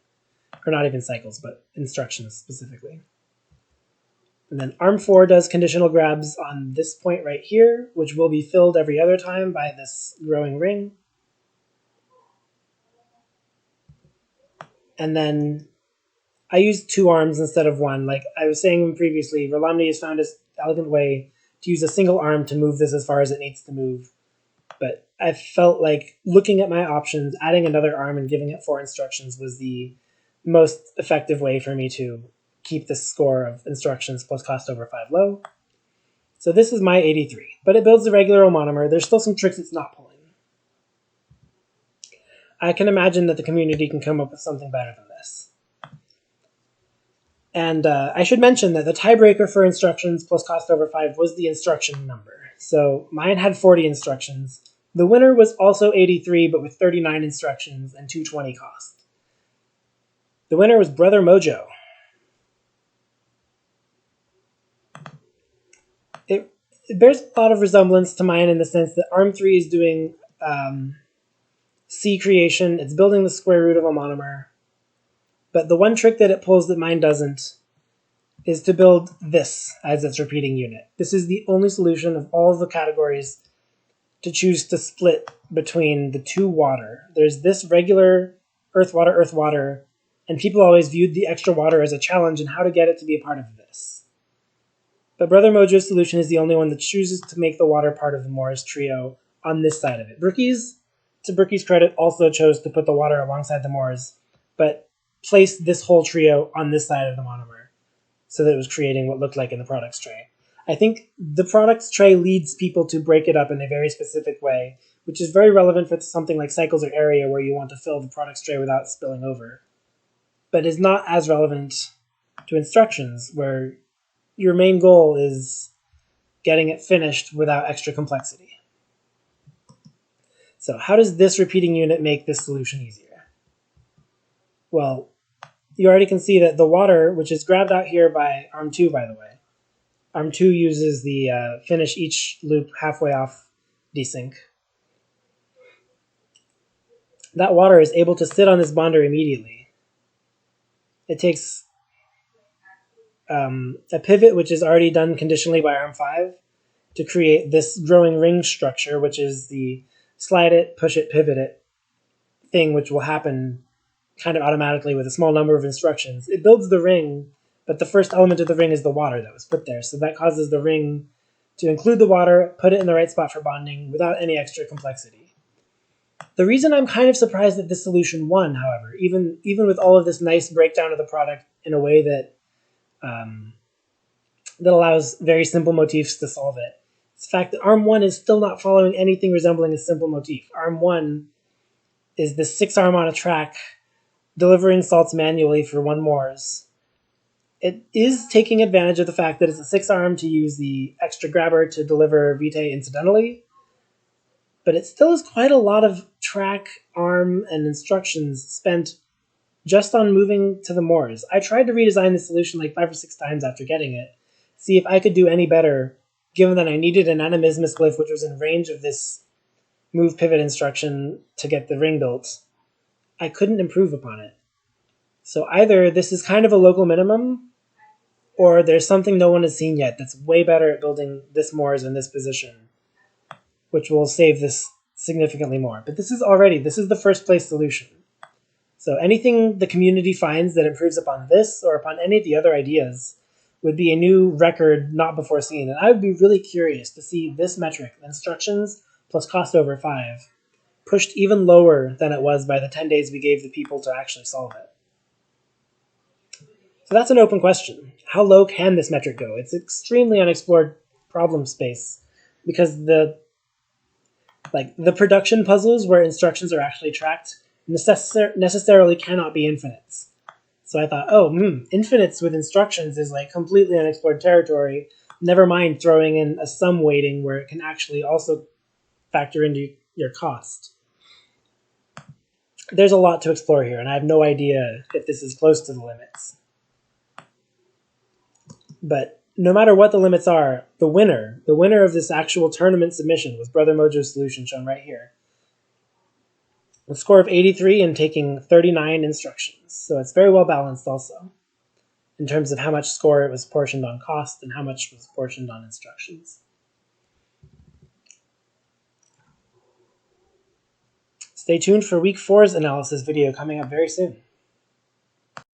Or not even cycles, but instructions specifically. And then ARM4 does conditional grabs on this point right here, which will be filled every other time by this growing ring. And then I use two arms instead of one. Like I was saying previously, Rolami has found this elegant way to use a single arm to move this as far as it needs to move. But I felt like looking at my options, adding another arm and giving it 4 instructions was the most effective way for me to keep this score of instructions plus cost over 5 low. So this is my 83, but it builds the regular monomer. There's still some tricks it's not pulling. I can imagine that the community can come up with something better than this. And I should mention that the tiebreaker for instructions plus cost over 5 was the instruction number. So mine had 40 instructions. The winner was also 83, but with 39 instructions and 220 cost. The winner was Brother Mojo. It bears a lot of resemblance to mine in the sense that ARM3 is doing C creation. It's building the square root of a monomer. But the one trick that it pulls that mine doesn't is to build this as its repeating unit. This is the only solution of all of the categories to choose to split between the two water. There's this regular earth, water, and people always viewed the extra water as a challenge and how to get it to be a part of this. But Brother Mojo's solution is the only one that chooses to make the water part of the Morris trio on this side of it. Brookie's, to Brookie's credit, also chose to put the water alongside the Morris, but placed this whole trio on this side of the monomer so that it was creating what looked like in the products tray. I think the products tray leads people to break it up in a very specific way, which is very relevant for something like cycles or area where you want to fill the products tray without spilling over, but is not as relevant to instructions where your main goal is getting it finished without extra complexity. So how does this repeating unit make this solution easier? Well, you already can see that the water, which is grabbed out here by ARM2, by the way, ARM2 uses the finish each loop halfway off desync. That water is able to sit on this bonder immediately. It takes a pivot, which is already done conditionally by ARM5, to create this growing ring structure, which is the slide it, push it, pivot it thing, which will happen kind of automatically with a small number of instructions. It builds the ring, but the first element of the ring is the water that was put there. So that causes the ring to include the water, put it in the right spot for bonding without any extra complexity. The reason I'm kind of surprised that this solution won, however, even with all of this nice breakdown of the product in a way that that allows very simple motifs to solve it, is the fact that ARM1 is still not following anything resembling a simple motif. ARM1 is the 6 arm on a track delivering salts manually for 1 Mors. It is taking advantage of the fact that it's a 6 arm to use the extra grabber to deliver vitae incidentally, but it still is quite a lot of track, arm, and instructions spent just on moving to the Mors. I tried to redesign the solution like 5 or 6 times after getting it, see if I could do any better, given that I needed an animismus glyph which was in range of this move pivot instruction to get the ring built. I couldn't improve upon it. So either this is kind of a local minimum, or there's something no one has seen yet that's way better at building this Mors in this position, which will save this significantly more. But this is the first place solution. So anything the community finds that improves upon this or upon any of the other ideas would be a new record not before seen. And I would be really curious to see this metric, instructions plus cost over 5, pushed even lower than it was by the 10 days we gave the people to actually solve it. So that's an open question. How low can this metric go? It's extremely unexplored problem space because the production puzzles where instructions are actually tracked necessarily cannot be infinites. So I thought, infinites with instructions is like completely unexplored territory. Never mind throwing in a sum weighting where it can actually also factor into your cost. There's a lot to explore here, and I have no idea if this is close to the limits. But no matter what the limits are, the winner of this actual tournament submission was Brother Mojo's solution, shown right here. A score of 83 and taking 39 instructions. So it's very well balanced also, in terms of how much score it was portioned on cost and how much was portioned on instructions. Stay tuned for week 4's analysis video coming up very soon.